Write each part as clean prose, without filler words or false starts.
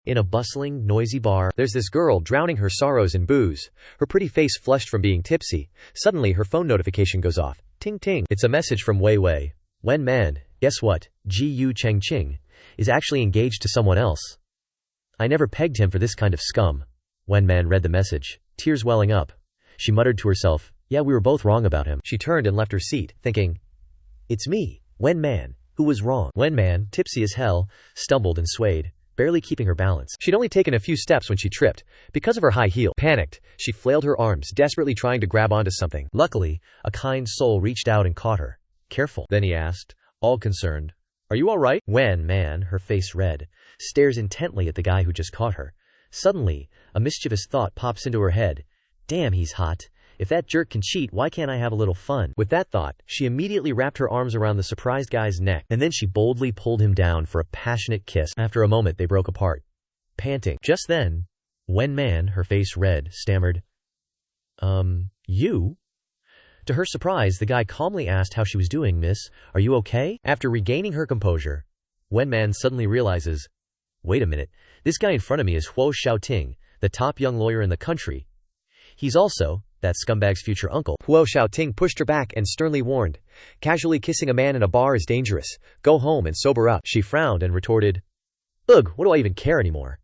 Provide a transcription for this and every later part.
In a bustling, noisy bar, there's this girl drowning her sorrows in booze, her pretty face flushed from being tipsy. Suddenly her phone notification goes off. Ting ting. It's a message from Wei Wei. Wen Man, guess what? Ji Cheng Ching is actually engaged to someone else. I never pegged him for this kind of scum. Wen Man read the message, tears welling up. She muttered to herself, yeah, we were both wrong about him. She turned and left her seat, thinking, it's me, Wen Man, who was wrong. Wen Man, tipsy as hell, stumbled and swayed, barely keeping her balance. She'd only taken a few steps when she tripped. Because of her high heel, panicked, she flailed her arms, desperately trying to grab onto something. Luckily, a kind soul reached out and caught her. Careful. Then he asked, all concerned, are you all right? Wen Man, her face red, stares intently at the guy who just caught her. Suddenly, a mischievous thought pops into her head. Damn, he's hot. If that jerk can cheat, why can't I have a little fun? With that thought, she immediately wrapped her arms around the surprised guy's neck, and then she boldly pulled him down for a passionate kiss. After a moment, they broke apart, panting. Just then, Wen Man, her face red, stammered, you? To her surprise, the guy calmly asked how she was doing. Miss, are you okay? After regaining her composure, Wen Man suddenly realizes, wait a minute, this guy in front of me is Huo Xiaoting, the top young lawyer in the country. He's also that scumbag's future uncle. Huo Xiaoting pushed her back and sternly warned, casually kissing a man in a bar is dangerous. Go home and sober up. She frowned and retorted, ugh, what do I even care anymore?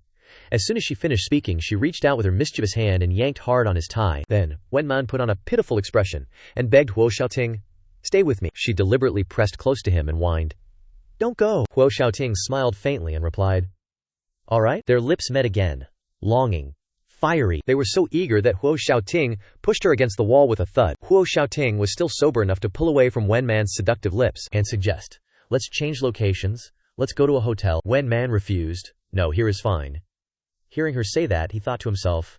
As soon as she finished speaking, she reached out with her mischievous hand and yanked hard on his tie. Then, Wen Man put on a pitiful expression and begged Huo Xiaoting, stay with me. She deliberately pressed close to him and whined, don't go. Huo Xiaoting smiled faintly and replied, all right. Their lips met again, longing, fiery. They were so eager that Huo Xiaoting pushed her against the wall with a thud. Huo Xiaoting was still sober enough to pull away from Wen Man's seductive lips and suggest, let's change locations, let's go to a hotel. Wen Man refused, no, here is fine. Hearing her say that, he thought to himself,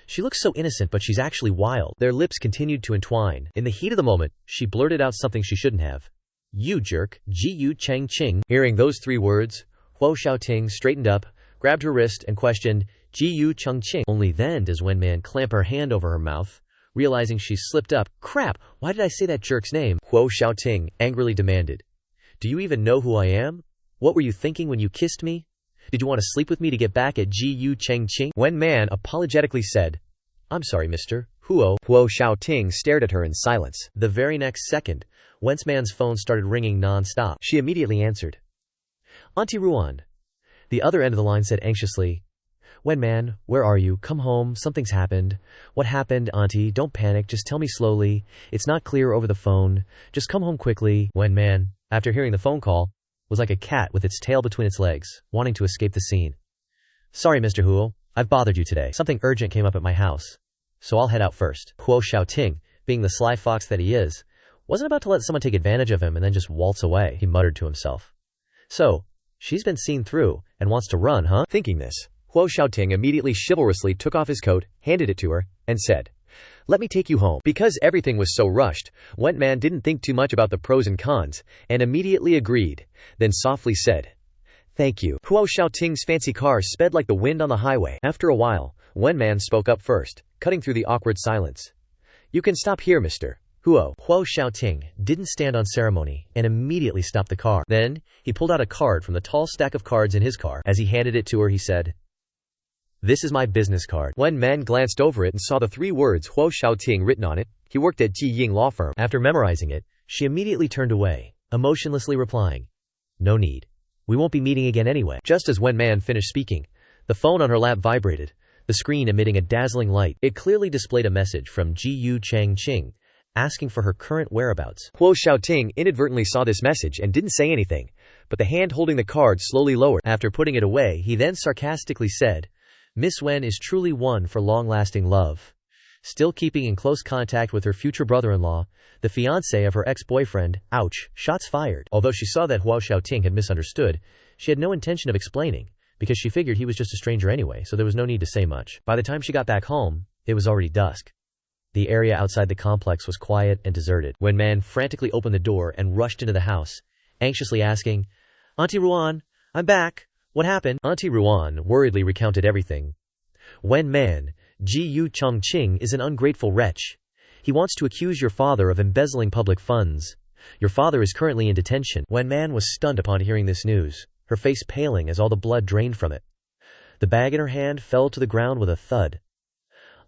she looks so innocent but she's actually wild. Their lips continued to entwine. In the heat of the moment, she blurted out something she shouldn't have. You jerk, Ji Cheng Ching. Hearing those 3 words, Huo Xiaoting straightened up, grabbed her wrist and questioned, Ji Cheng Ching. Only then does Wen Man clamp her hand over her mouth, realizing she's slipped up. Crap, why did I say that jerk's name? Huo Xiaoting angrily demanded, do you even know who I am? What were you thinking when you kissed me? Did you want to sleep with me to get back at Ji Cheng Ching? Wen Man apologetically said, I'm sorry, mister. Huo Xiaoting stared at her in silence. The very next second, Wen Man's phone started ringing non-stop. She immediately answered. Auntie Ruan. The other end of the line said anxiously, Wen Man, where are you? Come home, something's happened. What happened, Auntie? Don't panic, just tell me slowly. It's not clear over the phone. Just come home quickly. Wen Man, after hearing the phone call, was like a cat with its tail between its legs, wanting to escape the scene. Sorry, Mr. Huo, I've bothered you today. Something urgent came up at my house, so I'll head out first. Huo Xiaoting, being the sly fox that he is, wasn't about to let someone take advantage of him and then just waltz away. He muttered to himself. So, she's been seen through and wants to run, huh? Thinking this, Huo Xiaoting immediately chivalrously took off his coat, handed it to her, and said, let me take you home. Because everything was so rushed, Wen Man didn't think too much about the pros and cons, and immediately agreed, then softly said, thank you. Huo Xiaoting's fancy car sped like the wind on the highway. After a while, Wen Man spoke up first, cutting through the awkward silence. You can stop here, mister. Huo Xiaoting didn't stand on ceremony, and immediately stopped the car. Then, he pulled out a card from the tall stack of cards in his car. As he handed it to her, he said, this is my business card. Wen Man glanced over it and saw the 3 words Huo Xiaoting written on it. He worked at Ji Ying Law Firm. After memorizing it, she immediately turned away, emotionlessly replying, no need. We won't be meeting again anyway. Just as Wen Man finished speaking, the phone on her lap vibrated, the screen emitting a dazzling light. It clearly displayed a message from Ji Cheng Ching, asking for her current whereabouts. Huo Xiaoting inadvertently saw this message and didn't say anything, but the hand holding the card slowly lowered. After putting it away, he then sarcastically said, Miss Wen is truly one for long-lasting love. Still keeping in close contact with her future brother-in-law, the fiancé of her ex-boyfriend, ouch, shots fired. Although she saw that Huo Xiaoting had misunderstood, she had no intention of explaining, because she figured he was just a stranger anyway, so there was no need to say much. By the time she got back home, it was already dusk. The area outside the complex was quiet and deserted. Wen Man frantically opened the door and rushed into the house, anxiously asking, Auntie Ruan, I'm back. What happened? Auntie Ruan worriedly recounted everything. Wen Man, Ji Cheng Ching is an ungrateful wretch. He wants to accuse your father of embezzling public funds. Your father is currently in detention. Wen Man was stunned upon hearing this news, her face paling as all the blood drained from it. The bag in her hand fell to the ground with a thud.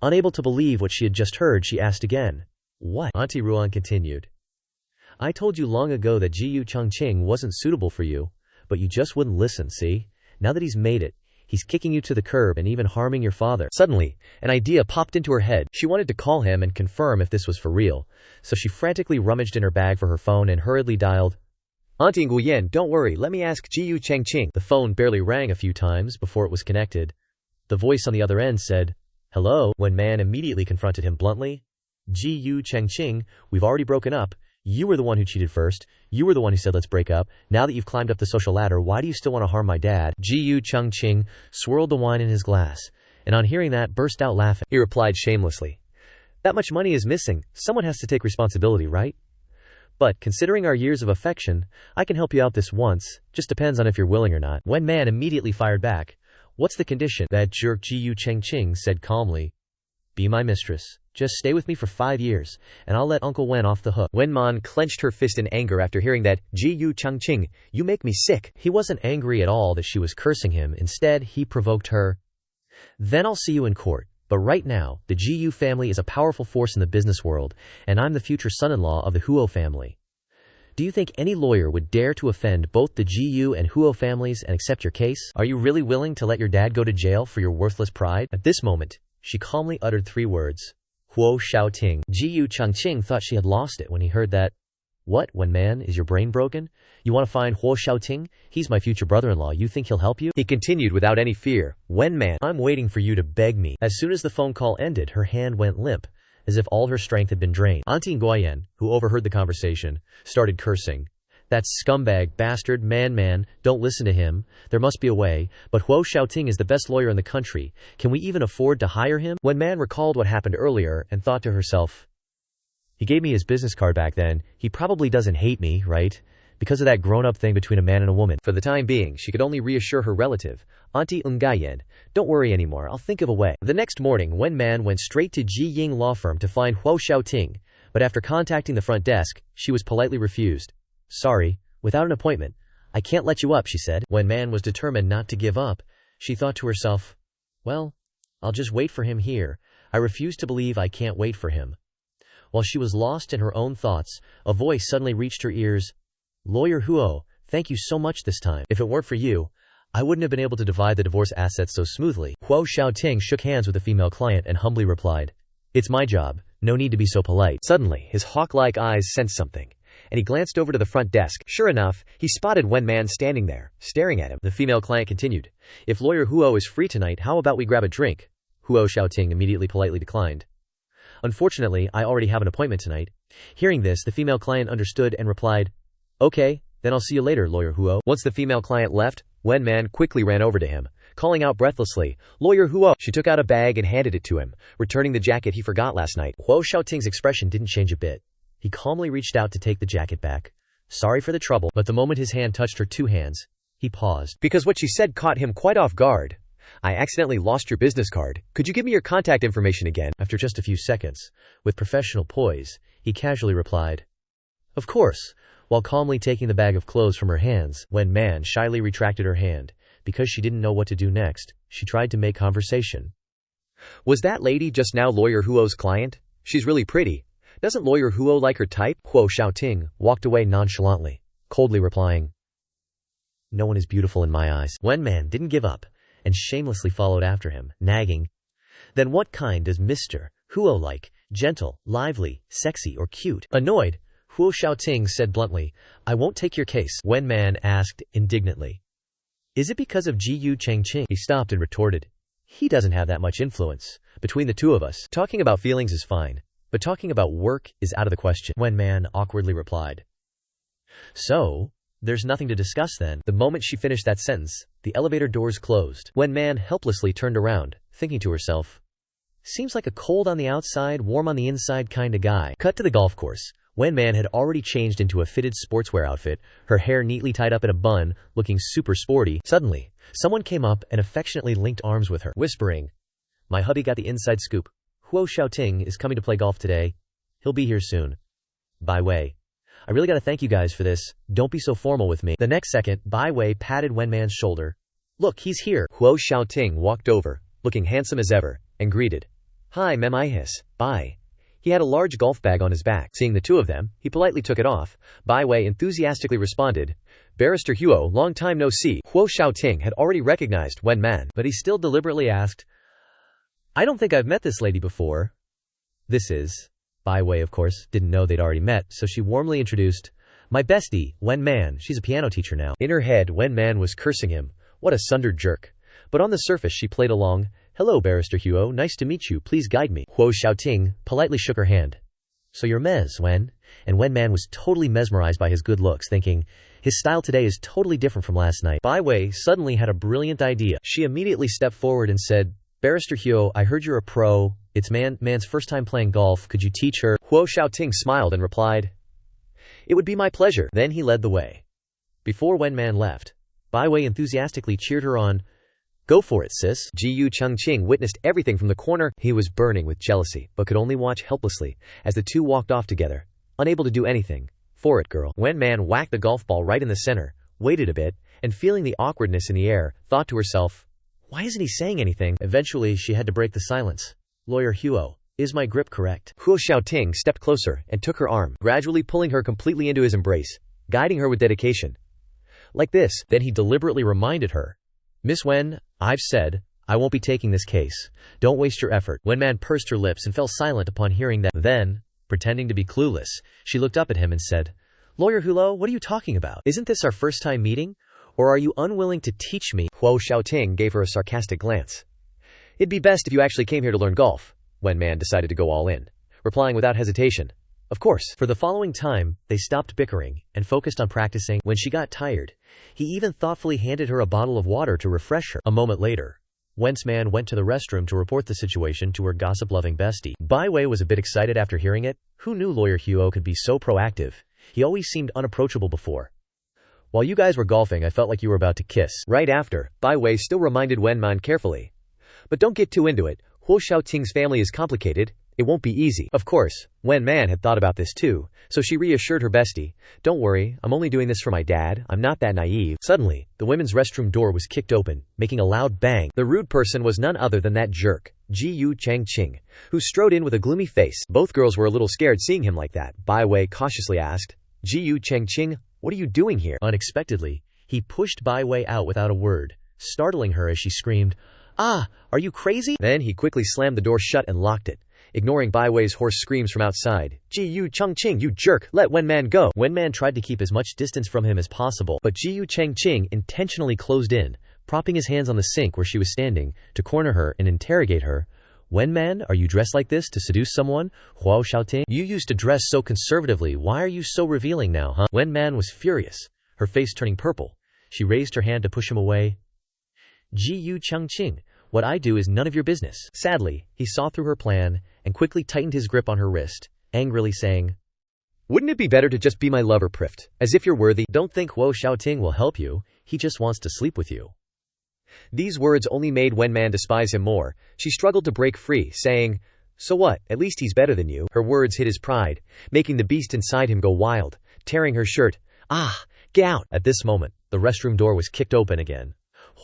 Unable to believe what she had just heard, she asked again. What? Auntie Ruan continued. I told you long ago that Jiyu Changqing wasn't suitable for you, but you just wouldn't listen, see? Now that he's made it, he's kicking you to the curb and even harming your father. Suddenly, an idea popped into her head. She wanted to call him and confirm if this was for real, so she frantically rummaged in her bag for her phone and hurriedly dialed, Auntie Nguyen, don't worry, let me ask Jiyu Changqing. The phone barely rang a few times before it was connected. The voice on the other end said, Hello, when Man immediately confronted him bluntly. Jiyu Changqing, we've already broken up. You were the one who cheated first. You were the one who said let's break up. Now that you've climbed up the social ladder, why do you still want to harm my dad? Jiyu Changqing swirled the wine in his glass, and on hearing that, burst out laughing. He replied shamelessly, That much money is missing. Someone has to take responsibility, right? But, considering our years of affection, I can help you out this once, just depends on if you're willing or not. When Man immediately fired back, What's the condition? That jerk Jiyu Changqing said calmly, Be my mistress. Just stay with me for 5 years, and I'll let Uncle Wen off the hook. Wen Man clenched her fist in anger after hearing that, Jiyu Changqing, you make me sick. He wasn't angry at all that she was cursing him. Instead, he provoked her. Then I'll see you in court. But right now, the Jiyu family is a powerful force in the business world, and I'm the future son-in-law of the Huo family. Do you think any lawyer would dare to offend both the Jiyu and Huo families and accept your case? Are you really willing to let your dad go to jail for your worthless pride? At this moment, she calmly uttered 3 words. Huo Xiaoting. Jiyu Changqing thought she had lost it when he heard that. What, Wen Man, is your brain broken? You want to find Huo Xiaoting? He's my future brother-in-law. You think he'll help you? He continued without any fear. Wen Man, I'm waiting for you to beg me. As soon as the phone call ended, her hand went limp, as if all her strength had been drained. Auntie Nguyen, who overheard the conversation, started cursing. That scumbag, bastard, man, don't listen to him. There must be a way, but Huo Xiaoting is the best lawyer in the country. Can we even afford to hire him? Wen Man recalled what happened earlier and thought to herself, He gave me his business card back then. He probably doesn't hate me, right? Because of that grown-up thing between a man and a woman. For the time being, she could only reassure her relative, Auntie Nguyen, don't worry anymore, I'll think of a way. The next morning, Wen Man went straight to Ji Ying Law Firm to find Huo Xiaoting, but after contacting the front desk, she was politely refused. Sorry, without an appointment, I can't let you up, she said. Wen Man was determined not to give up. She thought to herself, well, I'll just wait for him here. I refuse to believe I can't wait for him. While she was lost in her own thoughts, a voice suddenly reached her ears. Lawyer Huo, thank you so much this time. If it weren't for you, I wouldn't have been able to divide the divorce assets so smoothly. Huo Xiaoting shook hands with the female client and humbly replied, It's my job, no need to be so polite. Suddenly, his hawk-like eyes sensed something, and he glanced over to the front desk. Sure enough, he spotted Wen Man standing there, staring at him. The female client continued, If Lawyer Huo is free tonight, how about we grab a drink? Huo Xiaoting immediately politely declined. Unfortunately, I already have an appointment tonight. Hearing this, the female client understood and replied, Okay, then I'll see you later, Lawyer Huo. Once the female client left, Wen Man quickly ran over to him, calling out breathlessly, Lawyer Huo. She took out a bag and handed it to him, returning the jacket he forgot last night. Huo Xiaoting's expression didn't change a bit. He calmly reached out to take the jacket back. Sorry for the trouble, but the moment his hand touched her 2 hands, he paused, because what she said caught him quite off guard. I accidentally lost your business card. Could you give me your contact information again? After just a few seconds, with professional poise, he casually replied, Of course. While calmly taking the bag of clothes from her hands, Wen Man shyly retracted her hand. Because she didn't know what to do next, she tried to make conversation. Was that lady just now Lawyer Huo's client? She's really pretty. Doesn't Lawyer Huo like her type? Huo Xiaoting walked away nonchalantly, coldly replying, No one is beautiful in my eyes. Wen Man didn't give up, and shamelessly followed after him, nagging, Then what kind does Mr. Huo like? Gentle, lively, sexy, or cute? Annoyed, Huo Xiaoting said bluntly, I won't take your case. Wen Man asked indignantly, Is it because of Jiyu Changqing? He stopped and retorted, He doesn't have that much influence. Between the two of us, talking about feelings is fine, but talking about work is out of the question. Wen Man awkwardly replied, So, there's nothing to discuss then. The moment she finished that sentence, the elevator doors closed. Wen Man helplessly turned around, thinking to herself, Seems like a cold on the outside, warm on the inside kind of guy. Cut to the golf course. Wen Man had already changed into a fitted sportswear outfit, her hair neatly tied up in a bun, looking super sporty. Suddenly, someone came up and affectionately linked arms with her, whispering, My hubby got the inside scoop. Huo Xiaoting is coming to play golf today. He'll be here soon. By way, I really gotta thank you guys for this. Don't be so formal with me. The next second, Bai Wei patted Wen Man's shoulder. Look, he's here. Huo Xiaoting walked over, looking handsome as ever, and greeted. Hi, Memihis. Bye. He had a large golf bag on his back. Seeing the two of them, he politely took it off. Bai Wei enthusiastically responded, Barrister Huo, long time no see. Huo Xiaoting had already recognized Wen Man, but he still deliberately asked, I don't think I've met this lady before. This is. Bai Wei, of course, didn't know they'd already met, so she warmly introduced, my bestie, Wen Man. She's a piano teacher now. In her head, Wen Man was cursing him. What a sundered jerk. But on the surface she played along. Hello, Barrister Huo, nice to meet you, please guide me. Huo Xiaoting politely shook her hand. So you're Mez, Wen? And Wen Man was totally mesmerized by his good looks, thinking, his style today is totally different from last night. Bai Wei suddenly had a brilliant idea. She immediately stepped forward and said, Barrister Huo, I heard you're a pro. It's Man's first time playing golf. Could you teach her? Huo Xiaoting smiled and replied, It would be my pleasure. Then he led the way. Before Wen Man left, Bai Wei enthusiastically cheered her on. Go for it, sis. Ji Changqing witnessed everything from the corner. He was burning with jealousy, but could only watch helplessly as the two walked off together, unable to do anything. For it, girl. Wen Man whacked the golf ball right in the center, waited a bit, and feeling the awkwardness in the air, thought to herself, why isn't he saying anything? Eventually, she had to break the silence. Lawyer Huo, is my grip correct? Huo Xiaoting stepped closer and took her arm, gradually pulling her completely into his embrace, guiding her with dedication. Like this, then he deliberately reminded her. Miss Wen, I've said, I won't be taking this case. Don't waste your effort. Wen Man pursed her lips and fell silent upon hearing that. Then, pretending to be clueless, she looked up at him and said, Lawyer Hulo, what are you talking about? Isn't this our first time meeting? Or are you unwilling to teach me? Huo Xiaoting gave her a sarcastic glance. It'd be best if you actually came here to learn golf. Wen Man decided to go all in, replying without hesitation. Of course. For the following time, they stopped bickering and focused on practicing. When she got tired, he even thoughtfully handed her a bottle of water to refresh her. A moment later, Wen's man went to the restroom to report the situation to her gossip-loving bestie. Bai Wei was a bit excited after hearing it. Who knew Lawyer Huo could be so proactive? He always seemed unapproachable before. While you guys were golfing, I felt like you were about to kiss. Right after, Bai Wei still reminded Wen Man carefully. But don't get too into it. Huo Xiaoting's family is complicated. It won't be easy. Of course, Wen Man had thought about this too, so she reassured her bestie. Don't worry, I'm only doing this for my dad. I'm not that naive. Suddenly, the women's restroom door was kicked open, making a loud bang. The rude person was none other than that jerk, Ji Changqing, who strode in with a gloomy face. Both girls were a little scared seeing him like that. Bai Wei cautiously asked, Ji Changqing, what are you doing here? Unexpectedly, he pushed Bai Wei out without a word, startling her as she screamed, Ah, are you crazy? Then he quickly slammed the door shut and locked it, ignoring Bai Wei's hoarse screams from outside. Ji Changqing, you jerk, let Wen Man go. Wen Man tried to keep as much distance from him as possible, but Ji Changqing intentionally closed in, propping his hands on the sink where she was standing, to corner her and interrogate her. Wen Man, are you dressed like this to seduce someone? Huo Xiaoting, you used to dress so conservatively, why are you so revealing now, huh? Wen Man was furious, her face turning purple. She raised her hand to push him away. Ji Changqing, what I do is none of your business. Sadly, he saw through her plan and quickly tightened his grip on her wrist, angrily saying, Wouldn't it be better to just be my lover, Prift? As if you're worthy. Don't think Huo Xiaoting will help you, he just wants to sleep with you. These words only made Wen Man despise him more. She struggled to break free, saying, So what, at least he's better than you. Her words hit his pride, making the beast inside him go wild, tearing her shirt. Ah, get out! At this moment, the restroom door was kicked open again.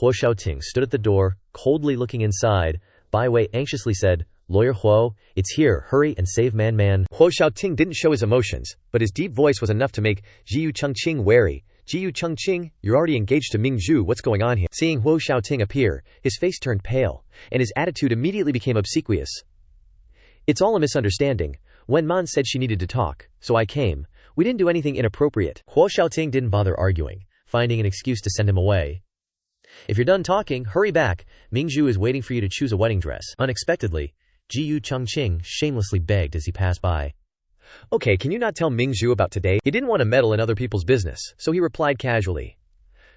Huo Xiaoting stood at the door, coldly looking inside. Bai Wei anxiously said, Lawyer Huo, it's here, hurry and save Man. Huo Xiaoting didn't show his emotions, but his deep voice was enough to make Ji Changqing wary. Ji Changqing, you're already engaged to Ming Zhu, what's going on here? Seeing Huo Xiaoting appear, his face turned pale, and his attitude immediately became obsequious. It's all a misunderstanding. Wen Man said she needed to talk, so I came. We didn't do anything inappropriate. Huo Xiaoting didn't bother arguing, finding an excuse to send him away. If you're done talking, hurry back. Ming Zhu is waiting for you to choose a wedding dress. Unexpectedly, Ji Changqing shamelessly begged as he passed by. Okay, can you not tell Ming Zhu about today? He didn't want to meddle in other people's business, so he replied casually.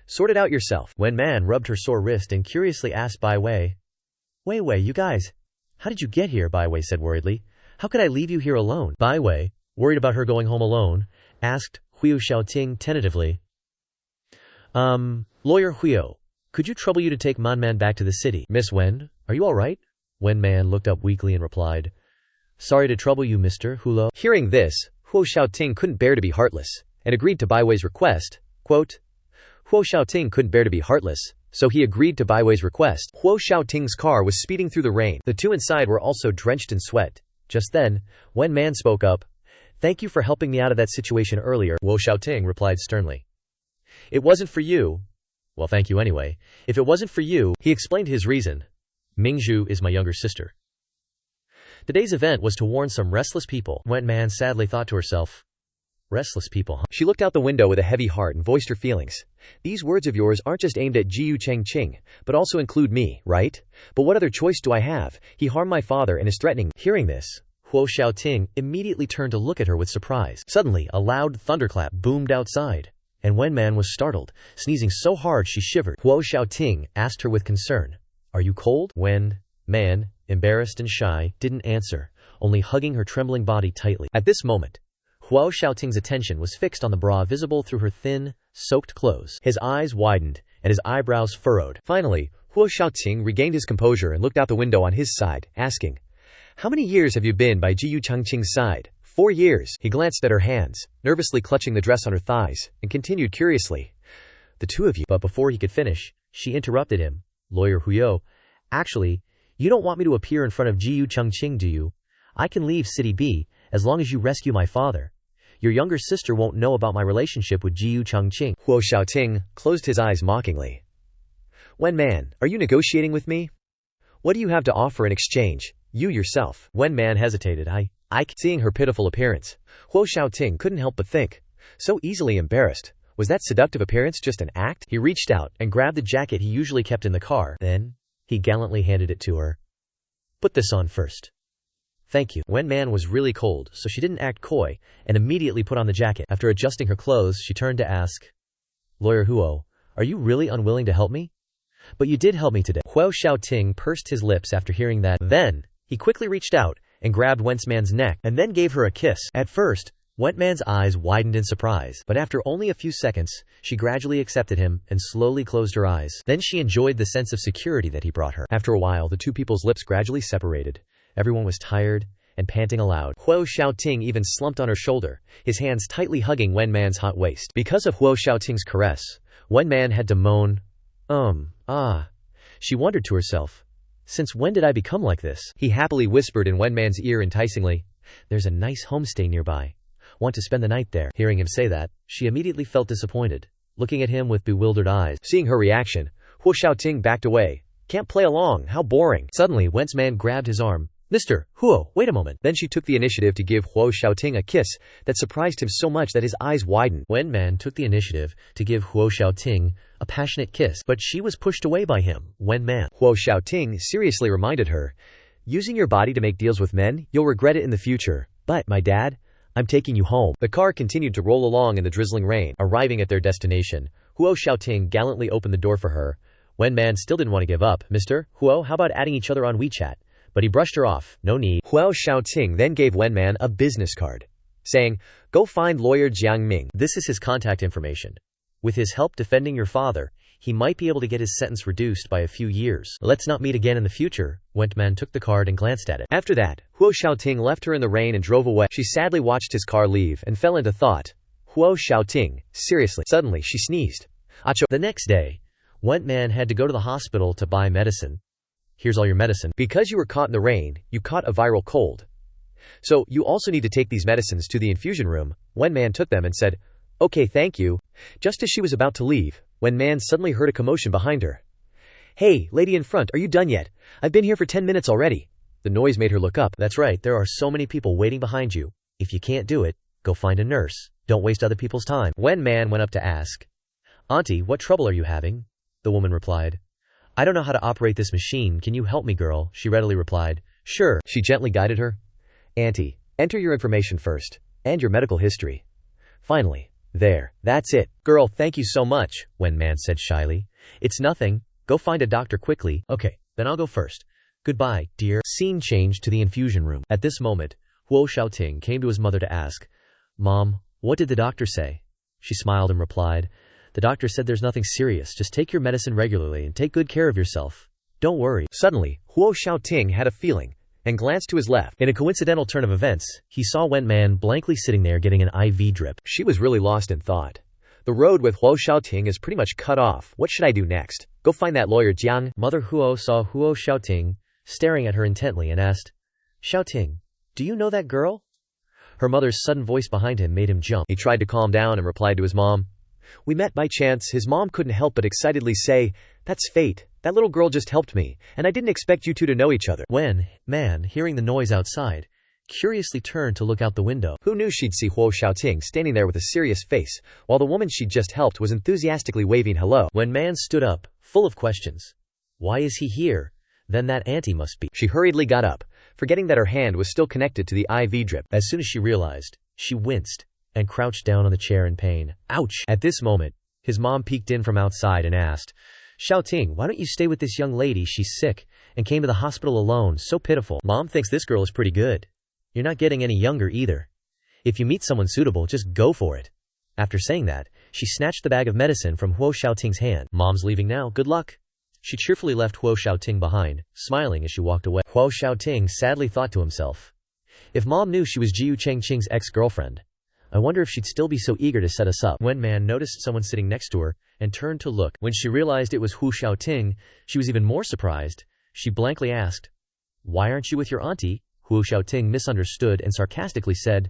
Sort it out yourself. Wen Man rubbed her sore wrist and curiously asked Bai Wei. Wei, you guys. How did you get here? Bai Wei said worriedly. How could I leave you here alone? Bai Wei, worried about her going home alone, asked Huo Xiaoting tentatively. Lawyer Huo, could you trouble you to take Man back to the city? Miss Wen, are you all right? Wen Man looked up weakly and replied, Sorry to trouble you, Mr. Hulo. Hearing this, Huo Xiaoting couldn't bear to be heartless, and agreed to Bai Wei's request. Quote, Huo Xiaoting couldn't bear to be heartless, so he agreed to Bai Wei's request. Huo Xiaoting's car was speeding through the rain. The two inside were also drenched in sweat. Just then, Wen Man spoke up. "Thank you for helping me out of that situation earlier," Huo Xiaoting replied sternly. "It wasn't for you." "Well, thank you anyway. If it wasn't for you," he explained his reason. "Mingzhu is my younger sister." Today's event was to warn some restless people. Wen Man sadly thought to herself. Restless people, huh? She looked out the window with a heavy heart and voiced her feelings. "These words of yours aren't just aimed at Jiyu Chengqing, but also include me, right? But what other choice do I have? He harmed my father and is threatening." Hearing this, Huo Xiaoting immediately turned to look at her with surprise. Suddenly, a loud thunderclap boomed outside, and Wen Man was startled, sneezing so hard she shivered. Huo Xiaoting asked her with concern, "Are you cold?" Wen Man, embarrassed and shy, didn't answer, only hugging her trembling body tightly. At this moment, Huo Xiaoting's attention was fixed on the bra visible through her thin, soaked clothes. His eyes widened, and his eyebrows furrowed. Finally, Huo Xiaoting regained his composure and looked out the window on his side, asking, "How many years have you been by Jiyu Chengqing's side?" 4 years. He glanced at her hands, nervously clutching the dress on her thighs, and continued curiously, "The two of you." But before he could finish, she interrupted him. "Lawyer Huo, actually, you don't want me to appear in front of Jiyu Chengqing, do you? I can leave City B, as long as you rescue my father. Your younger sister won't know about my relationship with Jiyu Chengqing." Huo Xiaoting closed his eyes mockingly. "Wen Man, are you negotiating with me? What do you have to offer in exchange? You yourself." Wen Man hesitated. Seeing her pitiful appearance, Huo Xiaoting couldn't help but think, so easily embarrassed. Was that seductive appearance just an act? He reached out and grabbed the jacket he usually kept in the car. Then, he gallantly handed it to her. "Put this on first." "Thank you." Wen Man was really cold, so she didn't act coy, and immediately put on the jacket. After adjusting her clothes, she turned to ask, "Lawyer Huo, are you really unwilling to help me?" "But you did help me today." Huo Xiaoting pursed his lips after hearing that. Then, he quickly reached out and grabbed Wen Man's neck, and then gave her a kiss. At first, Wen Man's eyes widened in surprise, but after only a few seconds, she gradually accepted him and slowly closed her eyes. Then she enjoyed the sense of security that he brought her. After a while, the two people's lips gradually separated. Everyone was tired and panting aloud. Huo Xiaoting even slumped on her shoulder, his hands tightly hugging Wen Man's hot waist. Because of Huo Xiaoting's caress, Wen Man had to moan, She wondered to herself, "Since when did I become like this?" He happily whispered in Wen Man's ear enticingly, "There's a nice homestay nearby. Want to spend the night there?" Hearing him say that, she immediately felt disappointed, looking at him with bewildered eyes. Seeing her reaction, Huo Xiaoting backed away. "Can't play along, how boring." Suddenly, Wen Man grabbed his arm. "Mr. Huo, wait a moment." Then she took the initiative to give Huo Xiaoting a kiss that surprised him so much that his eyes widened. Wen Man took the initiative to give Huo Xiaoting a passionate kiss, but she was pushed away by him. Huo Xiaoting seriously reminded her, "Using your body to make deals with men, you'll regret it in the future. But, my dad, I'm taking you home." The car continued to roll along in the drizzling rain. Arriving at their destination, Huo Xiaoting gallantly opened the door for her. Wen Man still didn't want to give up. "Mr. Huo, how about adding each other on WeChat?" But he brushed her off. "No need." Huo Xiaoting then gave Wen Man a business card, saying, "Go find lawyer Jiang Ming. This is his contact information. With his help defending your father, he might be able to get his sentence reduced by a few years. Let's not meet again in the future." Wen Man took the card and glanced at it. After that, Huo Xiaoting left her in the rain and drove away. She sadly watched his car leave and fell into thought. Huo Xiaoting, seriously. Suddenly, she sneezed. Achoo. The next day, Wen Man had to go to the hospital to buy medicine. "Here's all your medicine. Because you were caught in the rain, you caught a viral cold. So, you also need to take these medicines to the infusion room." Wen Man took them and said, "Okay, thank you." Just as she was about to leave, Wen Man suddenly heard a commotion behind her. "Hey, lady in front, are you done yet? I've been here for 10 minutes already." The noise made her look up. "That's right, there are so many people waiting behind you. If you can't do it, go find a nurse. Don't waste other people's time." Wen Man went up to ask, "Auntie, what trouble are you having?" The woman replied, "I don't know how to operate this machine. Can you help me, girl?" She readily replied, "Sure." She gently guided her. "Auntie, enter your information first, and your medical history. Finally, there, that's it." "Girl, thank you so much," Wen Man said shyly. "It's nothing. Go find a doctor quickly." "Okay, then I'll go first. Goodbye, dear." Scene changed to the infusion room. At this moment, Huo Xiaoting came to his mother to ask, "Mom, what did the doctor say?" She smiled and replied, "The doctor said there's nothing serious. Just take your medicine regularly and take good care of yourself. Don't worry." Suddenly, Huo Xiaoting had a feeling and glanced to his left. In a coincidental turn of events, he saw Wen Man blankly sitting there getting an IV drip. She was really lost in thought. The road with Huo Xiaoting is pretty much cut off. What should I do next? Go find that lawyer Jiang. Mother Huo saw Huo Xiaoting staring at her intently and asked, Xiaoting, do you know that girl? Her mother's sudden voice behind him made him jump. He tried to calm down and replied to his mom. We met by chance. His mom couldn't help but excitedly say, That's fate. That little girl just helped me, and I didn't expect you two to know each other. When man, hearing the noise outside, curiously turned to look out the window. Who knew she'd see Huo Xiaoting standing there with a serious face, while the woman she'd just helped was enthusiastically waving hello. When man stood up, full of questions. Why is he here? Then that auntie must be. She hurriedly got up, forgetting that her hand was still connected to the IV drip. As soon as she realized, she winced and crouched down on the chair in pain. Ouch! At this moment, his mom peeked in from outside and asked, Xiaoting, why don't you stay with this young lady? She's sick and came to the hospital alone. So pitiful. Mom thinks this girl is pretty good. You're not getting any younger either. If you meet someone suitable, just go for it. After saying that, she snatched the bag of medicine from Huo Xiaoting's hand. Mom's leaving now. Good luck. She cheerfully left Huo Xiaoting behind, smiling as she walked away. Huo Xiaoting sadly thought to himself, if Mom knew she was Jiu Chengqing's ex-girlfriend, I wonder if she'd still be so eager to set us up. When man noticed someone sitting next to her and turned to look. When she realized it was Huo Xiaoting, she was even more surprised. She blankly asked, Why aren't you with your auntie? Huo Xiaoting misunderstood and sarcastically said,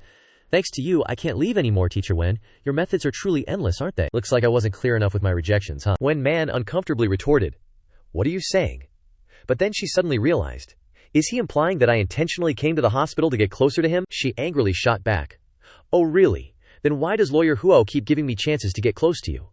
Thanks to you, I can't leave anymore, Teacher Wen. Your methods are truly endless, aren't they? Looks like I wasn't clear enough with my rejections, huh? When man uncomfortably retorted, What are you saying? But then she suddenly realized, Is he implying that I intentionally came to the hospital to get closer to him? She angrily shot back, Oh really? Then why does lawyer Huo keep giving me chances to get close to you?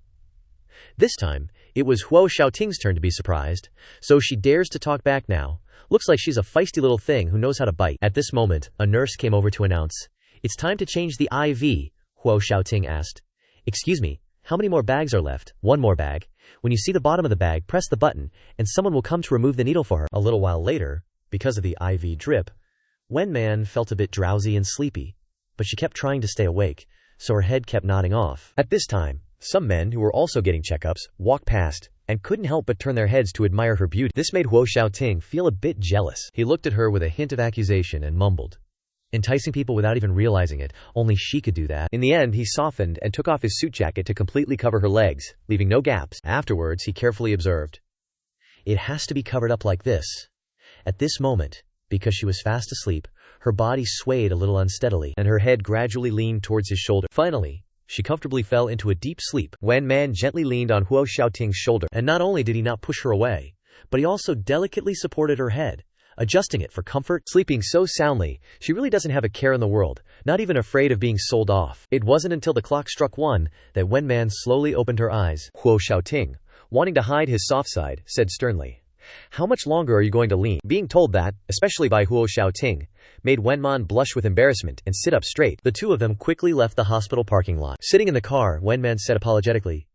This time, it was Huo Xiaoting's turn to be surprised, so she dares to talk back now. Looks like she's a feisty little thing who knows how to bite. At this moment, a nurse came over to announce, It's time to change the IV, Huo Xiaoting asked. Excuse me, how many more bags are left? One more bag. When you see the bottom of the bag, press the button, and someone will come to remove the needle for her. A little while later, because of the IV drip, Wen Man felt a bit drowsy and sleepy, but she kept trying to stay awake, so her head kept nodding off. At this time, some men who were also getting checkups walked past and couldn't help but turn their heads to admire her beauty. This made Huo Xiaoting feel a bit jealous. He looked at her with a hint of accusation and mumbled, enticing people without even realizing it, only she could do that. In the end, he softened and took off his suit jacket to completely cover her legs, leaving no gaps. Afterwards, he carefully observed, It has to be covered up like this. At this moment, because she was fast asleep, her body swayed a little unsteadily, and her head gradually leaned towards his shoulder. Finally, she comfortably fell into a deep sleep. Wen Man gently leaned on Huo Xiaoting's shoulder, and not only did he not push her away, but he also delicately supported her head, adjusting it for comfort. Sleeping so soundly, she really doesn't have a care in the world, not even afraid of being sold off. It wasn't until the clock struck 1 that Wen Man slowly opened her eyes. Huo Xiaoting, wanting to hide his soft side, said sternly, How much longer are you going to lean? Being told that, especially by Huo Xiaoting, made Wenman blush with embarrassment and sit up straight. The two of them quickly left the hospital parking lot. Sitting in the car, Wenman said apologetically,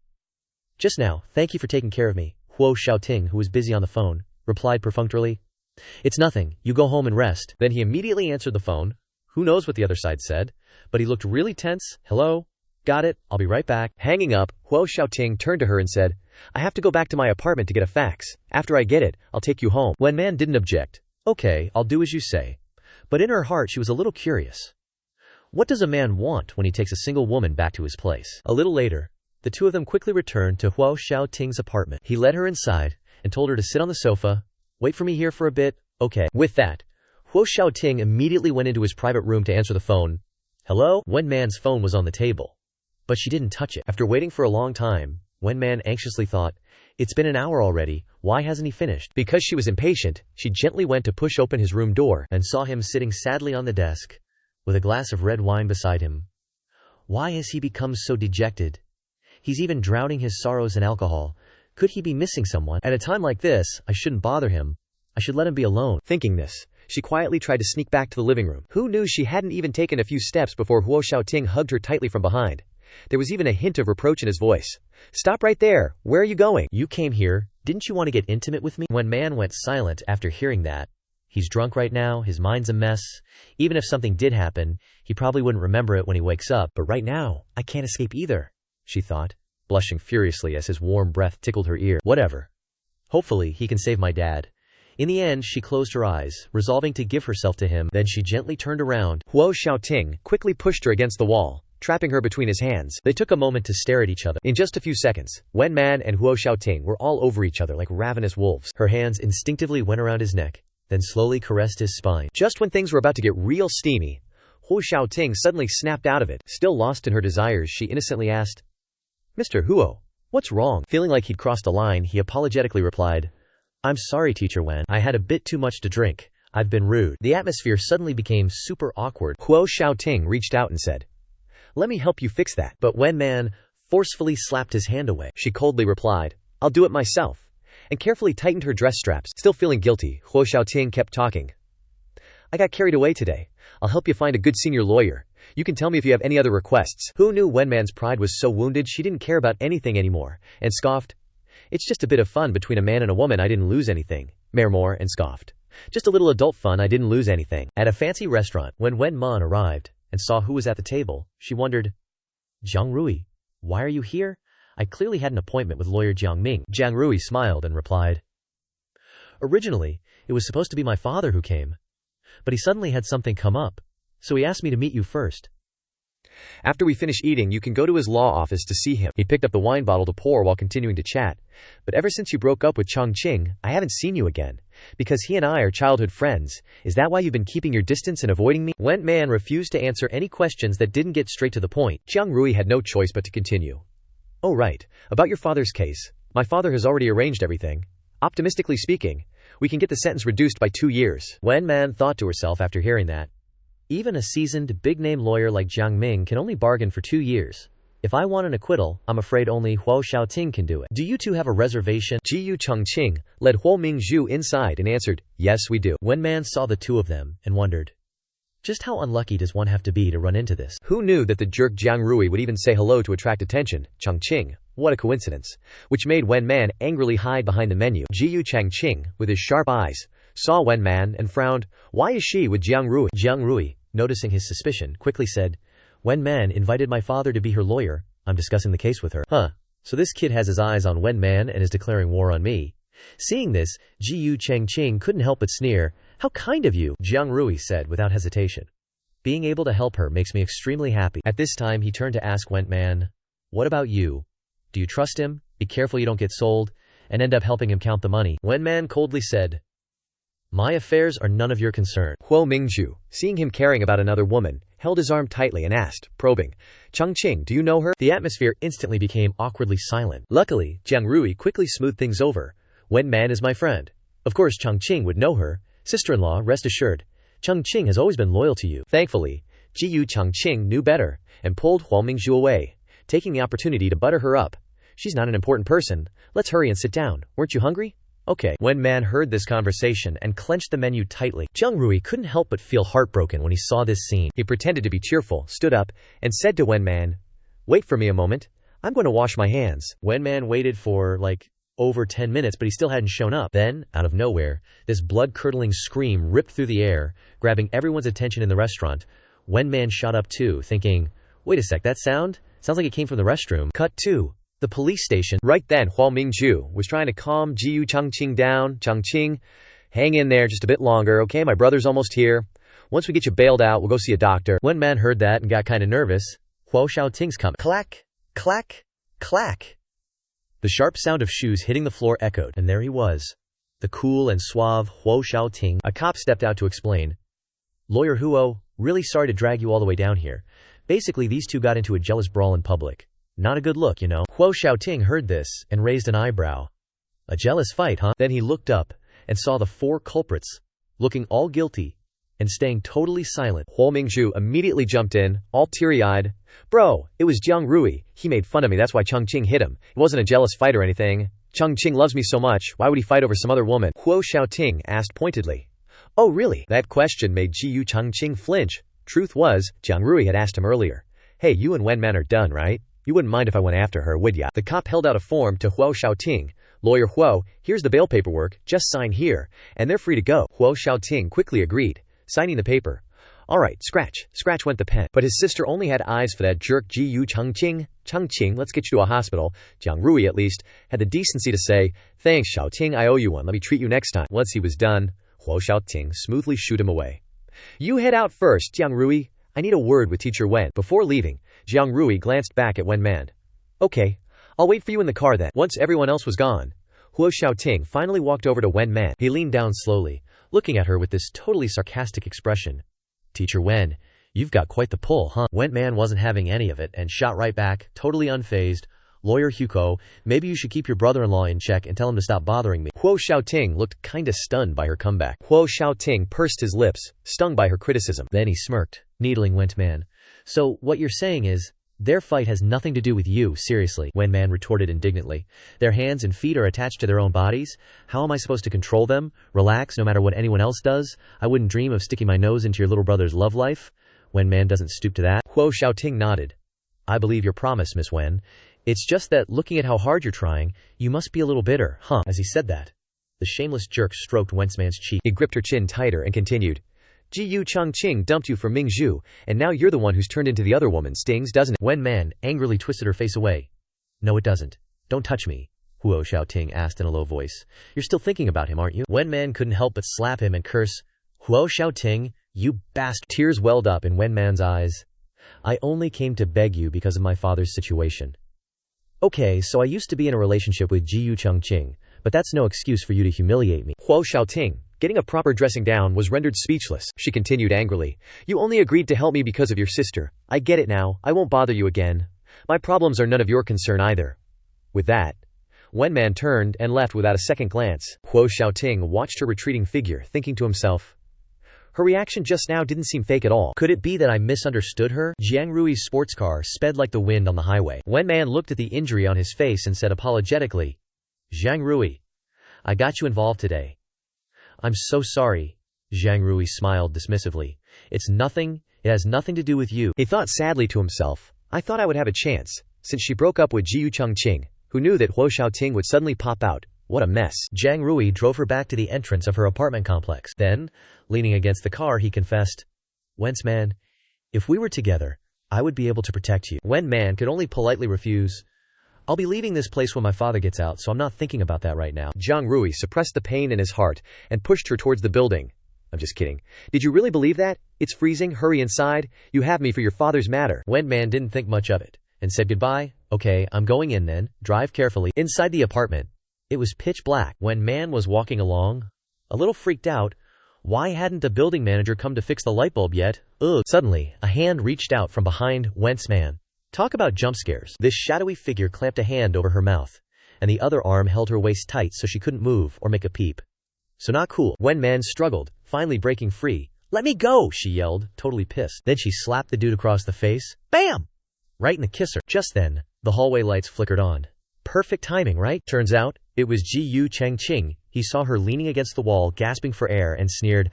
Just now, thank you for taking care of me. Huo Xiaoting, who was busy on the phone, replied perfunctorily, It's nothing, you go home and rest. Then he immediately answered the phone. Who knows what the other side said, but he looked really tense. Hello? Got it, I'll be right back. Hanging up, Huo Xiaoting turned to her and said, I have to go back to my apartment to get a fax. After I get it, I'll take you home. Wenman didn't object. Okay, I'll do as you say. But in her heart she was a little curious. What does a man want when he takes a single woman back to his place? A little later, the two of them quickly returned to Huo Xiaoting's apartment. He led her inside and told her to sit on the sofa. Wait for me here for a bit, okay. With that, Huo Xiaoting immediately went into his private room to answer the phone. Hello? Wenman's phone was on the table, but she didn't touch it. After waiting for a long time, Wenman anxiously thought, It's been an hour already, why hasn't he finished? Because she was impatient, she gently went to push open his room door and saw him sitting sadly on the desk, with a glass of red wine beside him. Why has he become so dejected? He's even drowning his sorrows in alcohol. Could he be missing someone? At a time like this, I shouldn't bother him. I should let him be alone. Thinking this, she quietly tried to sneak back to the living room. Who knew she hadn't even taken a few steps before Huo Xiaoting hugged her tightly from behind. There was even a hint of reproach in his voice. Stop right there. Where are you going? You came here. Didn't you want to get intimate with me? When man went silent after hearing that. He's drunk right now. His mind's a mess. Even if something did happen, he probably wouldn't remember it when he wakes up. But right now, I can't escape either, she thought, blushing furiously as his warm breath tickled her ear. Whatever. Hopefully, he can save my dad. In the end, she closed her eyes, resolving to give herself to him. Then she gently turned around. Huo Xiaoting quickly pushed her against the wall trapping her between his hands. They took a moment to stare at each other. In just a few seconds, Wen Man and Huo Xiaoting were all over each other like ravenous wolves. Her hands instinctively went around his neck, then slowly caressed his spine. Just when things were about to get real steamy, Huo Xiaoting suddenly snapped out of it. Still lost in her desires, she innocently asked, "Mr. Huo, what's wrong?" Feeling like he'd crossed a line, he apologetically replied, "I'm sorry, Teacher Wen. I had a bit too much to drink. I've been rude." The atmosphere suddenly became super awkward. Huo Xiaoting reached out and said, "Let me help you fix that." But Wen Man forcefully slapped his hand away. She coldly replied, "I'll do it myself," and carefully tightened her dress straps. Still feeling guilty, Huo Xiaoting kept talking. "I got carried away today. I'll help you find a good senior lawyer. You can tell me if you have any other requests." Who knew Wen Man's pride was so wounded she didn't care about anything anymore, and scoffed, "It's just a bit of fun between a man and a woman. I didn't lose anything." More and scoffed, "Just a little adult fun. I didn't lose anything." At a fancy restaurant, when Wen Man arrived and saw who was at the table, she wondered, "Jiang Rui, why are you here? I clearly had an appointment with lawyer Jiang Ming." Jiang Rui smiled and replied, "Originally, it was supposed to be my father who came, but he suddenly had something come up, so he asked me to meet you first. After we finish eating, you can go to his law office to see him." He picked up the wine bottle to pour while continuing to chat. "But ever since you broke up with Chongqing, I haven't seen you again. Because he and I are childhood friends. Is that why you've been keeping your distance and avoiding me?" Wen Man refused to answer any questions that didn't get straight to the point. Jiang Rui had no choice but to continue. "Oh right, about your father's case. My father has already arranged everything. Optimistically speaking, we can get the sentence reduced by 2 years. Wen Man thought to herself after hearing that. Even a seasoned, big-name lawyer like Jiang Ming can only bargain for 2 years. If I want an acquittal, I'm afraid only Huo Xiaoting can do it. "Do you two have a reservation?" Jiyu Chongqing led Huo Mingzhu inside and answered, "Yes, we do." Wen Man saw the two of them and wondered, just how unlucky does one have to be to run into this? Who knew that the jerk Jiang Rui would even say hello to attract attention? Chongqing. What a coincidence. Which made Wen Man angrily hide behind the menu. Jiyu Changqing, with his sharp eyes, saw Wen Man and frowned. Why is she with Jiang Rui? Jiang Rui, noticing his suspicion, quickly said, "Wen Man invited my father to be her lawyer. I'm discussing the case with her." Huh. So this kid has his eyes on Wen Man and is declaring war on me. Seeing this, Jiyu Changqing couldn't help but sneer. "How kind of you," Jiang Rui said without hesitation. "Being able to help her makes me extremely happy." At this time he turned to ask Wen Man, "What about you? Do you trust him? Be careful you don't get sold and end up helping him count the money." Wen Man coldly said, "My affairs are none of your concern." Huo Mingzhu, seeing him caring about another woman, held his arm tightly and asked, probing, "Chongqing, do you know her?" The atmosphere instantly became awkwardly silent. Luckily, Jiang Rui quickly smoothed things over. "Wen Man is my friend. Of course Chongqing would know her. Sister-in-law, rest assured. Chongqing has always been loyal to you." Thankfully, Jiyu Chongqing knew better and pulled Huo Mingzhu away, taking the opportunity to butter her up. "She's not an important person. Let's hurry and sit down. Weren't you hungry?" "Okay." Wen Man heard this conversation and clenched the menu tightly. Jiang Rui couldn't help but feel heartbroken when he saw this scene. He pretended to be cheerful, stood up, and said to Wen Man, "Wait for me a moment. I'm going to wash my hands." Wen Man waited for, over 10 minutes, but he still hadn't shown up. Then, out of nowhere, this blood-curdling scream ripped through the air, grabbing everyone's attention in the restaurant. Wen Man shot up too, thinking, "Wait a sec, that sounds like it came from the restroom." Cut 2. The police station. Right then, Huo Mingzhu was trying to calm Jiyu Chongqing down. "Chongqing, hang in there just a bit longer, okay? My brother's almost here. Once we get you bailed out, we'll go see a doctor." Wen Man heard that and got kinda nervous. Huo Xiaoting's coming. Clack, clack, clack. The sharp sound of shoes hitting the floor echoed, and there he was, the cool and suave Huo Xiaoting. A cop stepped out to explain. "Lawyer Huo, really sorry to drag you all the way down here. Basically, these two got into a jealous brawl in public. Not a good look, you know." Huo Xiaoting heard this and raised an eyebrow. "A jealous fight, huh?" Then he looked up and saw the 4 culprits, looking all guilty and staying totally silent. Huo Mingzhu immediately jumped in, all teary-eyed. "Bro, it was Jiang Rui. He made fun of me, that's why Chongqing hit him. It wasn't a jealous fight or anything. Chongqing loves me so much, why would he fight over some other woman?" Huo Xiaoting asked pointedly. "Oh really?" That question made Jiyu Chongqing flinch. Truth was, Jiang Rui had asked him earlier, "Hey, you and Wen Man are done, right? You wouldn't mind if I went after her, would ya?" The cop held out a form to Huo Xiaoting. "Lawyer Huo, here's the bail paperwork, just sign here, and they're free to go." Huo Xiaoting quickly agreed, signing the paper. "Alright, scratch, scratch," went the pen. But his sister only had eyes for that jerk Jiyu Chongqing. "Chongqing, let's get you to a hospital." Jiang Rui, at least, had the decency to say, "Thanks, Xiaoting, I owe you one. Let me treat you next time." Once he was done, Huo Xiaoting smoothly shooed him away. "You head out first, Jiang Rui. I need a word with Teacher Wen." Before leaving, Jiang Rui glanced back at Wen Man. Okay, I'll wait for you in the car then. Once everyone else was gone, Huo Xiaoting finally walked over to Wen Man. He leaned down slowly, looking at her with this totally sarcastic expression. Teacher Wen, you've got quite the pull, huh? Wen Man wasn't having any of it and shot right back, totally unfazed. Lawyer Hugo, maybe you should keep your brother-in-law in check and tell him to stop bothering me. Huo Xiaoting looked kinda stunned by her comeback. Huo Xiaoting pursed his lips, stung by her criticism. Then he smirked, needling Wen Man. So, what you're saying is, their fight has nothing to do with you, seriously, Wen Man retorted indignantly. Their hands and feet are attached to their own bodies. How am I supposed to control them? Relax no matter what anyone else does? I wouldn't dream of sticking my nose into your little brother's love life. Wen Man doesn't stoop to that. Huo Xiaoting nodded. I believe your promise, Miss Wen. It's just that, looking at how hard you're trying, you must be a little bitter, huh? As he said that, the shameless jerk stroked Wen's man's cheek. He gripped her chin tighter and continued. Ji Yu Changqing dumped you for Ming Zhu, and now you're the one who's turned into the other woman. Stings, doesn't it? Wen Man angrily twisted her face away. No, it doesn't. Don't touch me, Huo Xiaoting asked in a low voice. You're still thinking about him, aren't you? Wen Man couldn't help but slap him and curse. Huo Xiaoting, you bastard. Tears welled up in Wen Man's eyes. I only came to beg you because of my father's situation. Okay, so I used to be in a relationship with Ji Yu Changqing, but that's no excuse for you to humiliate me. Huo Xiaoting, getting a proper dressing down, was rendered speechless. She continued angrily. You only agreed to help me because of your sister. I get it now. I won't bother you again. My problems are none of your concern either. With that, Wen Man turned and left without a second glance. Huo Xiaoting watched her retreating figure, thinking to himself, her reaction just now didn't seem fake at all. Could it be that I misunderstood her? Jiang Rui's sports car sped like the wind on the highway. Wen Man looked at the injury on his face and said apologetically, Jiang Rui, I got you involved today. I'm so sorry. Jiang Rui smiled dismissively. It has nothing to do with you. He thought sadly to himself, I thought I would have a chance, since she broke up with Ji Yu Changqing, who knew that Huo Xiaoting would suddenly pop out. What a mess. Jiang Rui drove her back to the entrance of her apartment complex. Then, leaning against the car, he confessed, Wen Man, if we were together, I would be able to protect you. Wen Man could only politely refuse. I'll be leaving this place when my father gets out, so I'm not thinking about that right now. Jiang Rui suppressed the pain in his heart and pushed her towards the building. I'm just kidding. Did you really believe that? It's freezing. Hurry inside. You have me for your father's matter. Wen Man didn't think much of it and said goodbye. Okay, I'm going in then. Drive carefully. Inside the apartment, it was pitch black. Wen Man was walking along, a little freaked out. Why hadn't the building manager come to fix the light bulb yet? Ugh. Suddenly, a hand reached out from behind Wen Man. Talk about jump scares. This shadowy figure clamped a hand over her mouth, and the other arm held her waist tight so she couldn't move or make a peep. So not cool. Wen Man struggled, finally breaking free. Let me go, she yelled, totally pissed. Then she slapped the dude across the face. Bam! Right in the kisser. Just then, the hallway lights flickered on. Perfect timing, right? Turns out, it was Ji Yu Changqing. He saw her leaning against the wall, gasping for air, and sneered,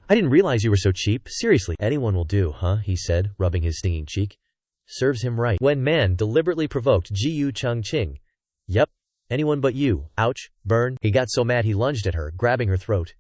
I didn't realize you were so cheap. Seriously. Anyone will do, huh? He said, rubbing his stinging cheek. Serves him right. Wen Man deliberately provoked Ji Yu Changqing. Yep. Anyone but you. Ouch. Burn. He got so mad he lunged at her, grabbing her throat.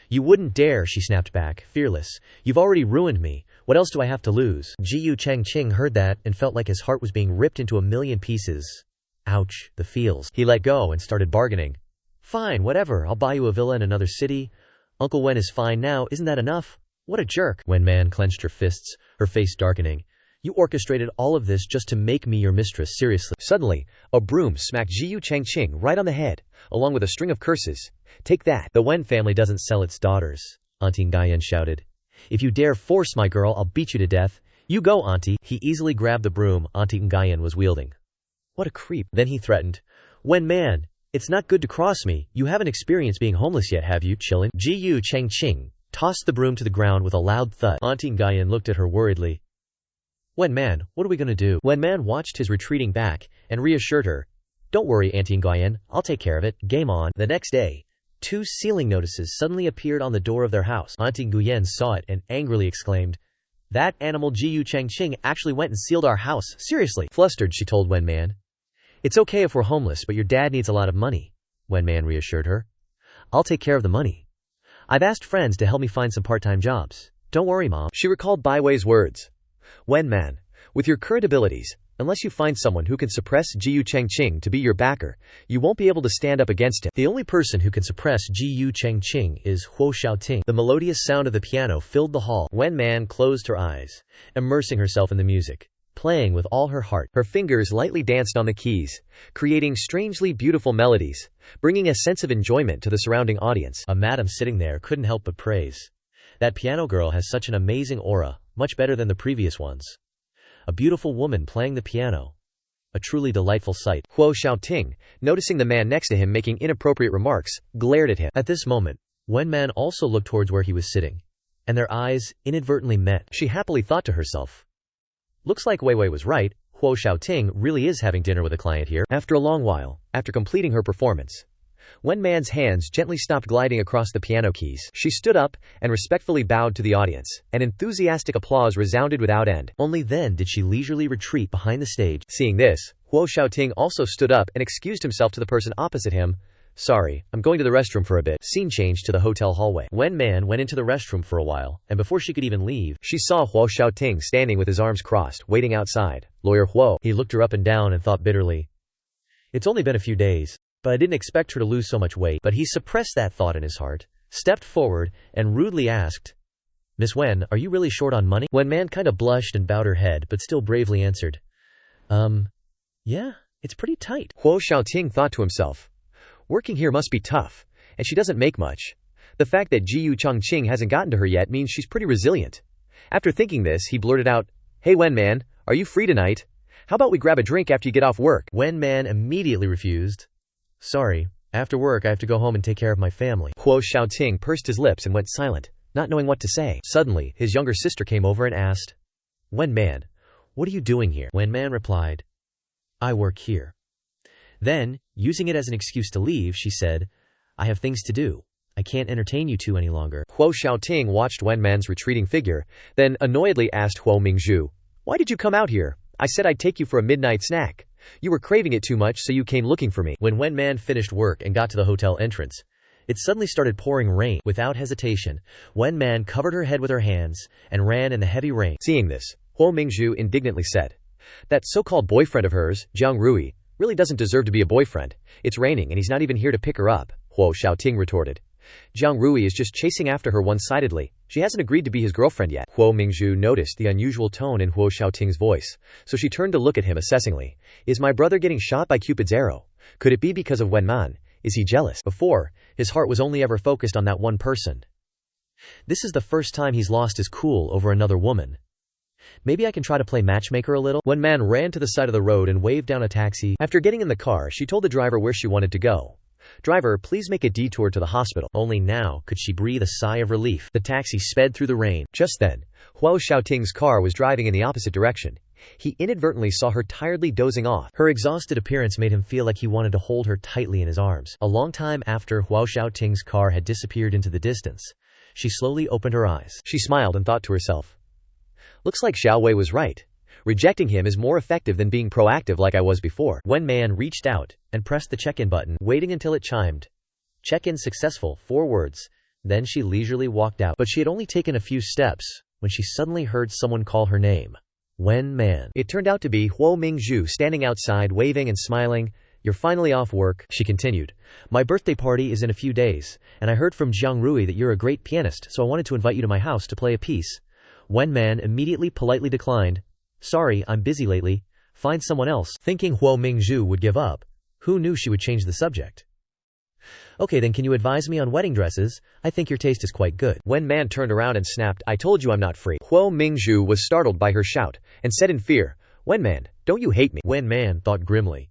You wouldn't dare, she snapped back, fearless. You've already ruined me. What else do I have to lose? Ji Yu Changqing heard that and felt like his heart was being ripped into a million pieces. Ouch, the feels. He let go and started bargaining. Fine, whatever, I'll buy you a villa in another city. Uncle Wen is fine now, isn't that enough? What a jerk. Wen Man clenched her fists, her face darkening. You orchestrated all of this just to make me your mistress, seriously. Suddenly, a broom smacked Ji Yu Changqing right on the head, along with a string of curses. Take that. The Wen family doesn't sell its daughters, Auntie Nguyen shouted. If you dare force my girl, I'll beat you to death. You go, Auntie. He easily grabbed the broom Auntie Nguyen was wielding. What a creep. Then he threatened. Wen Man, it's not good to cross me. You haven't experienced being homeless yet, have you, chillin'? Ji Yu Changqing tossed the broom to the ground with a loud thud. Auntie Nguyen looked at her worriedly. Wen Man, what are we gonna do? Wen Man watched his retreating back and reassured her. Don't worry, Auntie Nguyen. I'll take care of it. Game on. The next day, 2 ceiling notices suddenly appeared on the door of their house. Auntie Nguyen saw it and angrily exclaimed, That animal Ji Yu Changqing actually went and sealed our house. Seriously. Flustered, she told Wen Man. It's okay if we're homeless, but your dad needs a lot of money, Wen Man reassured her. I'll take care of the money. I've asked friends to help me find some part-time jobs. Don't worry, Mom. She recalled Bai Wei's words. Wen Man, with your current abilities, unless you find someone who can suppress Ji Yu Changqing to be your backer, you won't be able to stand up against him. The only person who can suppress Ji Yu Changqing is Huo Xiaoting. The melodious sound of the piano filled the hall. Wen Man closed her eyes, immersing herself in the music. playing with all her heart. Her fingers lightly danced on the keys, creating strangely beautiful melodies, bringing a sense of enjoyment to the surrounding audience. A madam sitting there couldn't help but praise. That piano girl has such an amazing aura, much better than the previous ones. A beautiful woman playing the piano. A truly delightful sight. Huo Xiaoting, noticing the man next to him making inappropriate remarks, glared at him. At this moment, Wen Man also looked towards where he was sitting, and their eyes inadvertently met. She happily thought to herself, looks like Wei Wei was right, Huo Xiaoting really is having dinner with a client here. After a long while, after completing her performance, Wen Man's hands gently stopped gliding across the piano keys. She stood up and respectfully bowed to the audience, and enthusiastic applause resounded without end. Only then did she leisurely retreat behind the stage. Seeing this, Huo Xiaoting also stood up and excused himself to the person opposite him. Sorry, I'm going to the restroom for a bit. Scene changed to the hotel hallway. Wen Man went into the restroom for a while, and before she could even leave, she saw Huo Xiaoting standing with his arms crossed, waiting outside. Lawyer Huo. He looked her up and down and thought bitterly, it's only been a few days, but I didn't expect her to lose so much weight. But he suppressed that thought in his heart, stepped forward, and rudely asked, Miss Wen, are you really short on money? Wen Man kinda blushed and bowed her head, but still bravely answered, yeah, it's pretty tight. Huo Xiaoting thought to himself, working here must be tough, and she doesn't make much. The fact that Jiyu Chongqing hasn't gotten to her yet means she's pretty resilient. After thinking this, he blurted out, Hey Wen Man, are you free tonight? How about we grab a drink after you get off work? Wen Man immediately refused. Sorry, after work I have to go home and take care of my family. Huo Xiaoting pursed his lips and went silent, not knowing what to say. Suddenly, his younger sister came over and asked, Wen Man, what are you doing here? Wen Man replied, I work here. Then, using it as an excuse to leave, she said, I have things to do. I can't entertain you two any longer. Huo Xiaoting watched Wen Man's retreating figure, then annoyedly asked Huo Mingzhu, Why did you come out here? I said I'd take you for a midnight snack. You were craving it too much, so you came looking for me. When Wen Man finished work and got to the hotel entrance, it suddenly started pouring rain. Without hesitation, Wen Man covered her head with her hands and ran in the heavy rain. Seeing this, Huo Mingzhu indignantly said, That so-called boyfriend of hers, Jiang Rui, really doesn't deserve to be a boyfriend. It's raining and he's not even here to pick her up, Huo Xiaoting retorted. Jiang Rui is just chasing after her one-sidedly. She hasn't agreed to be his girlfriend yet. Huo Mingzhu noticed the unusual tone in Huo Xiaoting's voice, so she turned to look at him assessingly. Is my brother getting shot by Cupid's arrow? Could it be because of Wen Man? Is he jealous? Before, his heart was only ever focused on that one person. This is the first time he's lost his cool over another woman. Maybe I can try to play matchmaker a little? Wen Man ran to the side of the road and waved down a taxi. After getting in the car, she told the driver where she wanted to go. Driver, please make a detour to the hospital. Only now could she breathe a sigh of relief. The taxi sped through the rain. Just then, Huo Xiaoting's car was driving in the opposite direction. He inadvertently saw her tiredly dozing off. Her exhausted appearance made him feel like he wanted to hold her tightly in his arms. A long time after Huo Xiaoting's car had disappeared into the distance, she slowly opened her eyes. She smiled and thought to herself, looks like Xiao Wei was right. Rejecting him is more effective than being proactive like I was before. Wen Man reached out and pressed the check-in button, waiting until it chimed. Check-in successful, 4 words. Then she leisurely walked out. But she had only taken a few steps when she suddenly heard someone call her name. Wen Man. It turned out to be Huo Mingzhu standing outside waving and smiling. You're finally off work, she continued. My birthday party is in a few days, and I heard from Jiang Rui that you're a great pianist, so I wanted to invite you to my house to play a piece. Wen Man immediately politely declined. Sorry, I'm busy lately. Find someone else. Thinking Huo Mingzhu would give up, who knew she would change the subject? Okay, then can you advise me on wedding dresses? I think your taste is quite good. Wen Man turned around and snapped, I told you I'm not free. Huo Mingzhu was startled by her shout, and said in fear, Wen Man, don't you hate me? Wen Man thought grimly.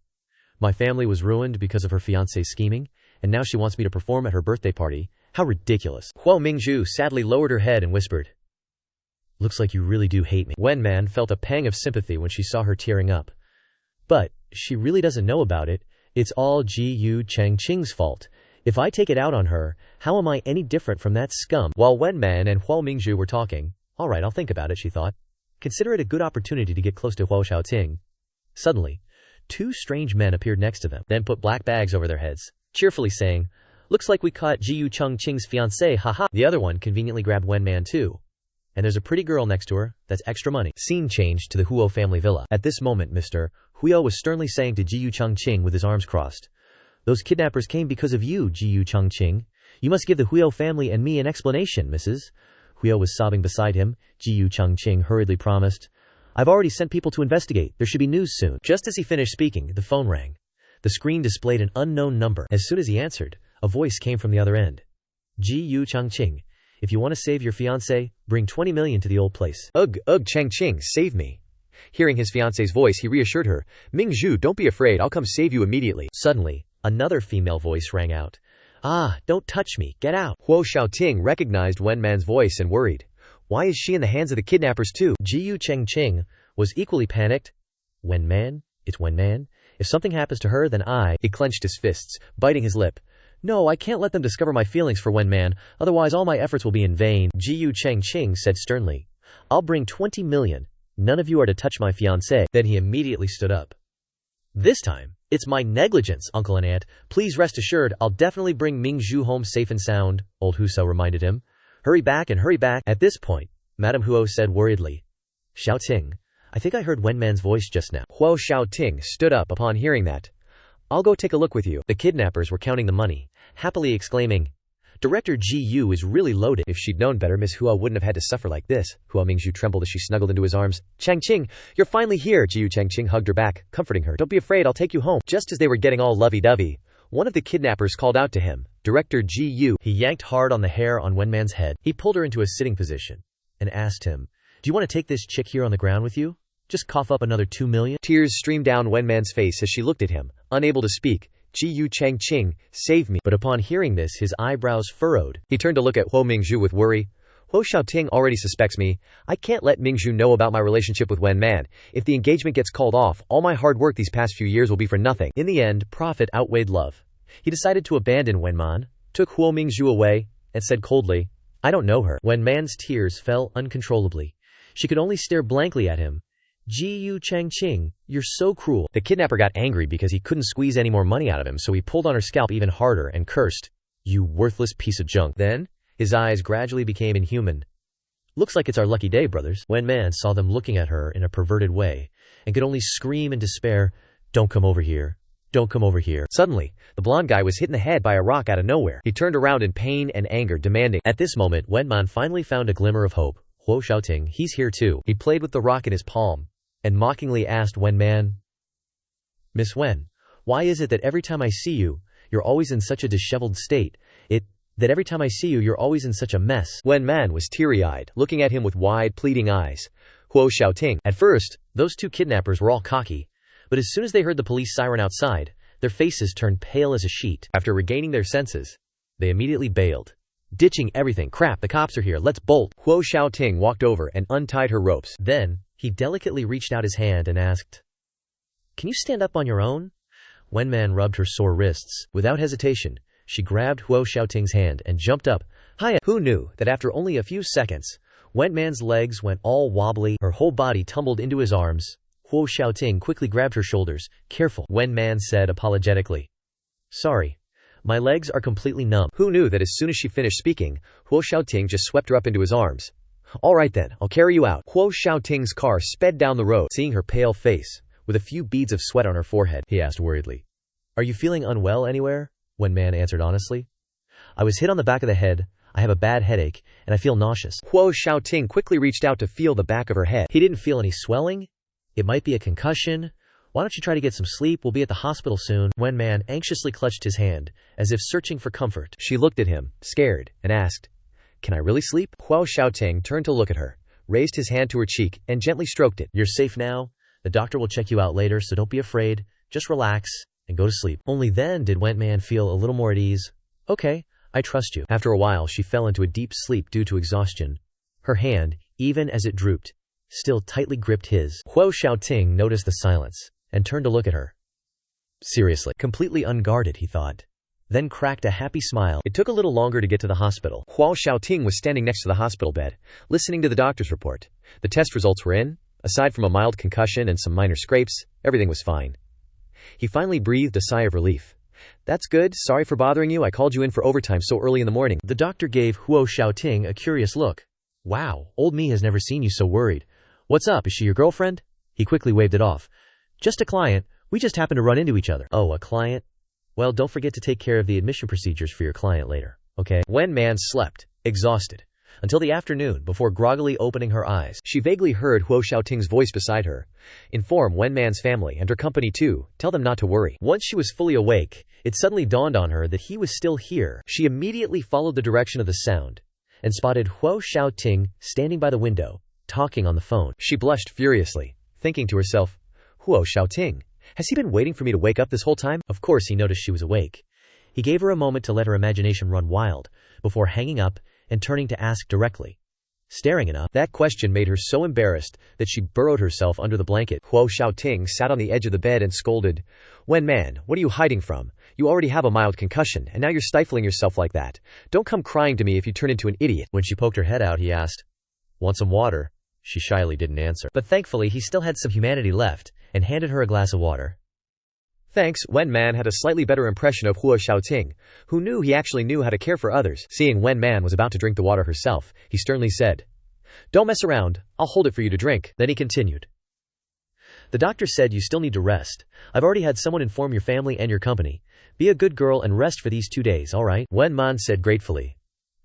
My family was ruined because of her fiancé's scheming, and now she wants me to perform at her birthday party. How ridiculous. Huo Mingzhu sadly lowered her head and whispered, Looks like you really do hate me. Wen Man felt a pang of sympathy when she saw her tearing up. But she really doesn't know about it. It's all Jiyu Chongqing's fault. If I take it out on her, how am I any different from that scum? While Wen Man and Huo Mingzhu were talking, all right, I'll think about it, she thought. Consider it a good opportunity to get close to Huo Xiaoting. Suddenly, 2 strange men appeared next to them, then put black bags over their heads, cheerfully saying, Looks like we caught Jiyu Chongqing's fiancé, haha. The other one conveniently grabbed Wen Man too. And there's a pretty girl next to her, that's extra money. Scene changed to the Huo family villa. At this moment, Mr. Huo was sternly saying to Jiyu Chongqing with his arms crossed, Those kidnappers came because of you, Jiyu Chongqing. You must give the Huo family and me an explanation, Mrs. Huo was sobbing beside him. Jiyu Chongqing hurriedly promised, I've already sent people to investigate. There should be news soon. Just as he finished speaking, the phone rang. The screen displayed an unknown number. As soon as he answered, a voice came from the other end. Ji Changqing, if you want to save your fiancé, bring 20 million to the old place. Ugh, Changqing, save me. Hearing his fiancé's voice, he reassured her. Mingzhu, don't be afraid, I'll come save you immediately. Suddenly, another female voice rang out. Ah, don't touch me, get out. Huo Xiaoting recognized Wen Man's voice and worried. Why is she in the hands of the kidnappers too? Ji Changqing was equally panicked. Wen Man? It's Wen Man? If something happens to her, then He clenched his fists, biting his lip. No, I can't let them discover my feelings for Wen Man, otherwise all my efforts will be in vain. Ji Changqing said sternly. I'll bring 20 million. None of you are to touch my fiancé. Then he immediately stood up. This time, it's my negligence, uncle and aunt. Please rest assured, I'll definitely bring Mingzhu home safe and sound, old Huso reminded him. Hurry back and hurry back. At this point, Madame Huo said worriedly. Xiaoting, I think I heard Wen Man's voice just now. Huo Xiaoting stood up upon hearing that. I'll go take a look with you. The kidnappers were counting the money, happily exclaiming, Director Gu is really loaded. If she'd known better, Miss Hua wouldn't have had to suffer like this. Hua Mingzhu trembled as she snuggled into his arms. Changqing, you're finally here. Jiu Changqing hugged her back, comforting her. Don't be afraid, I'll take you home. Just as they were getting all lovey-dovey, one of the kidnappers called out to him. Director Gu. He yanked hard on the hair on Wen Man's head. He pulled her into a sitting position and asked him, Do you want to take this chick here on the ground with you? Just cough up another 2 million? Tears streamed down Wen Man's face as she looked at him, unable to speak. Jiu Changqing, save me. But upon hearing this, his eyebrows furrowed. He turned to look at Huo Mingzhu with worry. Huo Xiaoting already suspects me. I can't let Mingzhu know about my relationship with Wen Man. If the engagement gets called off, all my hard work these past few years will be for nothing. In the end, profit outweighed love. He decided to abandon Wen Man, took Huo Mingzhu away, and said coldly, I don't know her. Wen Man's tears fell uncontrollably. She could only stare blankly at him. Ji Changqing, you're so cruel. The kidnapper got angry because he couldn't squeeze any more money out of him, so he pulled on her scalp even harder and cursed, You worthless piece of junk. Then, his eyes gradually became inhuman. Looks like it's our lucky day, brothers. Wen Man saw them looking at her in a perverted way, and could only scream in despair, Don't come over here. Don't come over here. Suddenly, the blonde guy was hit in the head by a rock out of nowhere. He turned around in pain and anger, demanding. At this moment, Wen Man finally found a glimmer of hope. Huo Xiaoting, he's here too. He played with the rock in his palm and mockingly asked Wen Man, Miss Wen, why is it that every time I see you, you're always in such a disheveled state? That every time I see you, you're always in such a mess. Wen Man was teary-eyed, looking at him with wide, pleading eyes. Huo Xiaoting. At first, those two kidnappers were all cocky, but as soon as they heard the police siren outside, their faces turned pale as a sheet. After regaining their senses, they immediately bailed. Ditching everything. Crap, the cops are here, let's bolt. Huo Xiaoting walked over and untied her ropes. Then, he delicately reached out his hand and asked, Can you stand up on your own? Wen Man rubbed her sore wrists. Without hesitation, she grabbed Huo Xiaoting's hand and jumped up. Hiya! Who knew that after only a few seconds, Wen Man's legs went all wobbly, her whole body tumbled into his arms. Huo Xiaoting quickly grabbed her shoulders. Careful, Wen Man said apologetically. Sorry. My legs are completely numb. Who knew that as soon as she finished speaking, Huo Xiaoting just swept her up into his arms. All right then, I'll carry you out. Huo Xiaoting's car sped down the road. Seeing her pale face, with a few beads of sweat on her forehead, he asked worriedly, Are you feeling unwell anywhere? Wen Man answered honestly. I was hit on the back of the head, I have a bad headache, and I feel nauseous. Huo Xiaoting quickly reached out to feel the back of her head. He didn't feel any swelling. It might be a concussion. Why don't you try to get some sleep? We'll be at the hospital soon. Wen Man anxiously clutched his hand, as if searching for comfort. She looked at him, scared, and asked, Can I really sleep? Huo Xiaoting turned to look at her, raised his hand to her cheek, and gently stroked it. You're safe now. The doctor will check you out later, so don't be afraid. Just relax and go to sleep. Only then did Wen Man feel a little more at ease. Okay, I trust you. After a while, she fell into a deep sleep due to exhaustion. Her hand, even as it drooped, still tightly gripped his. Huo Xiaoting noticed the silence and turned to look at her. Seriously, completely unguarded, he thought. Then cracked a happy smile. It took a little longer to get to the hospital. Huo Xiaoting was standing next to the hospital bed, listening to the doctor's report. The test results were in. Aside from a mild concussion and some minor scrapes, everything was fine. He finally breathed a sigh of relief. That's good. Sorry for bothering you. I called you in for overtime so early in the morning. The doctor gave Huo Xiaoting a curious look. Wow, old me has never seen you so worried. What's up? Is she your girlfriend? He quickly waved it off. Just a client. We just happened to run into each other. Oh, a client? Well, don't forget to take care of the admission procedures for your client later, okay? Wen Man slept, exhausted. until the afternoon before groggily opening her eyes. She vaguely heard Huo Xiaoting's voice beside her. Inform Wen Man's family and her company too. Tell them not to worry. Once she was fully awake, it suddenly dawned on her that he was still here. She immediately followed the direction of the sound and spotted Huo Xiaoting standing by the window, talking on the phone. She blushed furiously, thinking to herself, Huo Xiaoting, has he been waiting for me to wake up this whole time? Of course he noticed she was awake. He gave her a moment to let her imagination run wild, before hanging up and turning to ask directly. Staring enough, that question made her so embarrassed that she burrowed herself under the blanket. Huo Xiaoting sat on the edge of the bed and scolded, Wen Man, what are you hiding from? You already have a mild concussion, and now you're stifling yourself like that. Don't come crying to me if you turn into an idiot. When she poked her head out, he asked, Want some water? She shyly didn't answer. But thankfully he still had some humanity left, and handed her a glass of water. Thanks. Wen Man had a slightly better impression of Huo Xiaoting, who knew he actually knew how to care for others. Seeing Wen Man was about to drink the water herself, he sternly said, Don't mess around, I'll hold it for you to drink. Then he continued. The doctor said you still need to rest. I've already had someone inform your family and your company. Be a good girl and rest for these 2 days, alright? Wen Man said gratefully.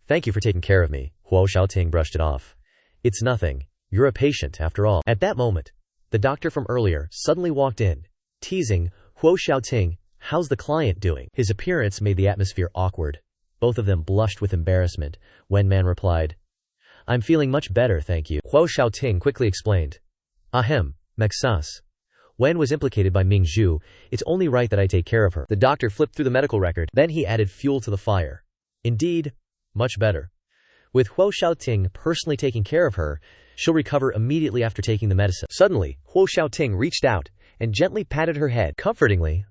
Thank you for taking care of me. Huo Xiaoting brushed it off. It's nothing. You're a patient, after all. At that moment, the doctor from earlier suddenly walked in, teasing, Huo Xiaoting, how's the client doing? His appearance made the atmosphere awkward. Both of them blushed with embarrassment. Wen Man replied, I'm feeling much better, thank you. Huo Xiaoting quickly explained. Ahem, Mexas. Wen was implicated by Ming Zhu. It's only right that I take care of her. The doctor flipped through the medical record. Then he added fuel to the fire. Indeed, much better. With Huo Xiaoting personally taking care of her, she'll recover immediately after taking the medicine. Suddenly, Huo Xiaoting reached out and gently patted her head comfortingly.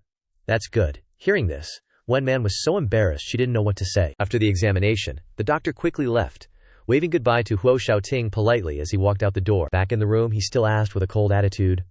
That's good. Hearing this, Wen Man was so embarrassed she didn't know what to say. After the examination, the doctor quickly left, waving goodbye to Huo Xiaoting politely as he walked out the door. Back in the room, he still asked with a cold attitude,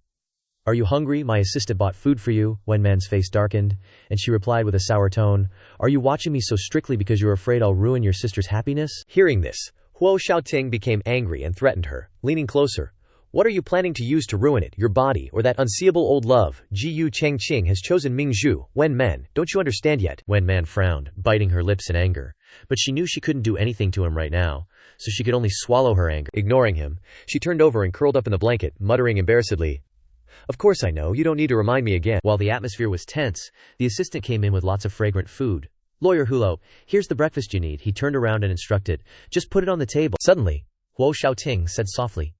Are you hungry? My assistant bought food for you. Wen Man's face darkened, and she replied with a sour tone, Are you watching me so strictly because you're afraid I'll ruin your sister's happiness? Hearing this, Huo Xiaoting became angry and threatened her, leaning closer. What are you planning to use to ruin it, your body, or that unseeable old love? Jiyu Chengqing has chosen Ming Zhu. Wen Man, don't you understand yet? Wen Man frowned, biting her lips in anger. But she knew she couldn't do anything to him right now, so she could only swallow her anger. Ignoring him, she turned over and curled up in the blanket, muttering embarrassedly, Of course I know, you don't need to remind me again. While the atmosphere was tense, the assistant came in with lots of fragrant food. Lawyer Hulo, here's the breakfast you need. He turned around and instructed, Just put it on the table. Suddenly, Huo Xiaoting said softly,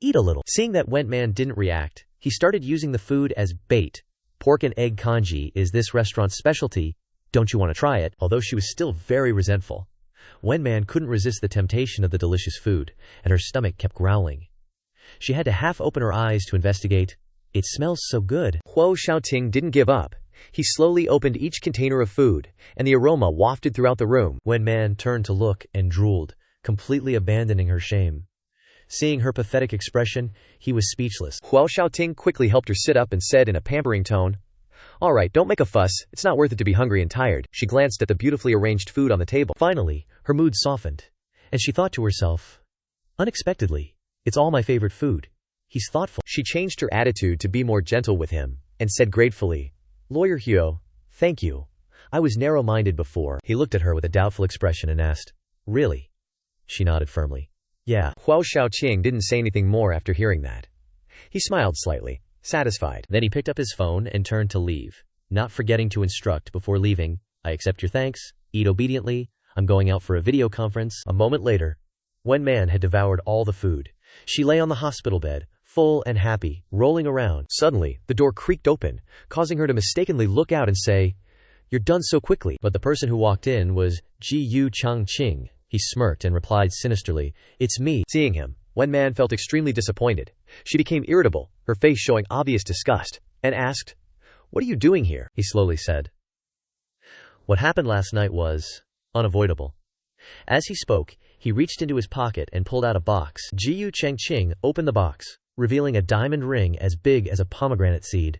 Eat a little. Seeing that Wen Man didn't react, he started using the food as bait. Pork and egg congee is this restaurant's specialty. Don't you want to try it? Although she was still very resentful, Wen Man couldn't resist the temptation of the delicious food, and her stomach kept growling. She had to half open her eyes to investigate. It smells so good. Huo Xiaoting didn't give up. He slowly opened each container of food, and the aroma wafted throughout the room. Wen Man turned to look and drooled, completely abandoning her shame. Seeing her pathetic expression, he was speechless. Huo Xiaoting quickly helped her sit up and said in a pampering tone, All right, don't make a fuss. It's not worth it to be hungry and tired. She glanced at the beautifully arranged food on the table. Finally, her mood softened, and she thought to herself, Unexpectedly, it's all my favorite food. He's thoughtful. She changed her attitude to be more gentle with him, and said gratefully, Lawyer Huo, thank you. I was narrow-minded before. He looked at her with a doubtful expression and asked, Really? She nodded firmly. Yeah. Huo Xiaoting didn't say anything more after hearing that. He smiled slightly, satisfied. Then he picked up his phone and turned to leave, not forgetting to instruct before leaving, I accept your thanks, eat obediently, I'm going out for a video conference. A moment later, Wen Man had devoured all the food. She lay on the hospital bed, full and happy, rolling around. Suddenly, the door creaked open, causing her to mistakenly look out and say, You're done so quickly. But the person who walked in was Jiyu Chengqing. He smirked and replied sinisterly, It's me. Seeing him, Wen Man felt extremely disappointed. She became irritable, her face showing obvious disgust, and asked, What are you doing here? He slowly said, What happened last night was unavoidable. As he spoke, he reached into his pocket and pulled out a box. Jiyu Chengqing opened the box, revealing a diamond ring as big as a pomegranate seed.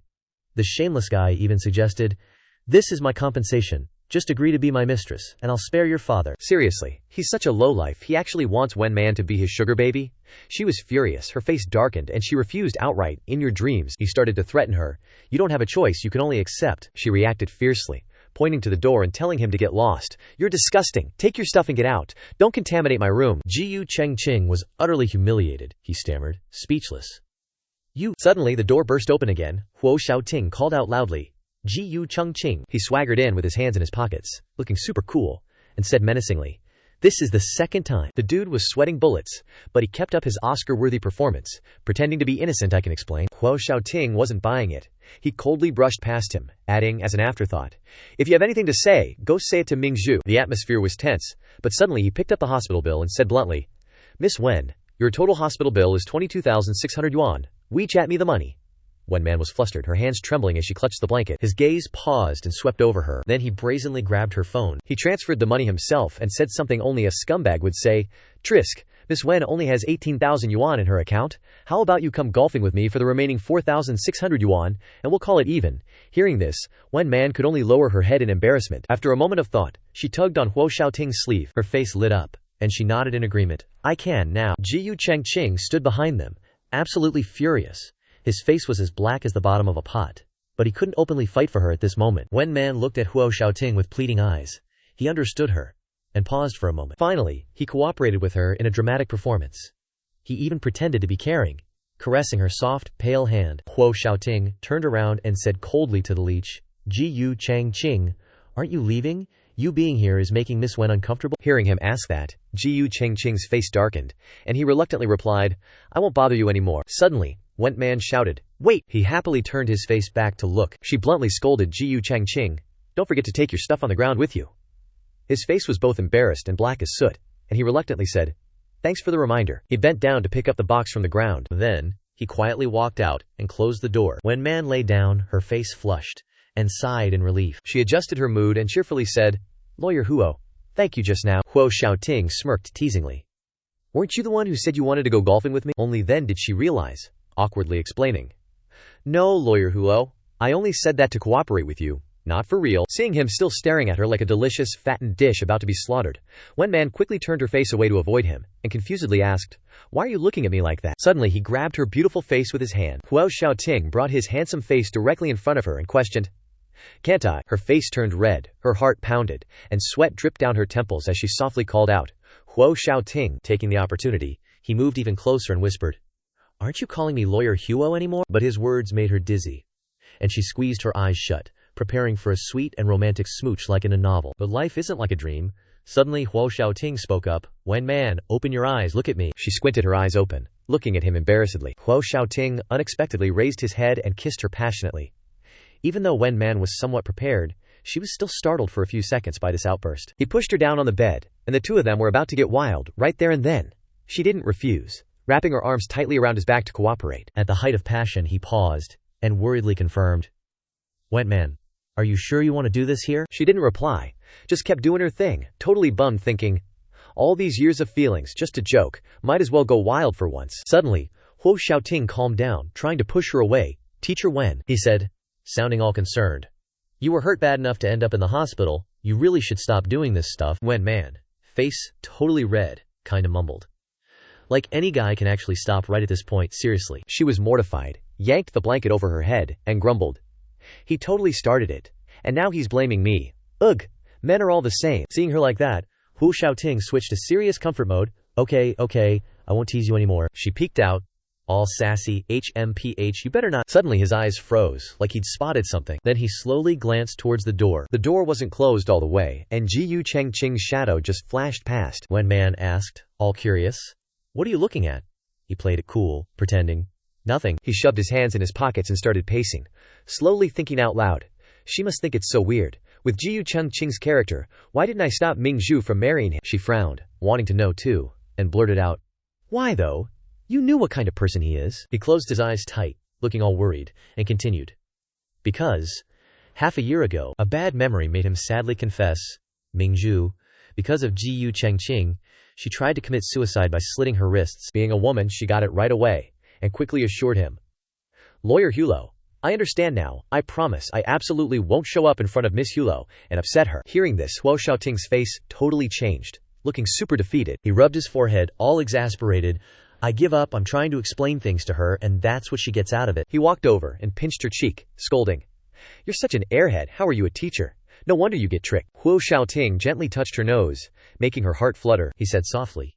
The shameless guy even suggested, This is my compensation. Just agree to be my mistress, and I'll spare your father. Seriously, he's such a lowlife. He actually wants Wen Man to be his sugar baby? She was furious, her face darkened, and she refused outright. In your dreams, he started to threaten her. You don't have a choice, you can only accept. She reacted fiercely, pointing to the door and telling him to get lost. "You're disgusting. Take your stuff and get out. Don't contaminate my room." Ji Cheng was utterly humiliated, he stammered, speechless. "You!" Suddenly the door burst open again. Huo Xiaoting called out loudly. Ji Cheng. He swaggered in with his hands in his pockets, looking super cool, and said menacingly, "This is the second time." The dude was sweating bullets, but he kept up his Oscar-worthy performance, pretending to be innocent. "I can explain." Huo Xiaoting wasn't buying it. He coldly brushed past him, adding as an afterthought, "If you have anything to say, go say it to Mingzhu." The atmosphere was tense, but suddenly he picked up the hospital bill and said bluntly, "Miss Wen, your total hospital bill is 22,600 yuan. WeChat me the money." Wen Man was flustered, her hands trembling as she clutched the blanket. His gaze paused and swept over her. Then he brazenly grabbed her phone. He transferred the money himself and said something only a scumbag would say. "Trisk, Miss Wen only has 18,000 yuan in her account. How about you come golfing with me for the remaining 4,600 yuan, and we'll call it even." Hearing this, Wen Man could only lower her head in embarrassment. After a moment of thought, she tugged on Huo Xiaoting's sleeve. Her face lit up, and she nodded in agreement. "I can now." Ji Cheng stood behind them, absolutely furious. His face was as black as the bottom of a pot, but he couldn't openly fight for her at this moment. Wen Man looked at Huo Xiaoting with pleading eyes. He understood her, and paused for a moment. Finally, he cooperated with her in a dramatic performance. He even pretended to be caring, caressing her soft, pale hand. Huo Xiaoting turned around and said coldly to the leech, "Ji Cheng, aren't you leaving? You being here is making Miss Wen uncomfortable." Hearing him ask that, Ji Cheng's face darkened, and he reluctantly replied, "I won't bother you anymore." Suddenly, Wen Man shouted, "Wait!" He happily turned his face back to look. She bluntly scolded Ji Cheng, "Don't forget to take your stuff on the ground with you." His face was both embarrassed and black as soot, and he reluctantly said, "Thanks for the reminder." He bent down to pick up the box from the ground. Then, he quietly walked out and closed the door. Wen Man lay down, her face flushed, and sighed in relief. She adjusted her mood and cheerfully said, "Lawyer Huo, thank you just now." Huo Xiaoting smirked teasingly. "Weren't you the one who said you wanted to go golfing with me?" Only then did she realize, awkwardly explaining, "No, Lawyer Huo, I only said that to cooperate with you, not for real." Seeing him still staring at her like a delicious, fattened dish about to be slaughtered, Wen Man quickly turned her face away to avoid him, and confusedly asked, "Why are you looking at me like that?" Suddenly he grabbed her beautiful face with his hand. Huo Xiaoting brought his handsome face directly in front of her and questioned, "Can't I?" Her face turned red, her heart pounded, and sweat dripped down her temples as she softly called out, "Huo Xiaoting." Taking the opportunity, he moved even closer and whispered, "Aren't you calling me Lawyer Huo anymore?" But his words made her dizzy, and she squeezed her eyes shut, preparing for a sweet and romantic smooch like in a novel. But life isn't like a dream. Suddenly Huo Xiaoting spoke up, "Wen Man, open your eyes, look at me." She squinted her eyes open, looking at him embarrassedly. Huo Xiaoting unexpectedly raised his head and kissed her passionately. Even though Wen Man was somewhat prepared, she was still startled for a few seconds by this outburst. He pushed her down on the bed, and the two of them were about to get wild, right there and then. She didn't refuse, wrapping her arms tightly around his back to cooperate. At the height of passion, he paused, and worriedly confirmed, "Wen Man, are you sure you want to do this here?" She didn't reply, just kept doing her thing, totally bummed, thinking, all these years of feelings, just a joke, might as well go wild for once. Suddenly, Huo Xiaoting calmed down, trying to push her away. "Teacher Wen," he said, sounding all concerned, "you were hurt bad enough to end up in the hospital. You really should stop doing this stuff." Wen Man, face totally red, kinda mumbled, "Like any guy can actually stop right at this point, seriously." She was mortified, yanked the blanket over her head, and grumbled, "He totally started it, and now he's blaming me. Ugh, men are all the same." Seeing her like that, Huo Xiaoting switched to serious comfort mode. Okay, I won't tease you anymore." She peeked out, all sassy, "HMPH, you better not." Suddenly his eyes froze, like he'd spotted something. Then he slowly glanced towards the door. The door wasn't closed all the way, and Ji Cheng's shadow just flashed past. Wen Man asked, all curious, "What are you looking at?" He played it cool, pretending, "Nothing." He shoved his hands in his pockets and started pacing, slowly thinking out loud, "She must think it's so weird. With Ji Cheng's character, why didn't I stop Mingzhu from marrying him?" She frowned, wanting to know too, and blurted out, "Why though? You knew what kind of person he is." He closed his eyes tight, looking all worried, and continued, "Because, half a year ago, a bad memory made him sadly confess, Mingzhu, because of Ji Cheng, she tried to commit suicide by slitting her wrists." Being a woman, she got it right away, and quickly assured him, "Lawyer Hulo, I understand now. I promise I absolutely won't show up in front of Miss Hulo and upset her." Hearing this, Huo Xiaoting's face totally changed, looking super defeated. He rubbed his forehead, all exasperated. "I give up. I'm trying to explain things to her, and that's what she gets out of it." He walked over and pinched her cheek, scolding, "You're such an airhead. How are you a teacher? No wonder you get tricked. Huo Xiaoting gently touched her nose, making her heart flutter. He said softly.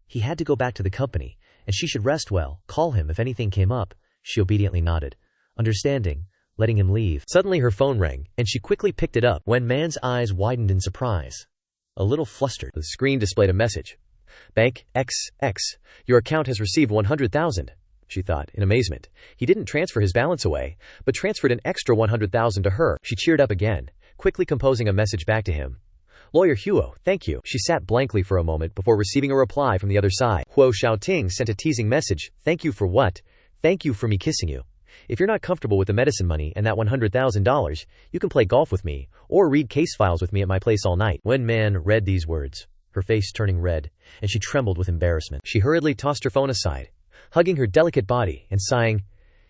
He had to go back to the company, and she should rest well, call him if anything came up. She obediently nodded, understanding, letting him leave. Suddenly her phone rang, and she quickly picked it up. Wen Man's eyes widened in surprise. A little flustered. The screen displayed a message. Bank XX. Your account has received 100,000. She thought, in amazement. He didn't transfer his balance away, but transferred an extra 100,000 to her. She cheered up again, quickly composing a message back to him. Lawyer Huo, thank you. She sat blankly for a moment before receiving a reply from the other side. Huo Xiaoting sent a teasing message. Thank you for what? Thank you for me kissing you. If you're not comfortable with the medicine money and that $100,000, you can play golf with me, or read case files with me at my place all night. Wen Man read these words, her face turning red, and she trembled with embarrassment. She hurriedly tossed her phone aside, hugging her delicate body and sighing.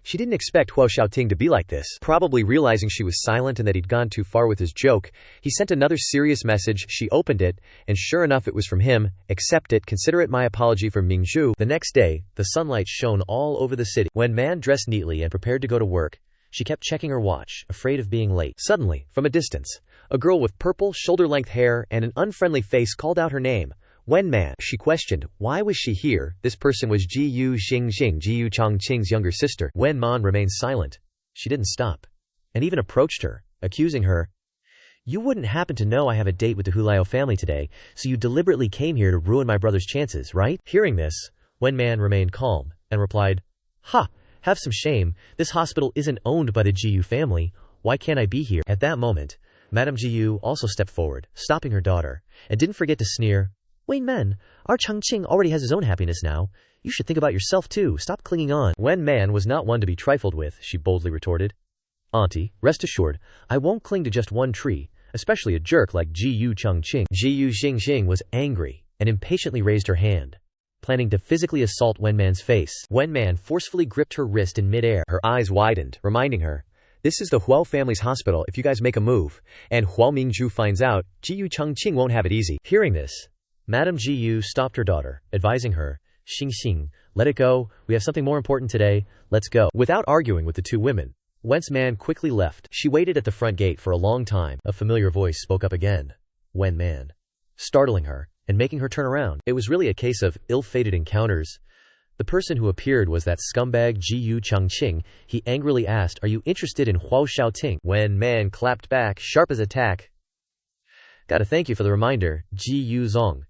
She didn't expect Huo Xiaoting to be like this. Probably realizing she was silent and that he'd gone too far with his joke, he sent another serious message. She opened it, and sure enough it was from him. Accept it, consider it my apology for Mingzhu. The next day, the sunlight shone all over the city. Wen Man dressed neatly and prepared to go to work. She kept checking her watch, afraid of being late. Suddenly, from a distance, a girl with purple, shoulder-length hair and an unfriendly face called out her name. Wen Man. She questioned, why was she here? This person was Jiyu Xingxing, Jiyu Chongqing's younger sister. Wen Man remained silent. She didn't stop, and even approached her, accusing her. You wouldn't happen to know I have a date with the Huliao family today, so you deliberately came here to ruin my brother's chances, right? Hearing this, Wen Man remained calm, and replied, Ha! Have some shame. This hospital isn't owned by the Jiyu family. Why can't I be here? At that moment, Madame Jiyu also stepped forward, stopping her daughter, and didn't forget to sneer. Wen Man, our Chongqing already has his own happiness now. You should think about yourself too. Stop clinging on. Wen Man was not one to be trifled with, she boldly retorted. Auntie, rest assured, I won't cling to just one tree, especially a jerk like Jiyu Chongqing. Jiyu Xingxing was angry and impatiently raised her hand, planning to physically assault Wen Man's face. Wen Man forcefully gripped her wrist in midair. Her eyes widened, reminding her, this is the Huo family's hospital. If you guys make a move, and Huo Mingzhu finds out, Jiyu Chongqing won't have it easy. Hearing this, Madame Jiyu stopped her daughter, advising her, Xingxing, let it go, we have something more important today, let's go. Without arguing with the two women, Wen Man quickly left. She waited at the front gate for a long time. A familiar voice spoke up again. Wen Man, startling her and making her turn around. It was really a case of ill-fated encounters. The person who appeared was that scumbag Jiyu Chongqing. He angrily asked, are you interested in Huo Xiaoting? Wen Man clapped back, sharp as a tack. Gotta thank you for the reminder, Jiyu Zong.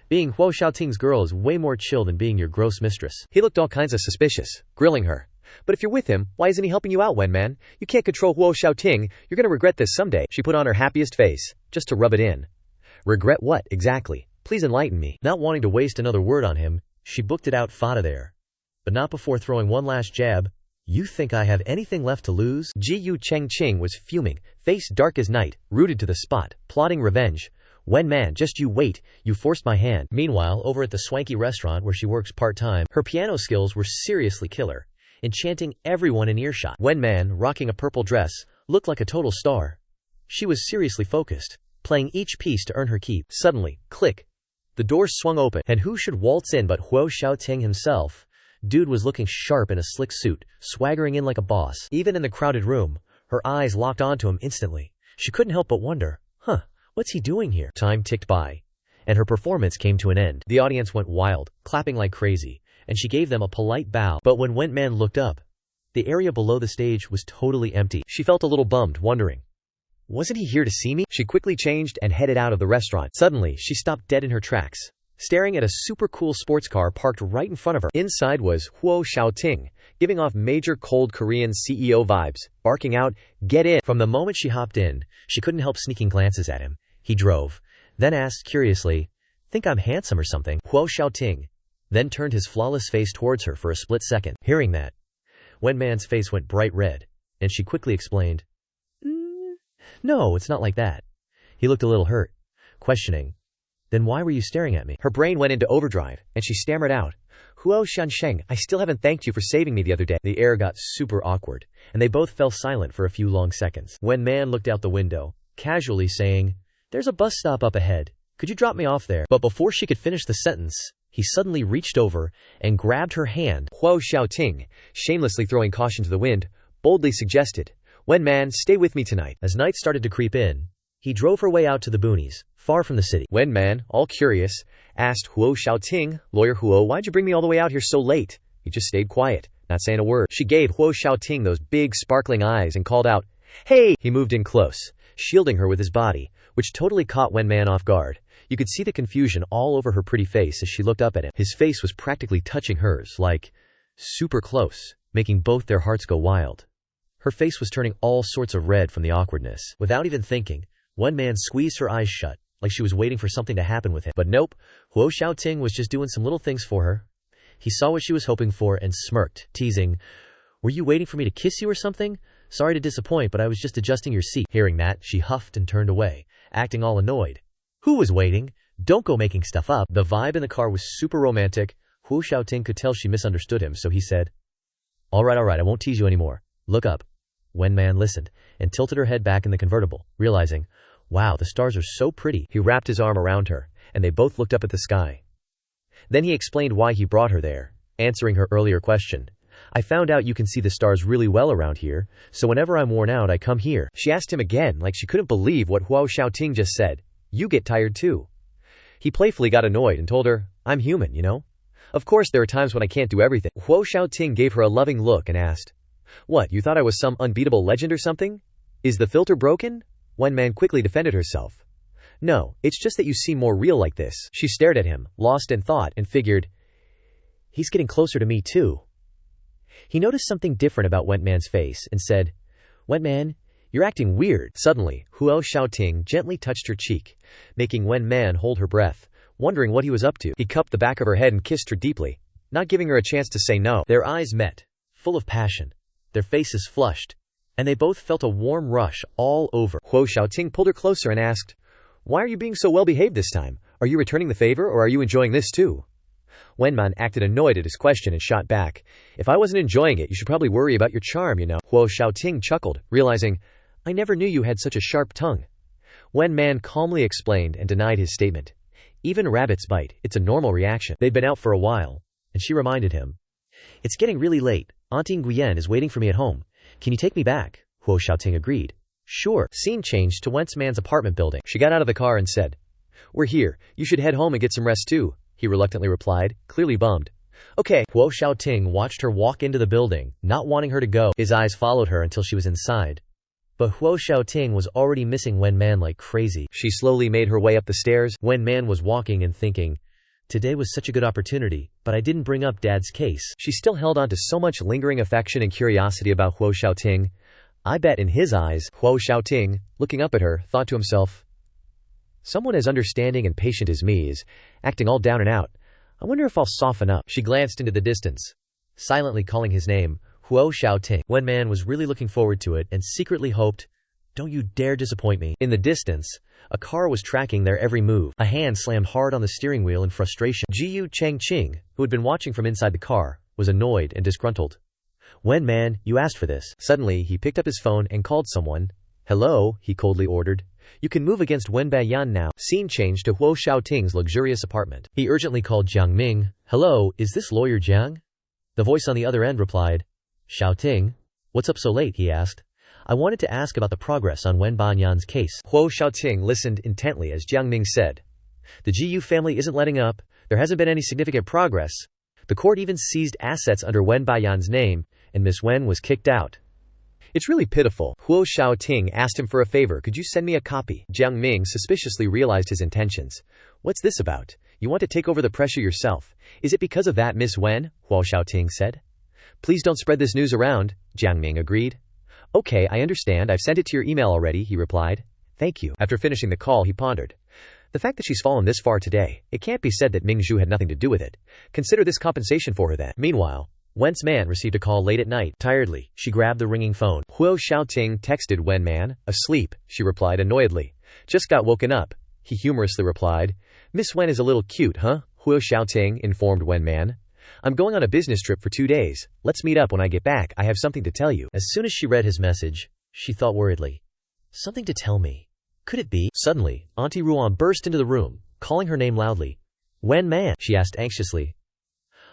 Being Huo Xiaoting's girl is way more chill than being your gross mistress. He looked all kinds of suspicious, grilling her. But if you're with him, why isn't he helping you out, Wen Man? You can't control Huo Xiaoting. You're gonna regret this someday. She put on her happiest face, just to rub it in. Regret what, exactly? Please enlighten me. Not wanting to waste another word on him, she booked it out fada there. But not before throwing one last jab. You think I have anything left to lose? Jiyu Chengqing was fuming, face dark as night, rooted to the spot, plotting revenge. Wen Man, just you wait, you forced my hand. Meanwhile, over at the swanky restaurant where she works part-time, her piano skills were seriously killer, enchanting everyone in earshot. Wen Man, rocking a purple dress, looked like a total star. She was seriously focused, playing each piece to earn her keep. Suddenly, click. The doors swung open, and who should waltz in but Huo Xiaoting himself. Dude was looking sharp in a slick suit, swaggering in like a boss. Even in the crowded room, her eyes locked onto him instantly. She couldn't help but wonder, what's he doing here? Time ticked by, and her performance came to an end. The audience went wild, clapping like crazy, and she gave them a polite bow. But when Wen Man looked up, the area below the stage was totally empty. She felt a little bummed, wondering, wasn't he here to see me? She quickly changed and headed out of the restaurant. Suddenly, she stopped dead in her tracks, staring at a super cool sports car parked right in front of her. Inside was Huo Xiaoting, giving off major cold Korean CEO vibes, barking out, get in. From the moment she hopped in, she couldn't help sneaking glances at him. He drove, then asked curiously, think I'm handsome or something? Huo Xiaoting then turned his flawless face towards her for a split second. Hearing that, Wen Man's face went bright red, and she quickly explained, no, it's not like that. He looked a little hurt, questioning, then why were you staring at me? Her brain went into overdrive, and she stammered out, Huo Xiansheng, I still haven't thanked you for saving me the other day. The air got super awkward, and they both fell silent for a few long seconds. Wen Man looked out the window, casually saying, there's a bus stop up ahead. Could you drop me off there? But before she could finish the sentence, he suddenly reached over and grabbed her hand. Huo Xiaoting, shamelessly throwing caution to the wind, boldly suggested, Wen Man, stay with me tonight. As night started to creep in, He drove her way out to the boonies, far from the city. Wen Man, all curious, asked Huo Xiaoting, "Lawyer Huo, why'd you bring me all the way out here so late?" He just stayed quiet, not saying a word. She gave Huo Xiaoting those big sparkling eyes and called out, "Hey!" He moved in close, shielding her with his body, which totally caught Wen Man off guard. You could see the confusion all over her pretty face as she looked up at him. His face was practically touching hers, like super close, making both their hearts go wild. Her face was turning all sorts of red from the awkwardness. Without even thinking, Wen Man squeezed her eyes shut, like she was waiting for something to happen with him. But nope, Huo Xiaoting was just doing some little things for her. He saw what she was hoping for and smirked, teasing, "Were you waiting for me to kiss you or something? Sorry to disappoint, but I was just adjusting your seat." Hearing that, she huffed and turned away, acting all annoyed. Who was waiting? Don't go making stuff up. The vibe in the car was super romantic. Huo Xiaoting could tell she misunderstood him, so he said, all right, I won't tease you anymore. Look up." Wen Man listened and tilted her head back in the convertible, realizing, wow, the stars are so pretty. He wrapped his arm around her, and they both looked up at the sky. Then he explained why he brought her there, answering her earlier question. "I found out you can see the stars really well around here, so whenever I'm worn out I come here." She asked him again, like she couldn't believe what Huo Xiaoting just said. "You get tired too." He playfully got annoyed and told her, "I'm human, you know? Of course there are times when I can't do everything." Huo Xiaoting gave her a loving look and asked, "What, you thought I was some unbeatable legend or something? Is the filter broken?" Wen Man quickly defended herself. "No, it's just that you seem more real like this." She stared at him, lost in thought, and figured, he's getting closer to me too. He noticed something different about Wen Man's face and said, "Wen Man, you're acting weird." Suddenly, Huo Xiaoting gently touched her cheek, making Wen Man hold her breath, wondering what he was up to. He cupped the back of her head and kissed her deeply, not giving her a chance to say no. Their eyes met, full of passion, their faces flushed, and they both felt a warm rush all over. Huo Xiaoting pulled her closer and asked, "Why are you being so well-behaved this time? Are you returning the favor, or are you enjoying this too?" Wen Man acted annoyed at his question and shot back, "If I wasn't enjoying it, you should probably worry about your charm, you know." Huo Xiaoting chuckled, realizing, "I never knew you had such a sharp tongue." Wen Man calmly explained and denied his statement. Even rabbits bite, it's a normal reaction. They'd been out for a while, and she reminded him, "It's getting really late. Auntie Nguyen is waiting for me at home. Can you take me back?" Huo Xiaoting agreed. "Sure." Scene changed to Wen Man's apartment building. She got out of the car and said, "We're here. You should head home and get some rest too," he reluctantly replied, clearly bummed. "Okay." Huo Xiaoting watched her walk into the building, not wanting her to go. His eyes followed her until she was inside. But Huo Xiaoting was already missing Wen Man like crazy. She slowly made her way up the stairs. Wen Man was walking and thinking, today was such a good opportunity, but I didn't bring up Dad's case. She still held on to so much lingering affection and curiosity about Huo Xiaoting. I bet in his eyes, Huo Xiaoting, looking up at her, thought to himself, someone as understanding and patient as me is acting all down and out. I wonder if I'll soften up. She glanced into the distance, silently calling his name, Huo Xiaoting. Wen Man was really looking forward to it and secretly hoped, don't you dare disappoint me. In the distance, a car was tracking their every move. A hand slammed hard on the steering wheel in frustration. Jiyu Changqing, who had been watching from inside the car, was annoyed and disgruntled. Wen Man, you asked for this. Suddenly, he picked up his phone and called someone. Hello, he coldly ordered. You can move against Wen Bayan now. Scene changed to Huo Xiaoting's luxurious apartment. He urgently called Jiang Ming. Hello, is this lawyer Jiang? The voice on the other end replied. Xiaoting, what's up so late? He asked. I wanted to ask about the progress on Wen Banyan's case. Huo Xiaoting listened intently as Jiang Ming said. The Jiyu family isn't letting up. There hasn't been any significant progress. The court even seized assets under Wen Bayan's name, and Miss Wen was kicked out. It's really pitiful. Huo Xiaoting asked him for a favor. Could you send me a copy? Jiang Ming suspiciously realized his intentions. What's this about? You want to take over the pressure yourself. Is it because of that, Miss Wen? Huo Xiaoting said. Please don't spread this news around, Jiang Ming agreed. Okay, I understand. I've sent it to your email already, he replied. Thank you. After finishing the call, he pondered. The fact that she's fallen this far today, it can't be said that Ming Zhu had nothing to do with it. Consider this compensation for her then. Meanwhile, Wen Man received a call late at night. Tiredly, she grabbed the ringing phone. Huo Xiaoting texted Wen Man. Asleep, she replied annoyedly. Just got woken up, he humorously replied. Miss Wen is a little cute, huh? Huo Xiaoting informed Wen Man. I'm going on a business trip for 2 days. Let's meet up when I get back. I have something to tell you. As soon as she read his message, she thought worriedly. Something to tell me. Could it be? Suddenly, Auntie Ruan burst into the room, calling her name loudly. Wen Man, she asked anxiously.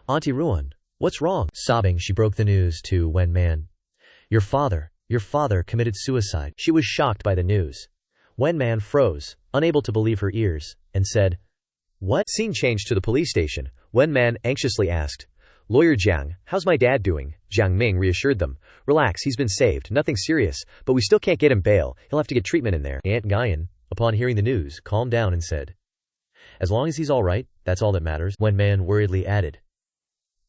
Auntie Ruan, what's wrong? Sobbing, she broke the news to Wen Man. Your father committed suicide. She was shocked by the news. Wen Man froze, unable to believe her ears, and said, "What?" Scene changed to the police station. Wen Man anxiously asked, "Lawyer Jiang, how's my dad doing?" Jiang Ming reassured them. "Relax, he's been saved, nothing serious, but we still can't get him bail. He'll have to get treatment in there." Aunt Guyan, upon hearing the news, calmed down and said, "As long as he's all right, that's all that matters." Wen Man worriedly added,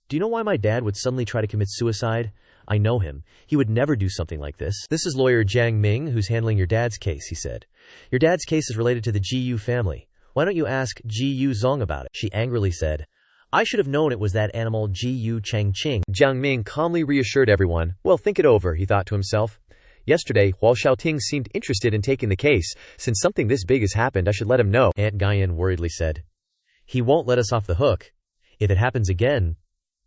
"Do you know why my dad would suddenly try to commit suicide? I know him. He would never do something like this." "This is lawyer Jiang Ming who's handling your dad's case," he said. "Your dad's case is related to the Gu family. Why don't you ask Gu Zong about it?" She angrily said, "I should have known it was that animal Gu Changqing." Jiang Ming calmly reassured everyone. "Well, think it over," he thought to himself. "Yesterday, Huo Xiaoting seemed interested in taking the case. Since something this big has happened, I should let him know." Aunt Guyan worriedly said, "He won't let us off the hook. If it happens again."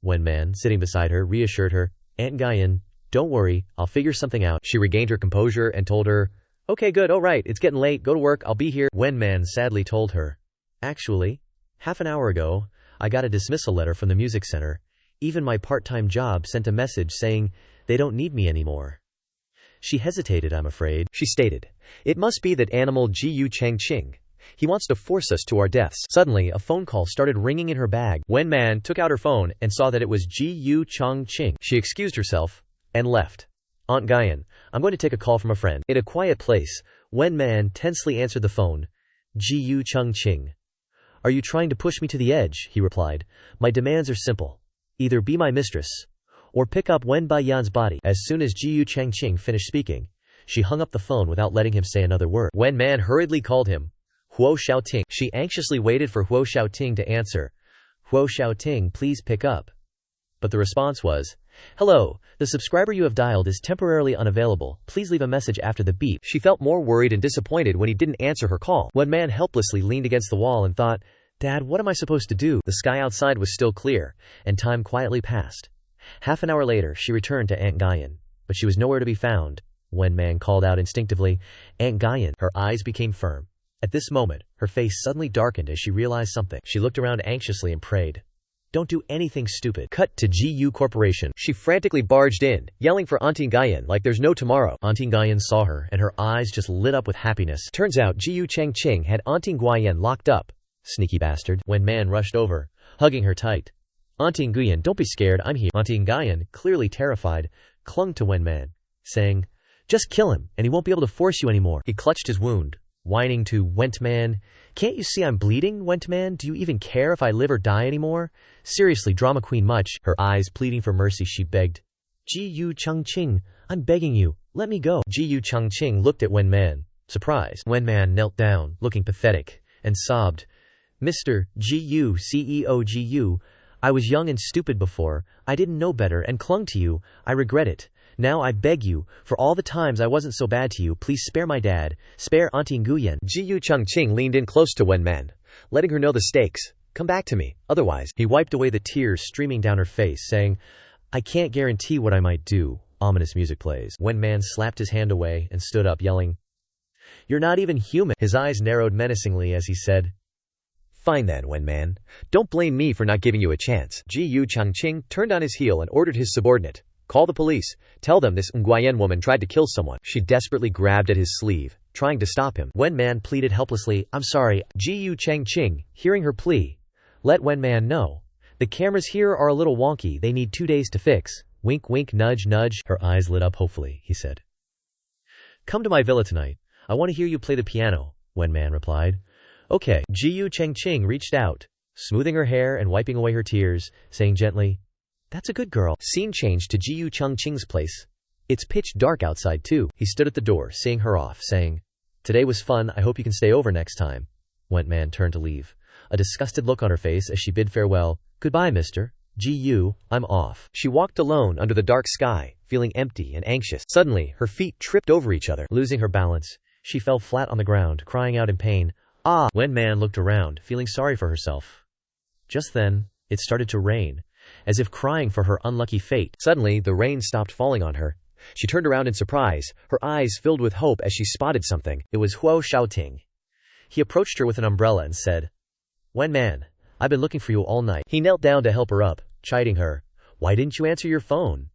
Wen Man, sitting beside her, reassured her, "Aunt Guyan, don't worry, I'll figure something out." She regained her composure and told her, "Okay, good, all right, it's getting late, go to work, I'll be here." Wen Man sadly told her, "Actually, half an hour ago, I got a dismissal letter from the music center. Even my part-time job sent a message saying they don't need me anymore." She hesitated, "I'm afraid," she stated. "It must be that animal Gu Changqing. He wants to force us to our deaths." Suddenly, a phone call started ringing in her bag. Wen Man took out her phone and saw that it was Gu Changqing. She excused herself and left. "Aunt Guyan, I'm going to take a call from a friend." In a quiet place, Wen Man tensely answered the phone. "Gu Changqing. Are you trying to push me to the edge?" he replied. "My demands are simple. Either be my mistress, or pick up Wen Baiyan's body." As soon as Gu Changqing finished speaking, she hung up the phone without letting him say another word. Wen Man hurriedly called him, "Huo Xiaoting." She anxiously waited for Huo Xiaoting to answer. "Huo Xiaoting, please pick up." But the response was, "Hello, the subscriber you have dialed is temporarily unavailable. Please leave a message after the beep." She felt more worried and disappointed when he didn't answer her call. Wen Man helplessly leaned against the wall and thought, "Dad, what am I supposed to do?" The sky outside was still clear, and time quietly passed. Half an hour later, she returned to Aunt Guyan, but she was nowhere to be found. Wen Man called out instinctively, "Aunt Guyan." Her eyes became firm. At this moment, her face suddenly darkened as she realized something. She looked around anxiously and prayed, "Don't do anything stupid." Cut to GU Corporation. She frantically barged in, yelling for Auntie Guyan like there's no tomorrow. Auntie Guyan saw her, and her eyes just lit up with happiness. Turns out Gu Changqing had Auntie Guyan locked up. Sneaky bastard. Wen Man rushed over, hugging her tight. "Auntie Guyan, don't be scared, I'm here." Auntie Guyan, clearly terrified, clung to Wen Man, saying, "Just kill him, and he won't be able to force you anymore." He clutched his wound, whining to Went Man, "Can't you see I'm bleeding, Went Man? Do you even care if I live or die anymore? Seriously, drama queen much." Her eyes pleading for mercy, she begged, "Gu Changqing, I'm begging you, let me go." Gu Changqing looked at Wen Man, surprised. Wen Man knelt down, looking pathetic, and sobbed, "Mr. Gu CEO Gu, I was young and stupid before, I didn't know better and clung to you, I regret it. Now I beg you, for all the times I wasn't so bad to you, please spare my dad, spare Auntie Nguyen." Gu Changqing leaned in close to Wen Man, letting her know the stakes. "Come back to me, otherwise." He wiped away the tears streaming down her face, saying, "I can't guarantee what I might do." Ominous music plays. Wen Man slapped his hand away and stood up, yelling, "You're not even human." His eyes narrowed menacingly as he said, "Fine then, Wen Man. Don't blame me for not giving you a chance." Gu Changqing turned on his heel and ordered his subordinate, "Call the police. Tell them this Nguyen woman tried to kill someone." She desperately grabbed at his sleeve, trying to stop him. Wen Man pleaded helplessly, "I'm sorry." Gu Changqing, hearing her plea, let Wen Man know. "The cameras here are a little wonky, they need 2 days to fix." Wink wink, nudge nudge. Her eyes lit up hopefully, he said. "Come to my villa tonight. I want to hear you play the piano," Wen Man replied. "Okay." Gu Changqing reached out, smoothing her hair and wiping away her tears, saying gently, "That's a good girl." Scene changed to Gu Changqing's place. It's pitch dark outside too. He stood at the door, seeing her off, saying, "Today was fun, I hope you can stay over next time." Wen Man turned to leave, a disgusted look on her face as she bid farewell. "Goodbye, Mr. Gu, I'm off." She walked alone under the dark sky, feeling empty and anxious. Suddenly, her feet tripped over each other. Losing her balance, she fell flat on the ground, crying out in pain, "Ah!" Wen Man looked around, feeling sorry for herself. Just then, it started to rain, as if crying for her unlucky fate. Suddenly, the rain stopped falling on her. She turned around in surprise, her eyes filled with hope as she spotted something. It was Huo Xiaoting. He approached her with an umbrella and said, "Wen Man, I've been looking for you all night." He knelt down to help her up, chiding her, "Why didn't you answer your phone?"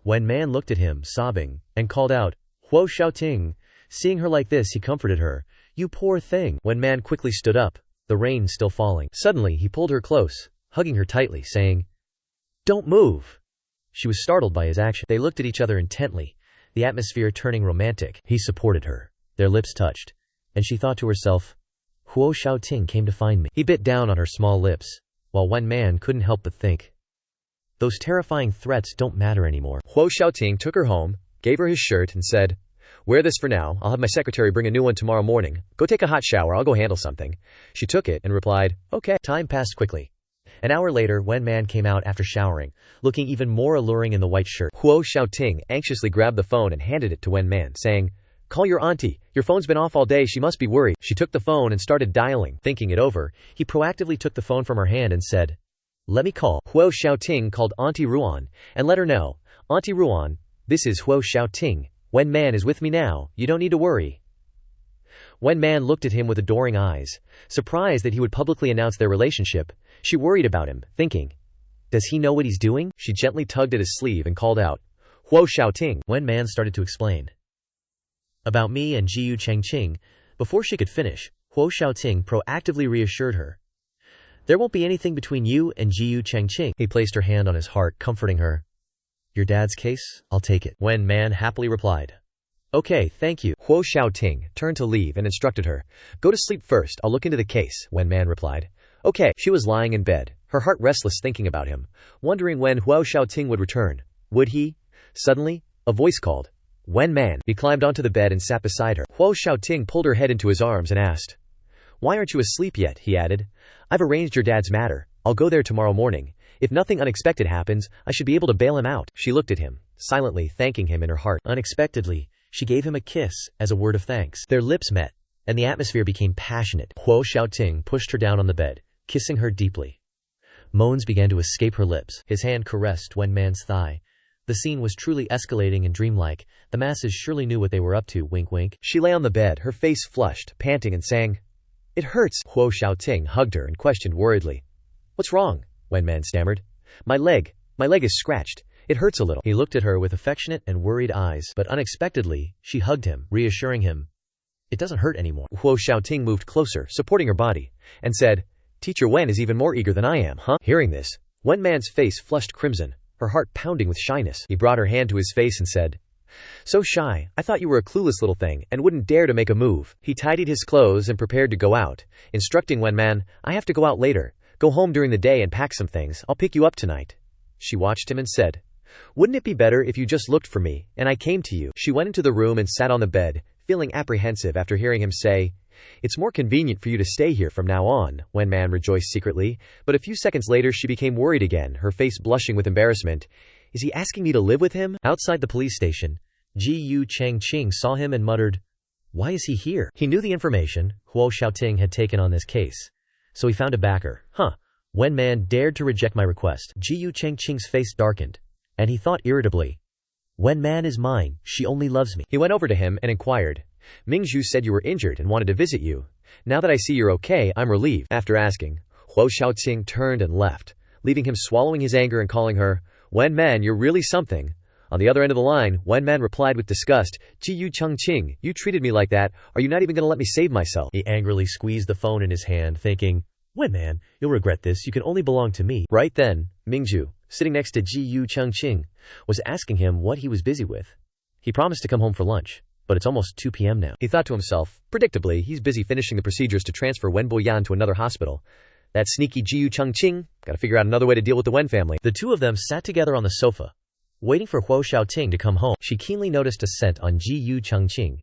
Wen Man looked at him, sobbing, and called out, "Huo Xiaoting, Seeing her like this, he comforted her. You poor thing. Wen Man quickly stood up, the rain still falling. Suddenly, he pulled her close, hugging her tightly, saying, Don't move. She was startled by his action. They looked at each other intently, the atmosphere turning romantic. He supported her. Their lips touched, and she thought to herself, Huo Xiaoting came to find me. He bit down on her small lips, while Wen Man couldn't help but think, those terrifying threats don't matter anymore. Huo Xiaoting took her home, gave her his shirt, and said, Wear this for now. I'll have my secretary bring a new one tomorrow morning. Go take a hot shower. I'll go handle something. She took it and replied, Okay. Time passed quickly. An hour later, Wen Man came out after showering, looking even more alluring in the white shirt. Huo Xiaoting anxiously grabbed the phone and handed it to Wen Man, saying, Call your auntie. Your phone's been off all day. She must be worried. She took the phone and started dialing. Thinking it over, he proactively took the phone from her hand and said, Let me call. Huo Xiaoting called Auntie Ruan and let her know, Auntie Ruan, this is Huo Xiaoting. Wen Man is with me now. You don't need to worry. Wen Man looked at him with adoring eyes. Surprised that he would publicly announce their relationship, she worried about him, thinking, Does he know what he's doing? She gently tugged at his sleeve and called out, Huo Xiaoting. Wen Man started to explain about me and Jiyu Changqing. Before she could finish, Huo Xiaoting proactively reassured her. There won't be anything between you and Jiyu Changqing. He placed her hand on his heart, comforting her. Your dad's case? I'll take it. Wen Man happily replied. Okay, thank you. Huo Xiaoting turned to leave and instructed her. Go to sleep first. I'll look into the case. Wen Man replied. Okay. She was lying in bed, her heart restless thinking about him, wondering when Huo Xiaoting would return. Would he? Suddenly, a voice called. Wen Man. He climbed onto the bed and sat beside her. Huo Xiaoting pulled her head into his arms and asked, Why aren't you asleep yet? He added. I've arranged your dad's matter. I'll go there tomorrow morning. If nothing unexpected happens, I should be able to bail him out. She looked at him, silently thanking him in her heart. Unexpectedly, she gave him a kiss as a word of thanks. Their lips met, and the atmosphere became passionate. Huo Xiaoting pushed her down on the bed, kissing her deeply. Moans began to escape her lips. His hand caressed Wen Man's thigh. The scene was truly escalating and dreamlike. The masses surely knew what they were up to, wink wink. She lay on the bed, her face flushed, panting and sang, It hurts. Huo Xiaoting hugged her and questioned worriedly. What's wrong? Wen Man stammered. My leg is scratched. It hurts a little. He looked at her with affectionate and worried eyes, but unexpectedly, she hugged him, reassuring him. It doesn't hurt anymore. Huo Xiaoting moved closer, supporting her body, and said, Teacher Wen is even more eager than I am, huh? Hearing this, Wen Man's face flushed crimson, her heart pounding with shyness. He brought her hand to his face and said, So shy, I thought you were a clueless little thing and wouldn't dare to make a move. He tidied his clothes and prepared to go out, instructing Wen Man, I have to go out later. Go home during the day and pack some things. I'll pick you up tonight. She watched him and said, Wouldn't it be better if you just looked for me, and I came to you? She went into the room and sat on the bed, feeling apprehensive after hearing him say, It's more convenient for you to stay here from now on. Wen Man rejoiced secretly, but a few seconds later she became worried again, her face blushing with embarrassment. Is he asking me to live with him? Outside the police station, Jiyu Changqing saw him and muttered, Why is he here? He knew the information Huo Xiaoting had taken on this case, so he found a backer. Wen Man dared to reject my request. Jiyu Changqing's face darkened, and he thought irritably, Wen Man is mine, she only loves me. He went over to him and inquired, Mingzhu said you were injured and wanted to visit you. Now that I see you're okay, I'm relieved. After asking, Huo Xiaoting turned and left, leaving him swallowing his anger and calling her, Wen Man, you're really something. On the other end of the line, Wen Man replied with disgust, Jiyu Changqing, you treated me like that. Are you not even going to let me save myself? He angrily squeezed the phone in his hand, thinking, Wen Man, you'll regret this. You can only belong to me. Right then, Mingzhu, sitting next to Jiyu Changqing, was asking him what he was busy with. He promised to come home for lunch, but it's almost 2 p.m. now. He thought to himself, predictably, he's busy finishing the procedures to transfer Wen Boyan to another hospital. That sneaky Jiyu Changqing, gotta figure out another way to deal with the Wen family. The two of them sat together on the sofa, waiting for Huo Xiaoting to come home. She keenly noticed a scent on Jiyu Changqing.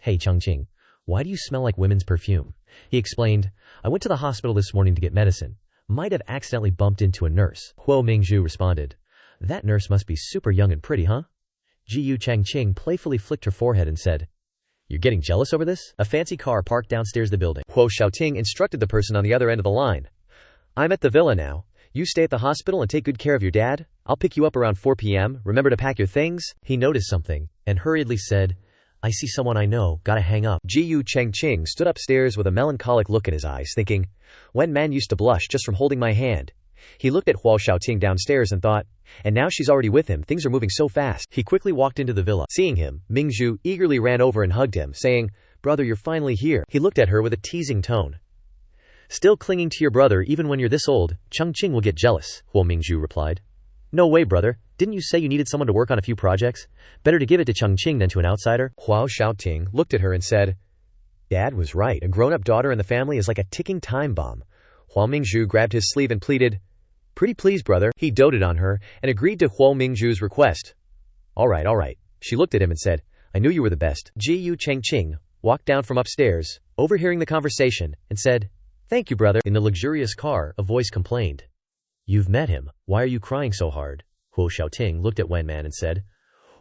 Hey Changqing, why do you smell like women's perfume? He explained, I went to the hospital this morning to get medicine. Might have accidentally bumped into a nurse. Huo Mingzhu responded, That nurse must be super young and pretty, huh? Jiyu Changqing playfully flicked her forehead and said, You're getting jealous over this? A fancy car parked downstairs the building. Huo Xiaoting instructed the person on the other end of the line. I'm at the villa now. You stay at the hospital and take good care of your dad. I'll pick you up around 4 p.m. Remember to pack your things. He noticed something and hurriedly said, I see someone I know, gotta hang up. Jiyu Changqing stood upstairs with a melancholic look in his eyes, thinking, Wen Man used to blush just from holding my hand. He looked at Huo Xiaoting downstairs and thought, and now she's already with him, things are moving so fast. He quickly walked into the villa. Seeing him, Mingzhu eagerly ran over and hugged him, saying, "Brother, you're finally here." He looked at her with a teasing tone. "Still clinging to your brother even when you're this old, Chengqing will get jealous," Huo Mingzhu replied. "No way, brother. Didn't you say you needed someone to work on a few projects? Better to give it to Chengqing than to an outsider." Huo Xiaoting looked at her and said, "Dad was right. A grown-up daughter in the family is like a ticking time bomb." Huo Mingzhu grabbed his sleeve and pleaded, "Pretty please, brother." He doted on her and agreed to Huo Mingzhu's request. All right. She looked at him and said, "I knew you were the best." Ji Chengqing walked down from upstairs, overhearing the conversation, and said, "Thank you, brother." In the luxurious car, a voice complained, "You've met him. Why are you crying so hard?" Huo Xiaoting looked at Wen Man and said,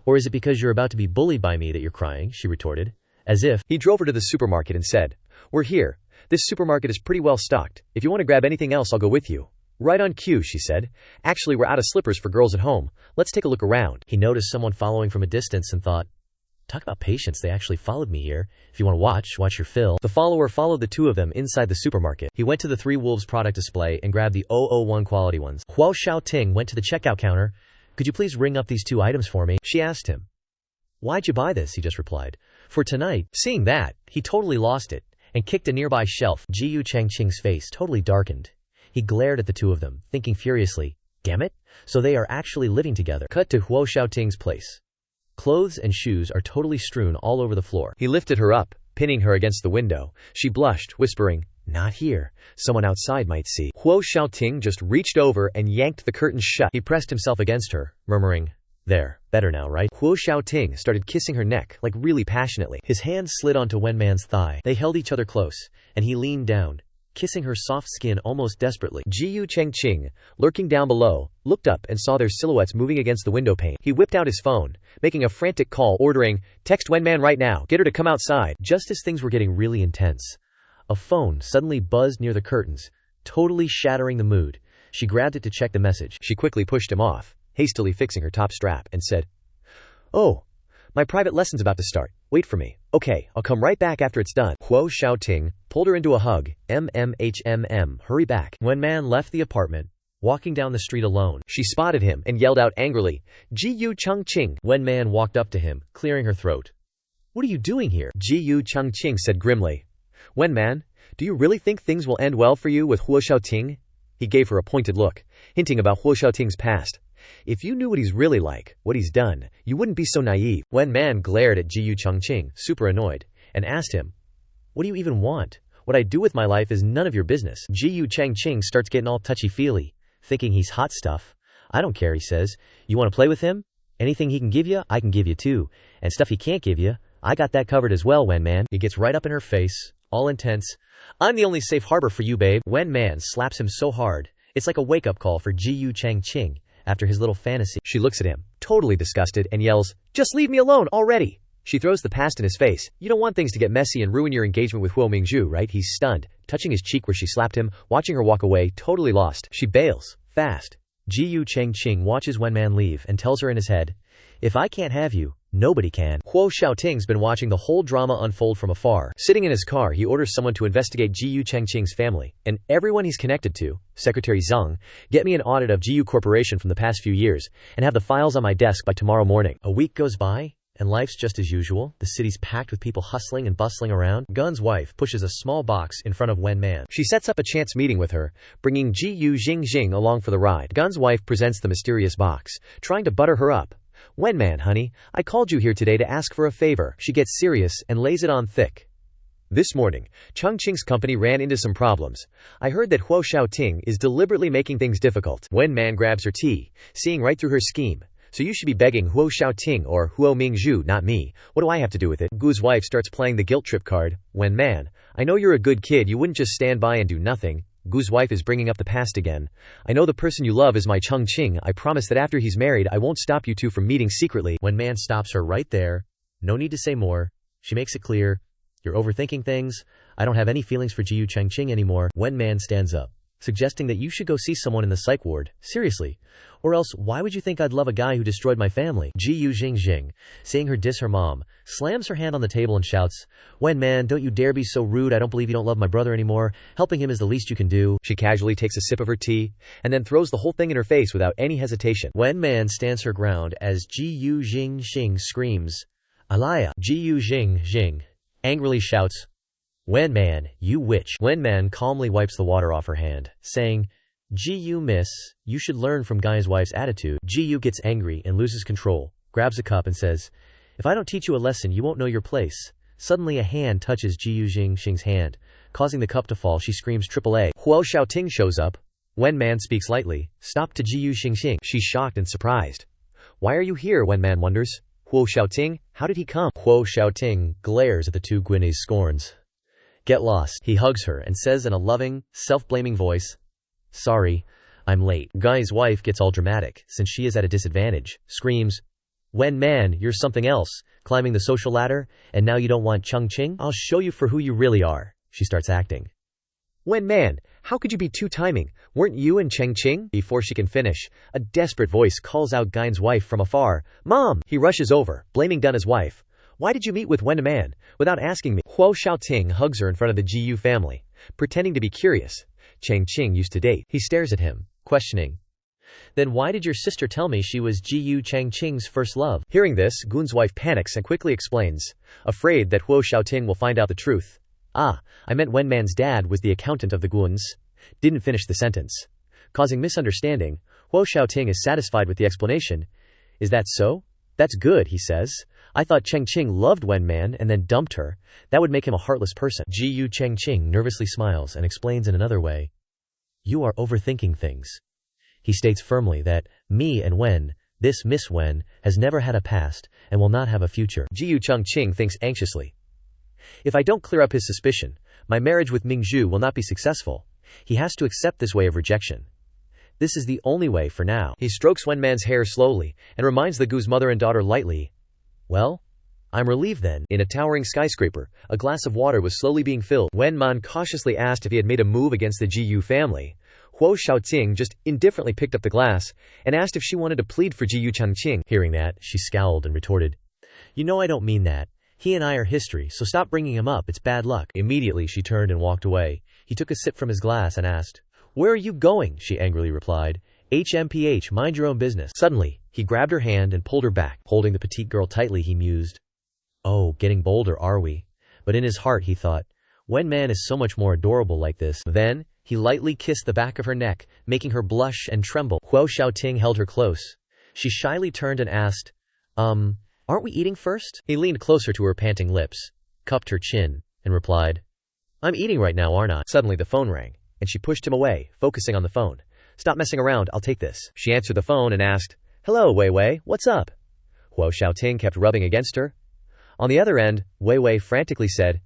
"Or is it because you're about to be bullied by me that you're crying?" She retorted, as if. He drove her to the supermarket and said, "We're here. This supermarket is pretty well stocked. If you want to grab anything else, I'll go with you." "Right on cue," she said. "Actually, we're out of slippers for girls at home. Let's take a look around." He noticed someone following from a distance and thought, talk about patience, they actually followed me here. If you want to watch your fill. The follower followed the two of them inside the supermarket. He went to the Three Wolves product display and grabbed the 001 quality ones. Huo Xiaoting went to the checkout counter. "Could you please ring up these 2 items for me?" She asked him. "Why'd you buy this?" He just replied. "For tonight." Seeing that, he totally lost it and kicked a nearby shelf. Ji Chengqing's face totally darkened. He glared at the two of them, thinking furiously, damn it, so they are actually living together. Cut to Huo Xiaoting's place. Clothes and shoes are totally strewn all over the floor. He lifted her up, pinning her against the window. She blushed, whispering, "Not here. Someone outside might see." Huo Xiaoting just reached over and yanked the curtains shut. He pressed himself against her, murmuring, "There, better now, right?" Huo Xiaoting started kissing her neck, like really passionately. His hand slid onto Wen Man's thigh. They held each other close, and he leaned down, kissing her soft skin almost desperately. Ji Chengqing, lurking down below, looked up and saw their silhouettes moving against the window pane. He whipped out his phone, making a frantic call, ordering, "Text Wen Man right now. Get her to come outside." Just as things were getting really intense, a phone suddenly buzzed near the curtains, totally shattering the mood. She grabbed it to check the message. She quickly pushed him off, hastily fixing her top strap, and said, "Oh, my private lesson's about to start. Wait for me." "Okay, I'll come right back after it's done." Huo Xiaoting pulled her into a hug. Hurry back." Wen Man left the apartment, walking down the street alone. She spotted him and yelled out angrily, "Ji Chengqing." Wen Man walked up to him, clearing her throat. "What are you doing here?" Ji Chengqing said grimly. "Wen Man, do you really think things will end well for you with Huo Xiaoting?" He gave her a pointed look, hinting about Huo Xiaoting's past. "If you knew what he's really like, what he's done, you wouldn't be so naive." Wen Man glared at Ji Chengqing, super annoyed, and asked him, "What do you even want? What I do with my life is none of your business." Ji Chengqing starts getting all touchy-feely, thinking he's hot stuff. "I don't care," he says. "You want to play with him? Anything he can give you, I can give you too. And stuff he can't give you, I got that covered as well, Wen Man." He gets right up in her face, all intense. "I'm the only safe harbor for you, babe." Wen Man slaps him so hard, it's like a wake-up call for Ji Chengqing. After his little fantasy, she looks at him, totally disgusted, and yells, "Just leave me alone already!" She throws the past in his face. "You don't want things to get messy and ruin your engagement with Huo Mingzhu, right?" He's stunned, touching his cheek where she slapped him, watching her walk away, totally lost. She bails, fast. Ji Chengqing watches Wen Man leave and tells her in his head, "If I can't have you, nobody can." Huo Xiaoting's been watching the whole drama unfold from afar. Sitting in his car, he orders someone to investigate Ji Chengqing's family, and everyone he's connected to, Secretary Zhang, get me an audit of Ji Corporation from the past few years, and have the files on my desk by tomorrow morning. A week goes by, and life's just as usual. The city's packed with people hustling and bustling around. Gun's wife pushes a small box in front of Wen Man. She sets up a chance meeting with her, bringing Ji Jingjing along for the ride. Gun's wife presents the mysterious box, trying to butter her up. "Wen Man, honey, I called you here today to ask for a favor." She gets serious and lays it on thick. "This morning, Chengqing's company ran into some problems. I heard that Huo Xiaoting is deliberately making things difficult." Wen Man grabs her tea, seeing right through her scheme. "So you should be begging Huo Xiaoting or Huo Mingzhu, not me. What do I have to do with it?" Gu's wife starts playing the guilt trip card. "Wen Man, I know you're a good kid, you wouldn't just stand by and do nothing." Gu's wife is bringing up the past again. "I know the person you love is my Chengqing. I promise that after he's married, I won't stop you two from meeting secretly." Wen Man stops her right there. No need to say more. She makes it clear, "You're overthinking things. I don't have any feelings for Ji Chengqing anymore." Wen Man stands up, suggesting that you should go see someone in the psych ward. Seriously. Or else, why would you think I'd love a guy who destroyed my family? Ji Yu Jing, seeing her diss her mom, slams her hand on the table and shouts, "Wen man, don't you dare be so rude. I don't believe you don't love my brother anymore. Helping him is the least you can do." She casually takes a sip of her tea, and then throws the whole thing in her face without any hesitation. Wen man stands her ground as Ji Yu Jing screams, "Alaya!" Ji Yu Jing angrily shouts, "Wen man, you witch." Wen man calmly wipes the water off her hand, saying, "Ji Yu miss, you should learn from Guy's wife's attitude." Ji Yu gets angry and loses control, grabs a cup and says, "If I don't teach you a lesson, you won't know your place." Suddenly a hand touches Ji Yu Jing's hand, causing the cup to fall. She screams AAA. Huo Xiaoting shows up. Wen man speaks lightly, "Stop," to Ji Yu Xing. She's shocked and surprised. "Why are you here?" Wen man wonders. "Huo Xiaoting, how did he come?" Huo Xiaoting glares at the two Guineas scorns. "Get lost." He hugs her and says in a loving, self-blaming voice, "Sorry, I'm late." Guy's wife gets all dramatic, since she is at a disadvantage, screams, "Wen man, you're something else, climbing the social ladder, and now you don't want Chongqing? I'll show you for who you really are." She starts acting. "Wen man, how could you be two-timing? Weren't you and Chengqing?" Before she can finish, a desperate voice calls out Guy's wife from afar, "Mom!" He rushes over, blaming Dunna's wife. "Why did you meet with Wen man, without asking me?" Huo Xiaoting hugs her in front of the Ji Yu family, pretending to be curious. Chengqing used to date. He stares at him, questioning. "Then why did your sister tell me she was Ji Yu Chengqing's first love?" Hearing this, Gun's wife panics and quickly explains, afraid that Huo Xiaoting will find out the truth. "Ah, I meant Wen man's dad was the accountant of the Guns." Didn't finish the sentence. Causing misunderstanding, Huo Xiaoting is satisfied with the explanation. "Is that so? That's good," he says. "I thought Chengqing loved Wen man and then dumped her. That would make him a heartless person." Ji Yu Chengqing nervously smiles and explains in another way. "You are overthinking things." He states firmly that me and Wen, this Miss Wen, has never had a past and will not have a future. Ji Yu Chengqing thinks anxiously. If I don't clear up his suspicion, my marriage with Mingzhu will not be successful. He has to accept this way of rejection. This is the only way for now. He strokes Wen man's hair slowly and reminds the Gu's mother and daughter lightly. "Well, I'm relieved then." In a towering skyscraper, a glass of water was slowly being filled. Wen man cautiously asked if he had made a move against the Ji Yu family. Huo Xiaoting just indifferently picked up the glass and asked if she wanted to plead for Ji Yu Chengqing. Hearing that, she scowled and retorted, "You know I don't mean that. He and I are history, so stop bringing him up, it's bad luck." Immediately she turned and walked away. He took a sip from his glass and asked, "Where are you going?" She angrily replied, "HMPH, mind your own business." Suddenly, he grabbed her hand and pulled her back. Holding the petite girl tightly, he mused, "Oh, getting bolder, are we?" But in his heart he thought, "Wen man is so much more adorable like this." Then, he lightly kissed the back of her neck, making her blush and tremble. Huo Xiaoting held her close. She shyly turned and asked, "Aren't we eating first?" He leaned closer to her panting lips, cupped her chin, and replied, "I'm eating right now, aren't I?" Suddenly the phone rang, and she pushed him away, focusing on the phone. "Stop messing around, I'll take this." She answered the phone and asked, "Hello, Wei Wei, what's up?" Huo Xiaoting kept rubbing against her. On the other end, Wei Wei frantically said,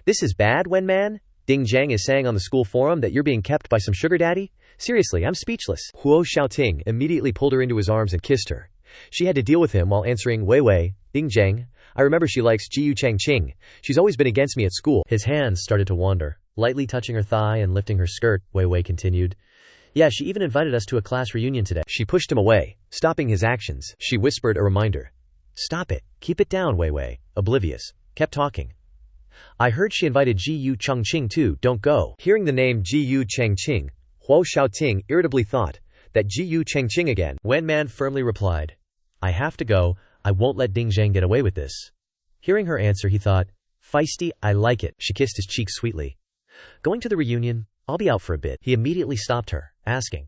"This is bad, Wen man? Ding Zhang is saying on the school forum that you're being kept by some sugar daddy? Seriously, I'm speechless." Huo Xiaoting immediately pulled her into his arms and kissed her. She had to deal with him while answering, "Wei Wei, Ding Zhang, I remember she likes Ji Yu Chengqing. She's always been against me at school." His hands started to wander, lightly touching her thigh and lifting her skirt. Wei Wei continued, "Yeah, she even invited us to a class reunion today." She pushed him away, stopping his actions. She whispered a reminder. "Stop it. Keep it down," Wei Wei, oblivious, kept talking. "I heard she invited Ji Yu Chengqing too, don't go." Hearing the name Ji Yu Chengqing, Huo Xiaoting irritably thought, that Ji Yu Chengqing again. Wen man firmly replied, "I have to go. I won't let Ding Zhang get away with this." Hearing her answer, he thought, "Feisty, I like it." She kissed his cheek sweetly. "Going to the reunion? I'll be out for a bit." He immediately stopped her, asking,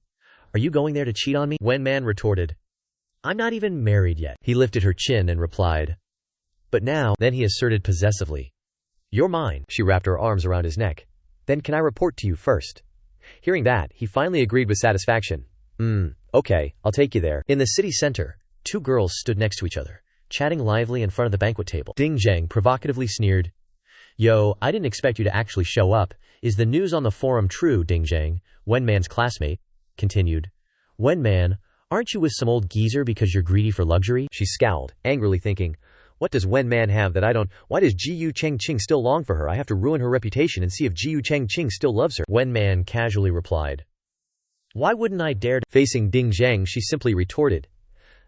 "Are you going there to cheat on me?" Wen man retorted, "I'm not even married yet." He lifted her chin and replied, "But now." Then he asserted possessively, "You're mine." She wrapped her arms around his neck. "Then can I report to you first?" Hearing that, he finally agreed with satisfaction. Okay, I'll take you there." In the city center, two girls stood next to each other, chatting lively in front of the banquet table. Ding Zhang provocatively sneered, "Yo, I didn't expect you to actually show up. Is the news on the forum true?" Ding Zhang, Wen man's classmate, continued. "Wen man, aren't you with some old geezer because you're greedy for luxury?" She scowled, angrily thinking, what does Wen man have that I don't? Why does Ji Yu Chengqing still long for her? I have to ruin her reputation and see if Ji Yu Chengqing still loves her. Wen man casually replied, Why wouldn't I dare to? Facing Ding Zhang, she simply retorted,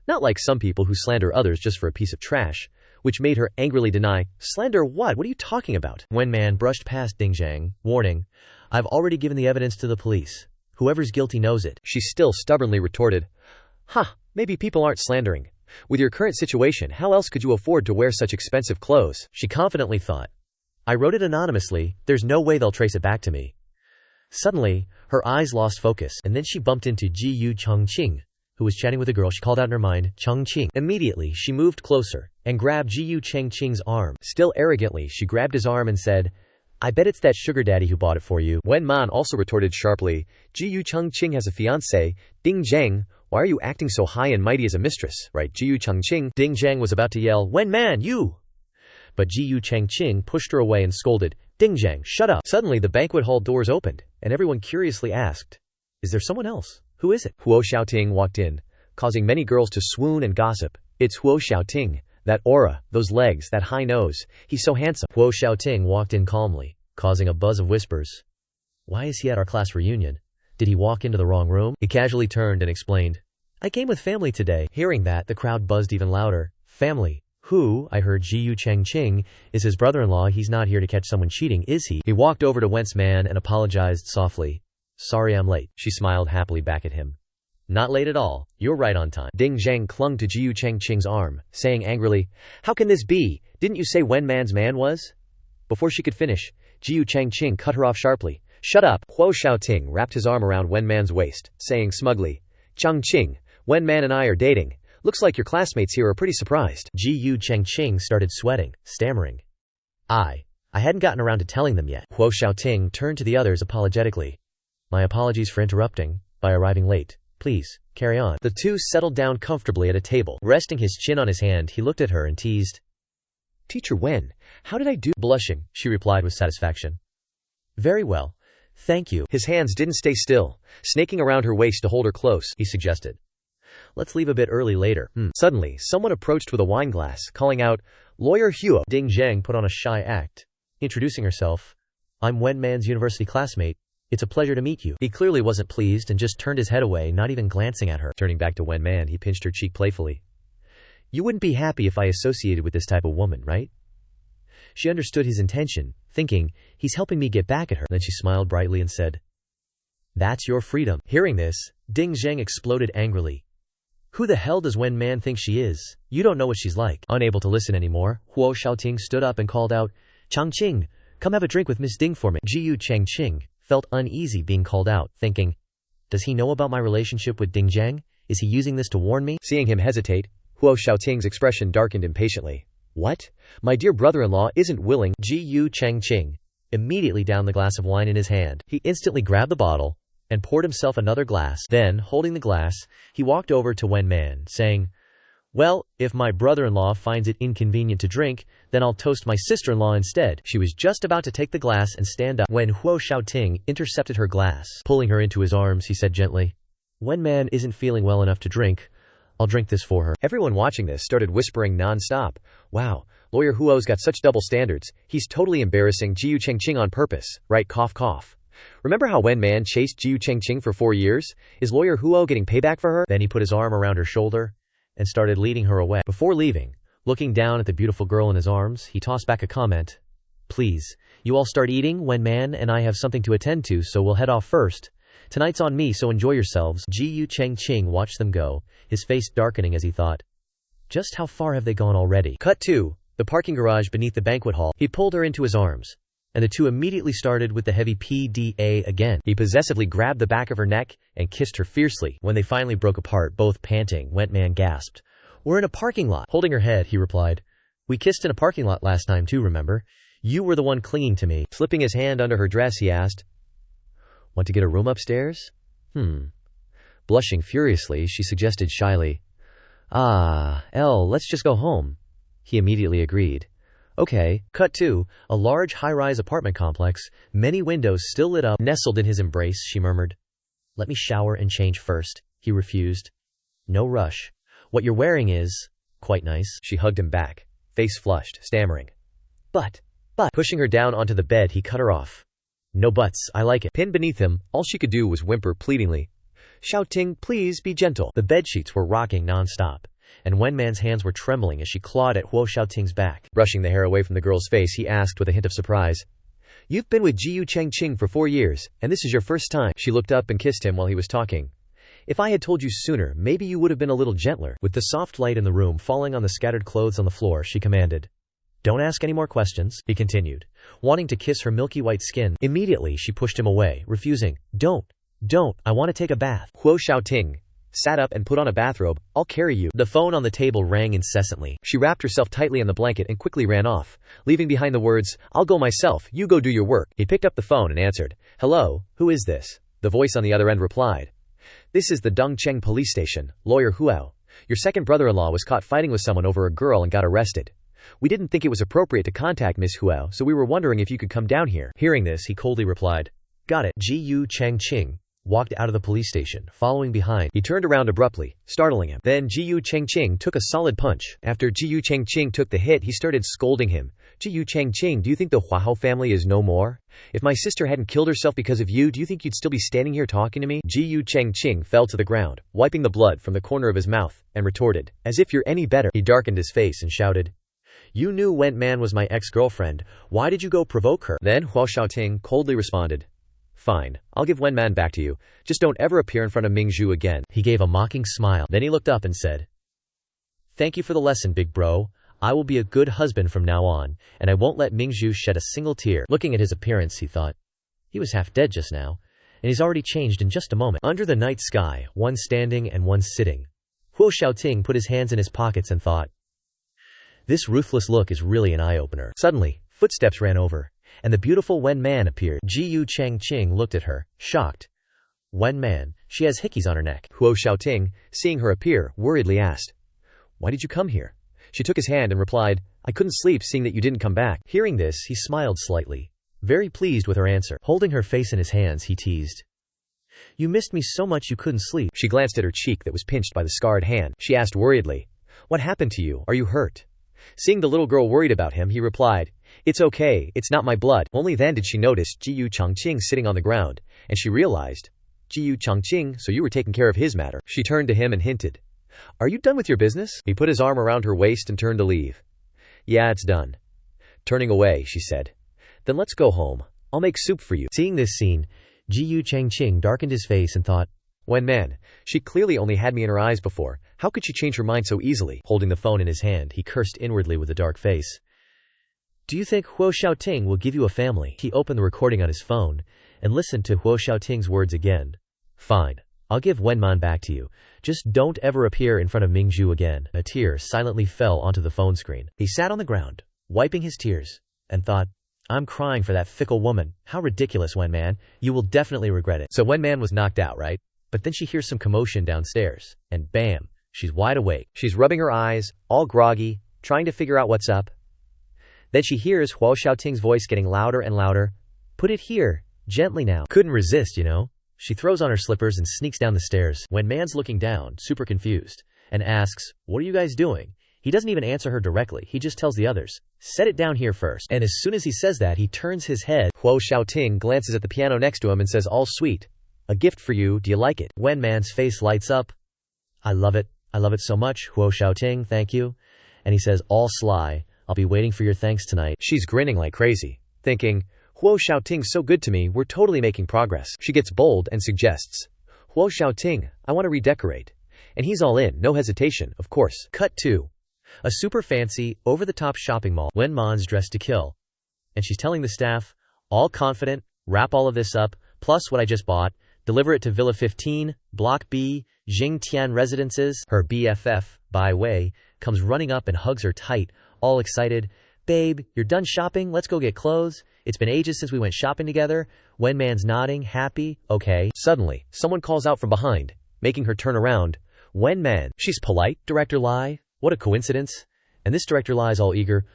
not like some people who slander others just for a piece of trash, which made her angrily deny, slander what? What are you talking about? Wen Man brushed past Ding Zhang, warning, I've already given the evidence to the police. Whoever's guilty knows it. She still stubbornly retorted, maybe people aren't slandering. With your current situation, how else could you afford to wear such expensive clothes? She confidently thought. I wrote it anonymously, there's no way they'll trace it back to me. Suddenly, her eyes lost focus, and then she bumped into Ji Yu Chengqing, who was chatting with a girl she called out in her mind, Chengqing. Immediately, she moved closer, and grabbed Ji Yu Chengqing's arm. Still arrogantly, she grabbed his arm and said, I bet it's that sugar daddy who bought it for you. Wen Man also retorted sharply, Ji Yu Chengqing has a fiancé, Ding Zhang, why are you acting so high and mighty as a mistress, right? Ji Yu Chengqing. Ding Zhang was about to yell, Wen Man, you! But Ji Yu Chengqing pushed her away and scolded, Ding Zhang, shut up. Suddenly the banquet hall doors opened, and everyone curiously asked, is there someone else? Who is it? Huo Xiaoting walked in, causing many girls to swoon and gossip. It's Huo Xiaoting, that aura, those legs, that high nose, he's so handsome. Huo Xiaoting walked in calmly, causing a buzz of whispers. Why is he at our class reunion? Did he walk into the wrong room? He casually turned and explained, I came with family today. Hearing that, the crowd buzzed even louder. Family? Who, I heard Ji Yu Chengqing, is his brother-in-law. He's not here to catch someone cheating, is he? He walked over to Wen's man and apologized softly. Sorry I'm late. She smiled happily back at him. Not late at all. You're right on time. Ding Zhang clung to Ji Yu Chengqing's arm, saying angrily, how can this be? Didn't you say Wen Man's man was? Before she could finish, Ji Yu Chengqing cut her off sharply. Shut up. Huo Xiaoting wrapped his arm around Wen Man's waist, saying smugly, Chengqing, Wen Man and I are dating. Looks like your classmates here are pretty surprised. Ji Yu Chengqing started sweating, stammering. I hadn't gotten around to telling them yet. Huo Xiaoting turned to the others apologetically. My apologies for interrupting, by arriving late. Please, carry on. The two settled down comfortably at a table. Resting his chin on his hand, he looked at her and teased. Teacher Wen, how did I do? Blushing, she replied with satisfaction. Very well. Thank you. His hands didn't stay still, snaking around her waist to hold her close, he suggested. Let's leave a bit early later. Suddenly, someone approached with a wine glass, calling out, Lawyer Huo. Ding Zhang put on a shy act, introducing herself. I'm Wen Man's university classmate. It's a pleasure to meet you. He clearly wasn't pleased and just turned his head away, not even glancing at her. Turning back to Wen Man, he pinched her cheek playfully. You wouldn't be happy if I associated with this type of woman, right? She understood his intention, thinking, he's helping me get back at her. Then she smiled brightly and said, That's your freedom. Hearing this, Ding Zhang exploded angrily. Who the hell does Wen Man think she is? You don't know what she's like. Unable to listen anymore, Huo Xiaoting stood up and called out, Chengqing, come have a drink with Miss Ding for me. Ji Yu Chengqing felt uneasy being called out, thinking, does he know about my relationship with Ding Zhang? Is he using this to warn me? Seeing him hesitate, Huo Xiaoting's expression darkened impatiently. What? My dear brother-in-law isn't willing. Ji Yu Chengqing immediately downed the glass of wine in his hand. He instantly grabbed the bottle and poured himself another glass. Then, holding the glass, he walked over to Wen Man, saying, Well, if my brother-in-law finds it inconvenient to drink, then I'll toast my sister-in-law instead. She was just about to take the glass and stand up when Huo Xiaoting intercepted her glass. Pulling her into his arms, he said gently, Wen Man isn't feeling well enough to drink. I'll drink this for her. Everyone watching this started whispering non-stop. Wow, Lawyer Huo's got such double standards. He's totally embarrassing Ji Yu Chengqing on purpose, right? Cough cough. Remember how Wen Man chased Ji Yu Chengqing for 4 years? Is Lawyer Huo getting payback for her? Then he put his arm around her shoulder and started leading her away. Before leaving, looking down at the beautiful girl in his arms, he tossed back a comment. Please, you all start eating. Wen Man and I have something to attend to, so we'll head off first. Tonight's on me, so enjoy yourselves. Ji Yu Chengqing watched them go, his face darkening as he thought, just how far have they gone already? Cut 2, the parking garage beneath the banquet hall. He pulled her into his arms, and the two immediately started with the heavy PDA again. He possessively grabbed the back of her neck and kissed her fiercely. When they finally broke apart, both panting, Wen Man gasped, We're in a parking lot. Holding her head, he replied, We kissed in a parking lot last time too, remember? You were the one clinging to me. Slipping his hand under her dress, he asked, Want to get a room upstairs? Blushing furiously, she suggested shyly, let's just go home. He immediately agreed. Okay. Cut 2, a large high-rise apartment complex, many windows still lit up. Nestled in his embrace, she murmured, Let me shower and change first. He refused. No rush. What you're wearing is quite nice. She hugged him back, face flushed, stammering. But. Pushing her down onto the bed, he cut her off. No buts, I like it. Pinned beneath him, all she could do was whimper pleadingly, Xiaoting, please be gentle. The bedsheets were rocking non-stop, and Wenman's hands were trembling as she clawed at Huo Xiaoting's back. Brushing the hair away from the girl's face, he asked with a hint of surprise, "You've been with Jiyu Changqing for 4 years, and this is your first time." She looked up and kissed him while he was talking. "If I had told you sooner, maybe you would have been a little gentler." With the soft light in the room falling on the scattered clothes on the floor, she commanded, "Don't ask any more questions," he continued, wanting to kiss her milky white skin. Immediately she pushed him away, refusing. Don't, I want to take a bath." Huo Xiaoting sat up and put on a bathrobe. "I'll carry you." The phone on the table rang incessantly. She wrapped herself tightly in the blanket and quickly ran off, leaving behind the words, "I'll go myself, you go do your work." He picked up the phone and answered. "Hello, who is this?" The voice on the other end replied, "This is the Dongcheng police station, lawyer Huo. Your second brother-in-law was caught fighting with someone over a girl and got arrested. We didn't think it was appropriate to contact Miss Huo, so we were wondering if you could come down here." Hearing this, he coldly replied, "Got it." Jiyu Changqing walked out of the police station, following behind. He turned around abruptly, startling him. Then Jiyu Changqing took a solid punch. After Jiyu Changqing took the hit, he started scolding him. "Jiyu Changqing, do you think the Huahao family is no more? If my sister hadn't killed herself because of you, do you think you'd still be standing here talking to me?" Jiyu Changqing fell to the ground, wiping the blood from the corner of his mouth, and retorted, "As if you're any better." He darkened his face and shouted, "You knew Wenman was my ex-girlfriend. Why did you go provoke her?" Then Huo Xiaoting coldly responded, "Fine, I'll give Wenman back to you. Just don't ever appear in front of Mingzhu again." He gave a mocking smile. Then he looked up and said, "Thank you for the lesson, big bro. I will be a good husband from now on, and I won't let Mingzhu shed a single tear." Looking at his appearance, he thought, he was half dead just now, and he's already changed in just a moment. Under the night sky, one standing and one sitting, Huo Xiaoting put his hands in his pockets and thought, this ruthless look is really an eye-opener. Suddenly, footsteps ran over, and the beautiful Wen Man appeared. Jiyu Changqing looked at her, shocked. Wen Man, she has hickeys on her neck. Huo Xiaoting, seeing her appear, worriedly asked, "Why did you come here?" She took his hand and replied, "I couldn't sleep seeing that you didn't come back." Hearing this, he smiled slightly, very pleased with her answer. Holding her face in his hands, he teased, "You missed me so much you couldn't sleep." She glanced at her cheek that was pinched by the scarred hand. She asked worriedly, "What happened to you? Are you hurt?" Seeing the little girl worried about him, he replied, "It's okay, it's not my blood." Only then did she notice Jiyu Changqing sitting on the ground, and she realized, "Jiyu Changqing, so you were taking care of his matter." She turned to him and hinted, "Are you done with your business?" He put his arm around her waist and turned to leave. "Yeah, it's done." Turning away, she said, "Then let's go home. I'll make soup for you." Seeing this scene, Jiyu Changqing darkened his face and thought, Wen Man, she clearly only had me in her eyes before. How could she change her mind so easily? Holding the phone in his hand, he cursed inwardly with a dark face. "Do you think Huo Xiaoting will give you a family?" He opened the recording on his phone and listened to Huo Xiaoting's words again. "Fine, I'll give Wenman back to you. Just don't ever appear in front of Mingzhu again." A tear silently fell onto the phone screen. He sat on the ground, wiping his tears, and thought, "I'm crying for that fickle woman. How ridiculous, Wenman. You will definitely regret it." So Wenman was knocked out, right? But then she hears some commotion downstairs, and bam, she's wide awake. She's rubbing her eyes, all groggy, trying to figure out what's up. Then she hears Huo Xiaoting's voice getting louder and louder. "Put it here, gently now." Couldn't resist, you know. She throws on her slippers and sneaks down the stairs. When Man's looking down, super confused, and asks, "What are you guys doing?" He doesn't even answer her directly, he just tells the others, "Set it down here first." And as soon as he says that, he turns his head. Huo Xiaoting glances at the piano next to him and says, all sweet, "A gift for you, do you like it?" Wen Man's face lights up. I love it so much, Huo Xiaoting, thank you." And he says, all sly, "I'll be waiting for your thanks tonight." She's grinning like crazy, thinking, Huo Xiaoting's so good to me, we're totally making progress. She gets bold and suggests, "Huo Xiaoting, I want to redecorate." And he's all in, no hesitation, of course. Cut 2. A super fancy, over-the-top shopping mall. Wen Man's dressed to kill, and she's telling the staff, all confident, "Wrap all of this up, plus what I just bought, deliver it to Villa 15, Block B, Jingtian Residences." Her BFF, Bai Wei, comes running up and hugs her tight, all excited. "Babe, you're done shopping? Let's go get clothes. It's been ages since we went shopping together." Wen Man's nodding, happy, okay. Suddenly, someone calls out from behind, making her turn around. Wen Man. She's polite, Director Lai. What a coincidence. And this Director Lai's all eager.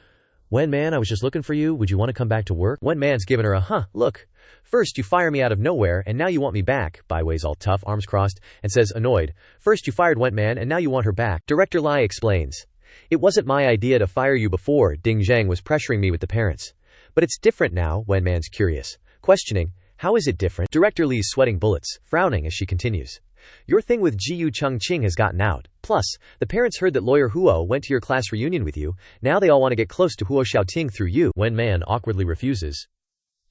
"Wen Man, I was just looking for you. Would you want to come back to work?" Wen Man's given her a look. "First you fire me out of nowhere, and now you want me back." Bai Wei's all tough, arms crossed, and says, annoyed, "First you fired Wen Man, and now you want her back." Director Lai explains, "It wasn't my idea to fire you before. Ding Zhang was pressuring me with the parents. But it's different now." Wen Man's curious, questioning, "How is it different?" Director Li's sweating bullets, frowning as she continues, Your thing with Ji Yu Cheng has gotten out. Plus, the parents heard that lawyer Huo went to your class reunion with you. Now they all want to get close to Huo Xiaoting through you. Wen Man awkwardly refuses.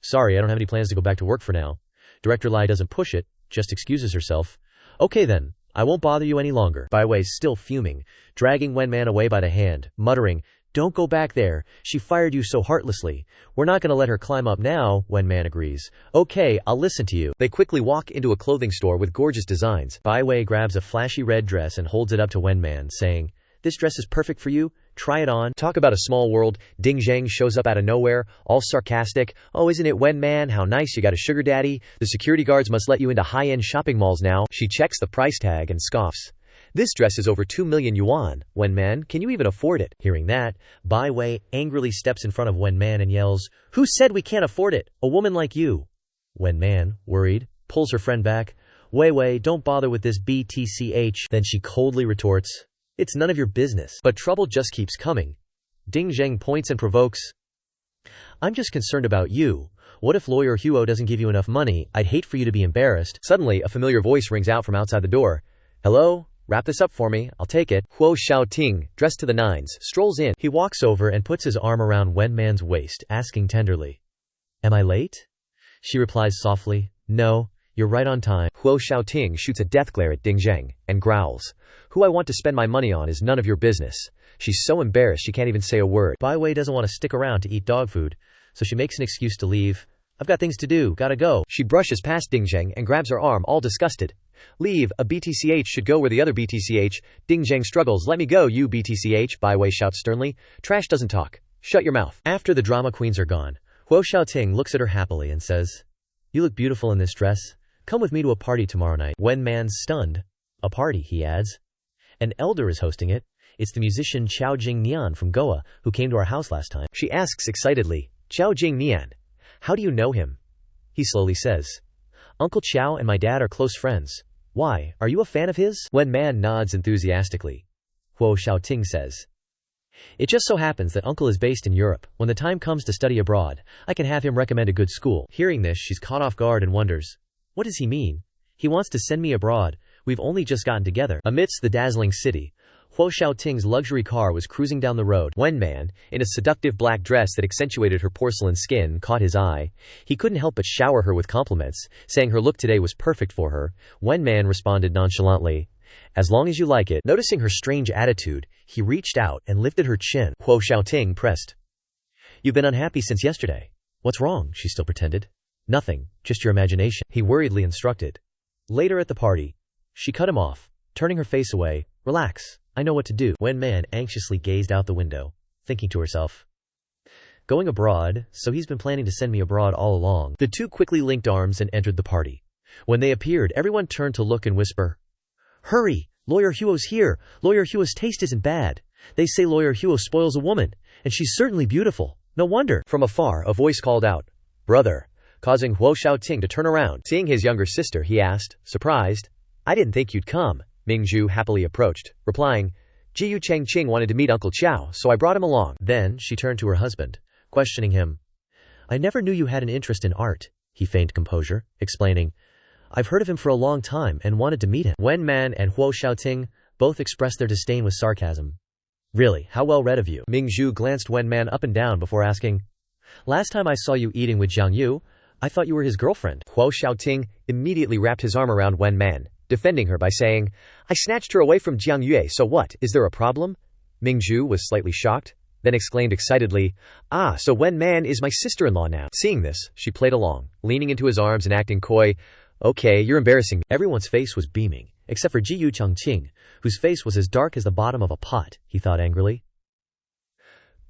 Sorry, I don't have any plans to go back to work for now. Director Lai doesn't push it, just excuses herself. Okay then, I won't bother you any longer. Bai Wei's still fuming, dragging Wen Man away by the hand, muttering, don't go back there. She fired you so heartlessly. We're not gonna let her climb up now. Wen Man agrees. Okay, I'll listen to you. They quickly walk into a clothing store with gorgeous designs. Bai Wei grabs a flashy red dress and holds it up to Wen Man, saying, this dress is perfect for you. Try it on. Talk about a small world. Ding Zheng shows up out of nowhere, all sarcastic. Oh, isn't it Wen Man? How nice, you got a sugar daddy. The security guards must let you into high-end shopping malls now. She checks the price tag and scoffs. This dress is over 2 million yuan. Wen Man, can you even afford it? Hearing that, Bai Wei angrily steps in front of Wen Man and yells, who said we can't afford it? A woman like you. Wen Man, worried, pulls her friend back. Wei, don't bother with this BTCH. Then she coldly retorts, it's none of your business. But trouble just keeps coming. Ding Zheng points and provokes, I'm just concerned about you. What if lawyer Huo doesn't give you enough money? I'd hate for you to be embarrassed. Suddenly, a familiar voice rings out from outside the door. Hello? Wrap this up for me, I'll take it. Huo Xiaoting, dressed to the nines, strolls in. He walks over and puts his arm around Wen Man's waist, asking tenderly, am I late? She replies softly, no, you're right on time. Huo Xiaoting shoots a death glare at Ding Zheng, and growls, who I want to spend my money on is none of your business. She's so embarrassed she can't even say a word. Bai Wei doesn't want to stick around to eat dog food, so she makes an excuse to leave. I've got things to do, gotta go. She brushes past Ding Zheng and grabs her arm, all disgusted. Leave, a BTCH should go where the other BTCH. Ding Zheng struggles. Let me go, you BTCH, Bai Wei shouts sternly. Trash doesn't talk. Shut your mouth. After the drama queens are gone, Huo Xiaoting looks at her happily and says, you look beautiful in this dress. Come with me to a party tomorrow night. Wen Man's stunned. A party, he adds. An elder is hosting it. It's the musician Chao Jing Nian from Goa, who came to our house last time. She asks excitedly, Chao Jing Nian, how do you know him? He slowly says, Uncle Chao and my dad are close friends. Why, are you a fan of his? Wen Man nods enthusiastically. Huo Xiaoting says, it just so happens that uncle is based in Europe. When the time comes to study abroad, I can have him recommend a good school. Hearing this, she's caught off guard and wonders, what does he mean? He wants to send me abroad. We've only just gotten together. Amidst the dazzling city, Huo Xiaoting's luxury car was cruising down the road. Wen Man, in a seductive black dress that accentuated her porcelain skin, caught his eye. He couldn't help but shower her with compliments, saying her look today was perfect for her. Wen Man responded nonchalantly, as long as you like it. Noticing her strange attitude, he reached out and lifted her chin. Huo Xiaoting pressed. You've been unhappy since yesterday. What's wrong? She still pretended. Nothing, just your imagination, he worriedly instructed. Later at the party, she cut him off, turning her face away. Relax, I know what to do. Wen Man anxiously gazed out the window, thinking to herself, going abroad, so he's been planning to send me abroad all along. The two quickly linked arms and entered the party. When they appeared, everyone turned to look and whisper, hurry, lawyer Huo's here. Lawyer Huo's taste isn't bad. They say lawyer Huo spoils a woman, and she's certainly beautiful. No wonder. From afar, a voice called out, brother, causing Huo Xiaoting to turn around. Seeing his younger sister, he asked, surprised, I didn't think you'd come. Mingzhu happily approached, replying, Ji Yu Cheng wanted to meet Uncle Chao, so I brought him along. Then she turned to her husband, questioning him. I never knew you had an interest in art. He feigned composure, explaining, I've heard of him for a long time and wanted to meet him. Wen Man and Huo Xiaoting both expressed their disdain with sarcasm. Really, how well read of you. Mingzhu glanced Wen Man up and down before asking, last time I saw you eating with Jiang Yu, I thought you were his girlfriend. Huo Xiaoting immediately wrapped his arm around Wen Man, defending her by saying, I snatched her away from Jiang Yue, so what, is there a problem? Mingzhu was slightly shocked, then exclaimed excitedly, ah, so Wen Man is my sister-in-law now. Seeing this, she played along, leaning into his arms and acting coy. Okay, you're embarrassing. Everyone's face was beaming, except for Ji Yu Chengqing, whose face was as dark as the bottom of a pot, he thought angrily.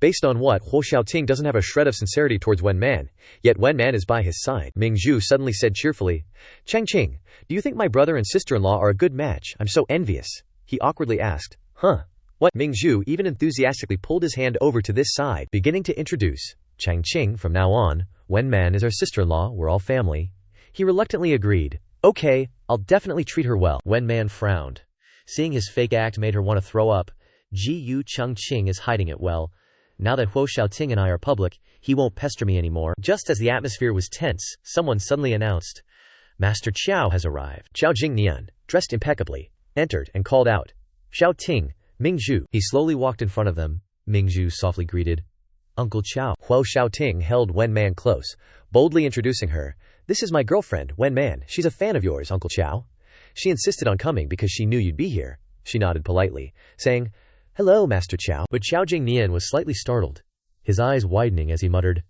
Based on what, Huo Xiaoting doesn't have a shred of sincerity towards Wen Man, yet Wen Man is by his side. Mingzhu suddenly said cheerfully, Chengqing, do you think my brother and sister-in-law are a good match? I'm so envious. He awkwardly asked, huh? What? Mingzhu even enthusiastically pulled his hand over to this side, beginning to introduce, Chengqing, from now on, Wen Man is our sister-in-law, we're all family. He reluctantly agreed, okay, I'll definitely treat her well. Wen Man frowned. Seeing his fake act made her want to throw up. Ji Yu Chengqing is hiding it well. Now that Huo Xiaoting and I are public, he won't pester me anymore. Just as the atmosphere was tense, someone suddenly announced, Master Chow has arrived. Xiao Jingnian, dressed impeccably, entered and called out, Xiao Ting, Mingzhu. He slowly walked in front of them. Mingzhu softly greeted, Uncle Chow. Huo Xiaoting held Wen Man close, boldly introducing her. This is my girlfriend, Wen Man. She's a fan of yours, Uncle Chow. She insisted on coming because she knew you'd be here. She nodded politely, saying, Hello, Master Chow. But Xiao Jingnian was slightly startled, his eyes widening as he muttered,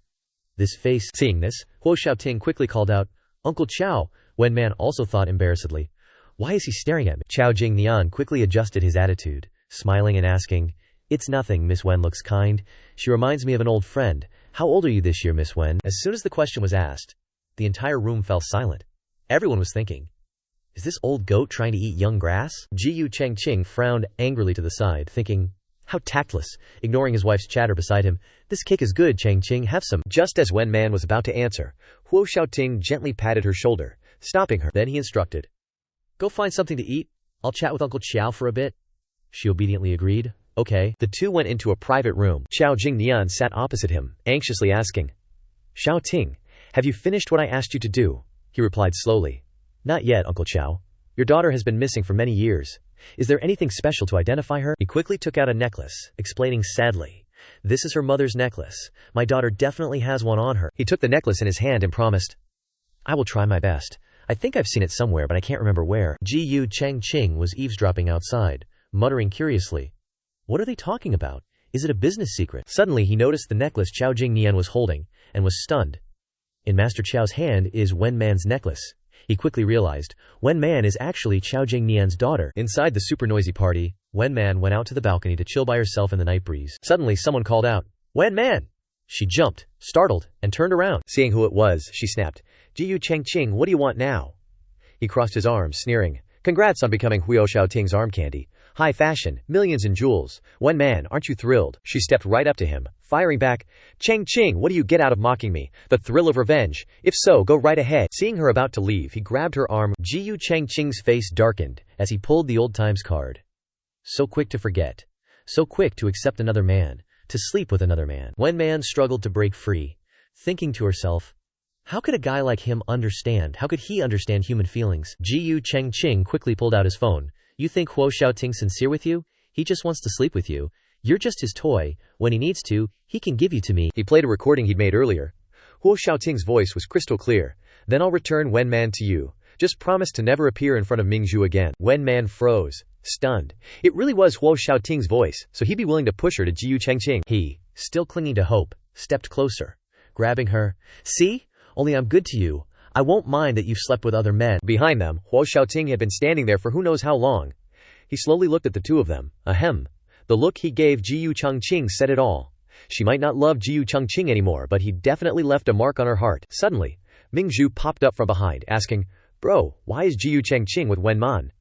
This face. Seeing this, Huo Xiaoting quickly called out, Uncle Chow. Wen Man also thought embarrassedly, Why is he staring at me? Xiao Jingnian quickly adjusted his attitude, smiling and asking, It's nothing, Miss Wen looks kind. She reminds me of an old friend. How old are you this year, Miss Wen? As soon as the question was asked, the entire room fell silent. Everyone was thinking, Is this old goat trying to eat young grass? Jiyu Chengqing frowned angrily to the side, thinking, How tactless, ignoring his wife's chatter beside him. This cake is good, Chengqing, have some. Just as Wen Man was about to answer, Huo Xiaoting gently patted her shoulder, stopping her. Then he instructed, Go find something to eat. I'll chat with Uncle Chow for a bit. She obediently agreed. Okay. The two went into a private room. Xiao Jingnian sat opposite him, anxiously asking, Xiao Ting, have you finished what I asked you to do? He replied slowly, Not yet, Uncle Chow. Your daughter has been missing for many years. Is there anything special to identify her? He quickly took out a necklace, explaining sadly, This is her mother's necklace. My daughter definitely has one on her. He took the necklace in his hand and promised, I will try my best. I think I've seen it somewhere, but I can't remember where. Jiyu Chengqing was eavesdropping outside, muttering curiously, What are they talking about? Is it a business secret? Suddenly he noticed the necklace Xiao Jingnian was holding, and was stunned. In Master Chow's hand is Wen Man's necklace. He quickly realized, Wen Man is actually Xiao Jingnian's daughter. Inside the super noisy party, Wen Man went out to the balcony to chill by herself in the night breeze. Suddenly someone called out, Wen Man! She jumped, startled, and turned around. Seeing who it was, she snapped, Jiyu Chengqing, what do you want now? He crossed his arms, sneering, Congrats on becoming Huo Xiaoting's arm candy. High fashion, millions in jewels. Wen Man, aren't you thrilled? She stepped right up to him, firing back, Chengqing, what do you get out of mocking me? The thrill of revenge? If so, go right ahead. Seeing her about to leave, he grabbed her arm. Jiyu Chengqing's face darkened as he pulled the old times card. So quick to forget. So quick to accept another man, to sleep with another man. Wen Man struggled to break free, thinking to herself, How could a guy like him understand? How could he understand human feelings? Jiyu Chengqing quickly pulled out his phone. You think Huo Xiaoting's sincere with you? He just wants to sleep with you. You're just his toy. When he needs to, he can give you to me. He played a recording he'd made earlier. Huo Xiaoting's voice was crystal clear. Then I'll return Wen Man to you. Just promise to never appear in front of Mingzhu again. Wen Man froze, stunned. It really was Huo Xiaoting's voice, so he'd be willing to push her to Jiyu Chengqing. He, still clinging to hope, stepped closer, grabbing her. See? Only I'm good to you. I won't mind that you've slept with other men. Behind them, Huo Xiaoting had been standing there for who knows how long. He slowly looked at the two of them. Ahem. The look he gave Jiyu Chengqing said it all. She might not love Jiyu Chengqing anymore, but he definitely left a mark on her heart. Suddenly, Mingzhu popped up from behind, asking, Bro, why is Jiyu Chengqing with Wen Man?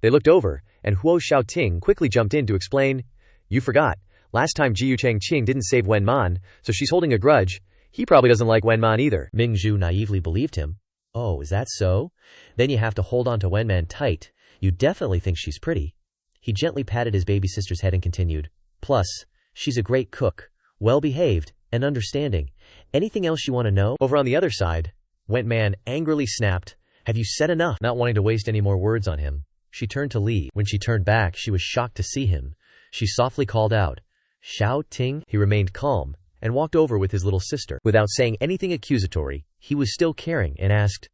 They looked over, and Huo Xiaoting quickly jumped in to explain, You forgot. Last time Jiyu Chengqing didn't save Wen Man, so she's holding a grudge. He probably doesn't like Wen Man either. Mingzhu naively believed him. Oh, is that so? Then you have to hold on to Wen Man tight. You definitely think she's pretty. He gently patted his baby sister's head and continued. Plus, she's a great cook, well-behaved, and understanding. Anything else you want to know? Over on the other side, Wen Man angrily snapped, Have you said enough? Not wanting to waste any more words on him, she turned to leave. When she turned back, she was shocked to see him. She softly called out, Xiao Ting? He remained calm, and walked over with his little sister. Without saying anything accusatory, he was still caring and asked,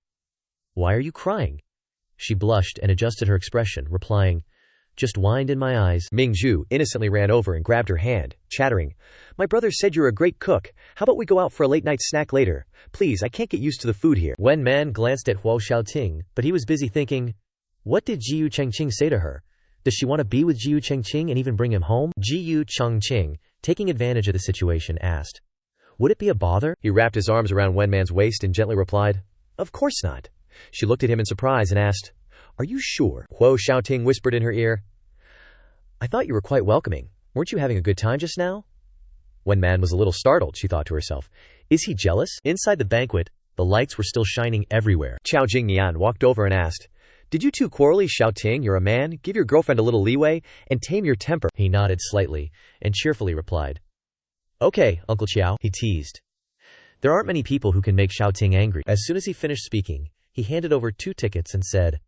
Why are you crying? She blushed and adjusted her expression, replying, Just whined in my eyes. Mingzhu innocently ran over and grabbed her hand, chattering, My brother said you're a great cook. How about we go out for a late-night snack later? Please, I can't get used to the food here. Wen Man glanced at Huo Xiaoting, but he was busy thinking, What did Jiyu Chengqing say to her? Does she want to be with Jiyu Chengqing and even bring him home? Jiyu Chengqing, taking advantage of the situation, asked, Would it be a bother? He wrapped his arms around Wen Man's waist and gently replied, Of course not. She looked at him in surprise and asked, Are you sure? Huo Xiaoting whispered in her ear, I thought you were quite welcoming. Weren't you having a good time just now? Wen Man was a little startled, she thought to herself. Is he jealous? Inside the banquet, the lights were still shining everywhere. Xiao Jingnian walked over and asked, Did you two quarrel, Xiaoting? You're a man. Give your girlfriend a little leeway and tame your temper. He nodded slightly and cheerfully replied, Okay, Uncle Qiao, he teased. There aren't many people who can make Xiaoting angry. As soon as he finished speaking, He handed over 2 tickets and said,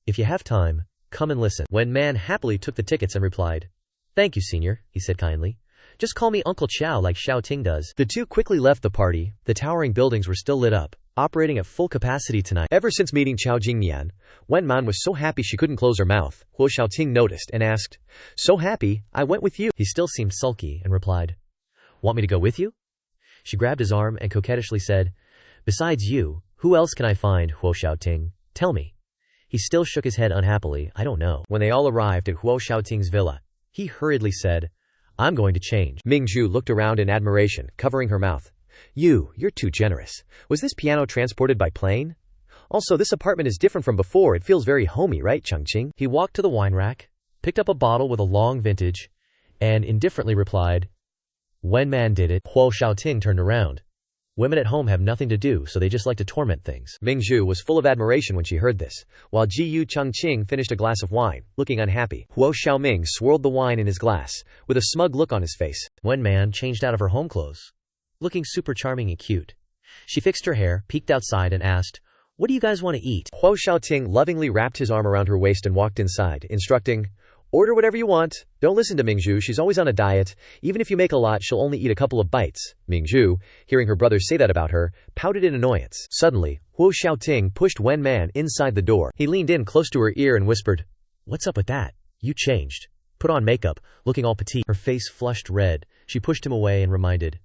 "If you have time, come and listen." Wen Man happily took the tickets and replied, "Thank you, senior," he said kindly. "Just call me Uncle Chow like Xiao Ting does." The two quickly left the party. The towering buildings were still lit up, operating at full capacity tonight. Ever since meeting Chao Jingyan, Wen Man was so happy she couldn't close her mouth. Huo Xiaoting noticed and asked, "So happy, I went with you." He still seemed sulky and replied, "Want me to go with you?" She grabbed his arm and coquettishly said, "Besides you, who else can I find, Huo Xiaoting? Tell me." He still shook his head unhappily. "I don't know." When they all arrived at Huo Xiaoting's villa, he hurriedly said, "I'm going to change." Mingzhu looked around in admiration, covering her mouth. You're too generous. Was this piano transported by plane? Also, this apartment is different from before. It feels very homey, right, Changqing? He walked to the wine rack, picked up a bottle with a long vintage, and indifferently replied, "Wen Man did it." Huo Xiaoting turned around. Women at home have nothing to do, so they just like to torment things. Mingzhu was full of admiration when she heard this, while Jiyu Changqing finished a glass of wine, looking unhappy. Huo Xiaoming swirled the wine in his glass, with a smug look on his face. Wen Man changed out of her home clothes, looking super charming and cute. She fixed her hair, peeked outside, and asked, "What do you guys want to eat?" Huo Xiaoting lovingly wrapped his arm around her waist and walked inside, instructing, "Order whatever you want. Don't listen to Mingzhu, she's always on a diet. Even if you make a lot, she'll only eat a couple of bites." Mingzhu, hearing her brother say that about her, pouted in annoyance. Suddenly, Huo Xiaoting pushed Wen Man inside the door. He leaned in close to her ear and whispered, "What's up with that? You changed. Put on makeup, looking all petite." Her face flushed red. She pushed him away and reminded,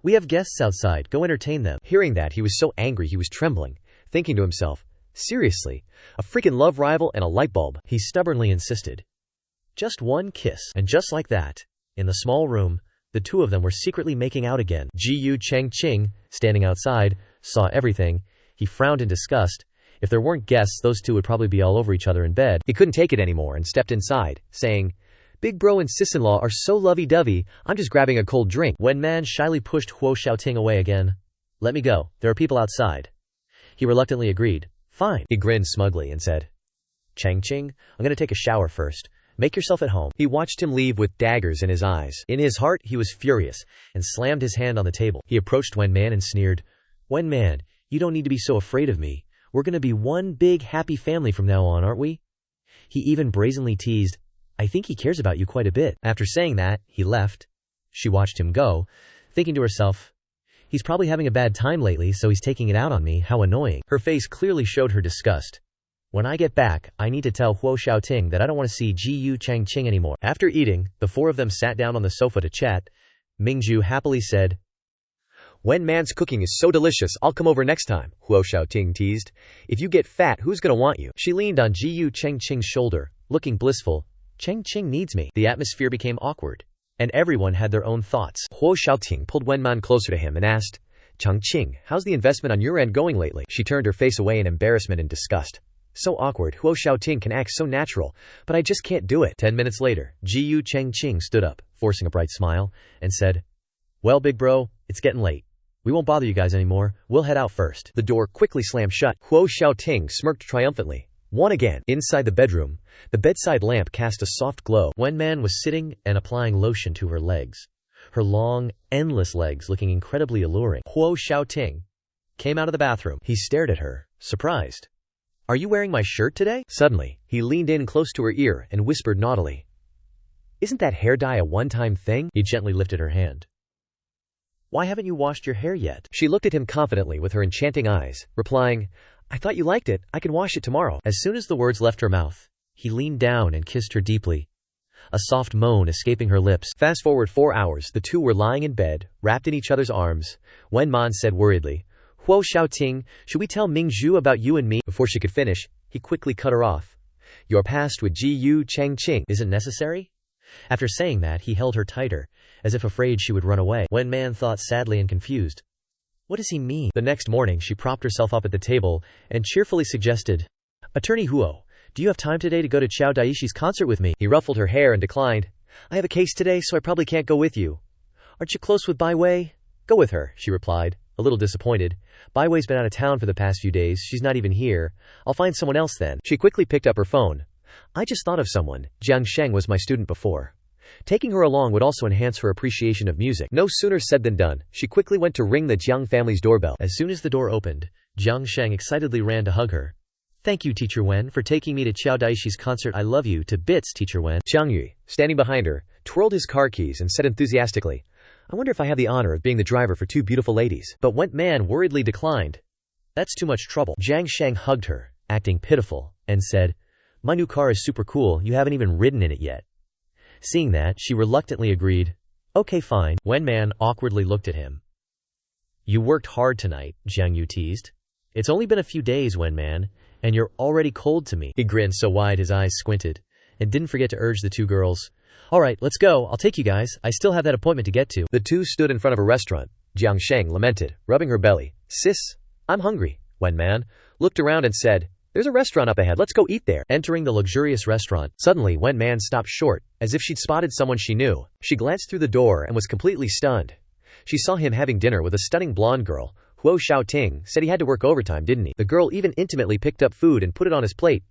"We have guests outside, go entertain them." Hearing that, he was so angry he was trembling, thinking to himself, "Seriously? A freaking love rival and a light bulb?" He stubbornly insisted, "Just one kiss." And just like that, in the small room, the two of them were secretly making out again. Jiyu Changqing, standing outside, saw everything. He frowned in disgust. If there weren't guests, those two would probably be all over each other in bed. He couldn't take it anymore and stepped inside, saying, "Big bro and sis-in-law are so lovey-dovey, I'm just grabbing a cold drink." Wen Man shyly pushed Huo Xiaoting away again. "Let me go, there are people outside." He reluctantly agreed. "Fine." He grinned smugly and said, "Changqing, I'm going to take a shower first. Make yourself at home." He watched him leave with daggers in his eyes. In his heart, he was furious, and slammed his hand on the table. He approached Wen Man and sneered, "Wen Man, you don't need to be so afraid of me. We're going to be one big happy family from now on, aren't we?" He even brazenly teased, "I think he cares about you quite a bit." After saying that, he left. She watched him go, thinking to herself, "He's probably having a bad time lately, so he's taking it out on me, how annoying." Her face clearly showed her disgust. "When I get back, I need to tell Huo Xiaoting that I don't want to see Jiyu Changqing anymore." After eating, the four of them sat down on the sofa to chat. Mingzhu happily said, "Wen Man's cooking is so delicious, I'll come over next time." Huo Xiaoting teased, "If you get fat, who's gonna want you?" She leaned on Jiyu Changqing's shoulder, looking blissful. "Changqing needs me." The atmosphere became awkward, and everyone had their own thoughts. Huo Xiaoting pulled Wen Man closer to him and asked, "Changqing, how's the investment on your end going lately?" She turned her face away in embarrassment and disgust. "So awkward, Huo Xiaoting can act so natural, but I just can't do it." 10 minutes later, Jiyu Changqing stood up, forcing a bright smile, and said, "Well, big bro, it's getting late. We won't bother you guys anymore, we'll head out first." The door quickly slammed shut. Huo Xiaoting smirked triumphantly. Won again. Inside the bedroom, the bedside lamp cast a soft glow. Wen Man was sitting and applying lotion to her legs, her long, endless legs looking incredibly alluring. Huo Xiaoting came out of the bathroom. He stared at her, surprised. "Are you wearing my shirt today?" Suddenly, he leaned in close to her ear and whispered naughtily, "Isn't that hair dye a one-time thing?" He gently lifted her hand. "Why haven't you washed your hair yet?" She looked at him confidently with her enchanting eyes, replying, "I thought you liked it, I can wash it tomorrow." As soon as the words left her mouth, he leaned down and kissed her deeply, a soft moan escaping her lips. Fast forward 4 hours, the two were lying in bed, wrapped in each other's arms. Wen Man said worriedly, "Huo Xiaoting, should we tell Mingzhu about you and me?" Before she could finish, he quickly cut her off. "Your past with Jiyu Changqing isn't necessary?" After saying that, he held her tighter, as if afraid she would run away. Wen Man thought sadly and confused. What does he mean? The next morning, she propped herself up at the table and cheerfully suggested, "Attorney Huo, do you have time today to go to Chao Daishi's concert with me?" He ruffled her hair and declined. "I have a case today, so I probably can't go with you." "Aren't you close with Bai Wei?" "Go with her," she replied, a little disappointed. "Bai Wei's been out of town for the past few days, she's not even here. I'll find someone else then." She quickly picked up her phone. "I just thought of someone. Jiang Sheng was my student before. Taking her along would also enhance her appreciation of music." No sooner said than done. She quickly went to ring the Jiang family's doorbell. As soon as the door opened, Jiang Sheng excitedly ran to hug her. Thank you, Teacher Wen, for taking me to Qiao Daishi's concert. I love you to bits, Teacher Wen. Jiang Yu, standing behind her, twirled his car keys and said enthusiastically, I wonder if I have the honor of being the driver for two beautiful ladies. But Wen Man worriedly declined. That's too much trouble. Jiang Sheng hugged her, acting pitiful, and said, My new car is super cool, you haven't even ridden in it yet. Seeing that, she reluctantly agreed. Okay, fine. Wen Man awkwardly looked at him. You worked hard tonight, Jiang Yu teased. It's only been a few days, Wen Man, and you're already cold to me. He grinned so wide his eyes squinted, and didn't forget to urge the two girls. Alright, let's go, I'll take you guys, I still have that appointment to get to. The two stood in front of a restaurant. Jiang Sheng lamented, rubbing her belly. Sis, I'm hungry. Wen Man looked around and said, There's a restaurant up ahead, let's go eat there. Entering the luxurious restaurant, suddenly Wen Man stopped short, as if she'd spotted someone she knew. She glanced through the door and was completely stunned. She saw him having dinner with a stunning blonde girl. Huo Xiaoting said he had to work overtime, didn't he? The girl even intimately picked up food and put it on his plate.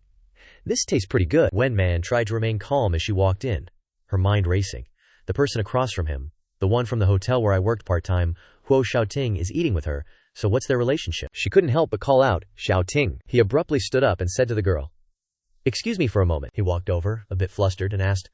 This tastes pretty good. Wen Man tried to remain calm as she walked in, her mind racing. The person across from him, the one from the hotel where I worked part-time, Huo Xiaoting, is eating with her, so what's their relationship? She couldn't help but call out, Xiaoting. He abruptly stood up and said to the girl, Excuse me for a moment. He walked over, a bit flustered, and asked,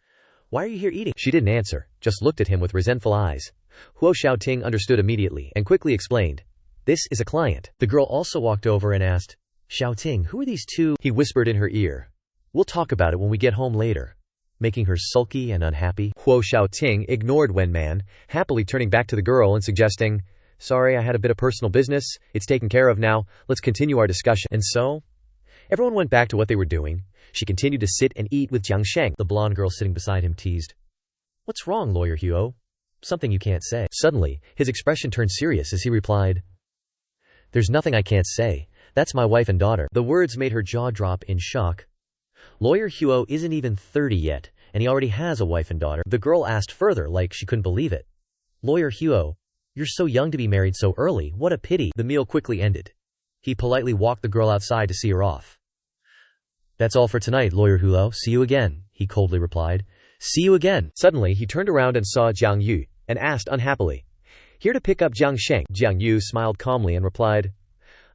Why are you here eating? She didn't answer, just looked at him with resentful eyes. Huo Xiaoting understood immediately and quickly explained, This is a client. The girl also walked over and asked, Xiaoting, who are these two? He whispered in her ear, We'll talk about it when we get home later. Making her sulky and unhappy. Huo Xiaoting ignored Wen Man, happily turning back to the girl and suggesting, Sorry, I had a bit of personal business. It's taken care of now. Let's continue our discussion. And so? Everyone went back to what they were doing. She continued to sit and eat with Jiang Sheng. The blonde girl sitting beside him teased. What's wrong, Lawyer Huo? Something you can't say. Suddenly, his expression turned serious as he replied, There's nothing I can't say. That's my wife and daughter. The words made her jaw drop in shock. Lawyer Huo isn't even 30 yet, and he already has a wife and daughter. The girl asked further like she couldn't believe it. Lawyer Huo, you're so young to be married so early, what a pity. The meal quickly ended. He politely walked the girl outside to see her off. That's all for tonight, Lawyer Huo. See you again, he coldly replied. See you again. Suddenly he turned around and saw Jiang Yu, and asked unhappily, Here to pick up Jiang Sheng? Jiang Yu smiled calmly and replied,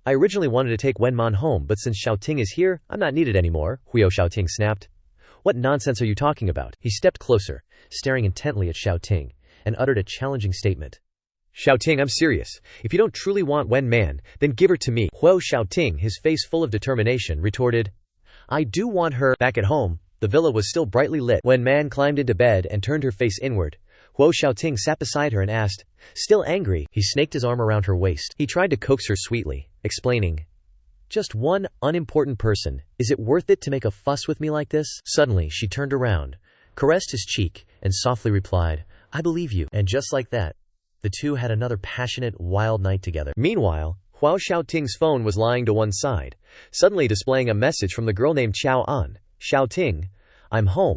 I originally wanted to take Wen Man home, but since Xiaoting is here, I'm not needed anymore. Huo Xiaoting snapped. What nonsense are you talking about? He stepped closer, staring intently at Xiaoting, and uttered a challenging statement. Xiaoting, I'm serious. If you don't truly want Wen Man, then give her to me. Huo Xiaoting, his face full of determination, retorted, I do want her. Back at home, the villa was still brightly lit. Wen Man climbed into bed and turned her face inward. Huo Xiaoting sat beside her and asked, still angry. He snaked his arm around her waist. He tried to coax her sweetly, explaining, Just one unimportant person. Is it worth it to make a fuss with me like this? Suddenly, she turned around, caressed his cheek, and softly replied, I believe you. And just like that, the two had another passionate, wild night together. Meanwhile, Huo Xiaoting's phone was lying to one side, suddenly displaying a message from the girl named Xiao An. Xiaoting, I'm home.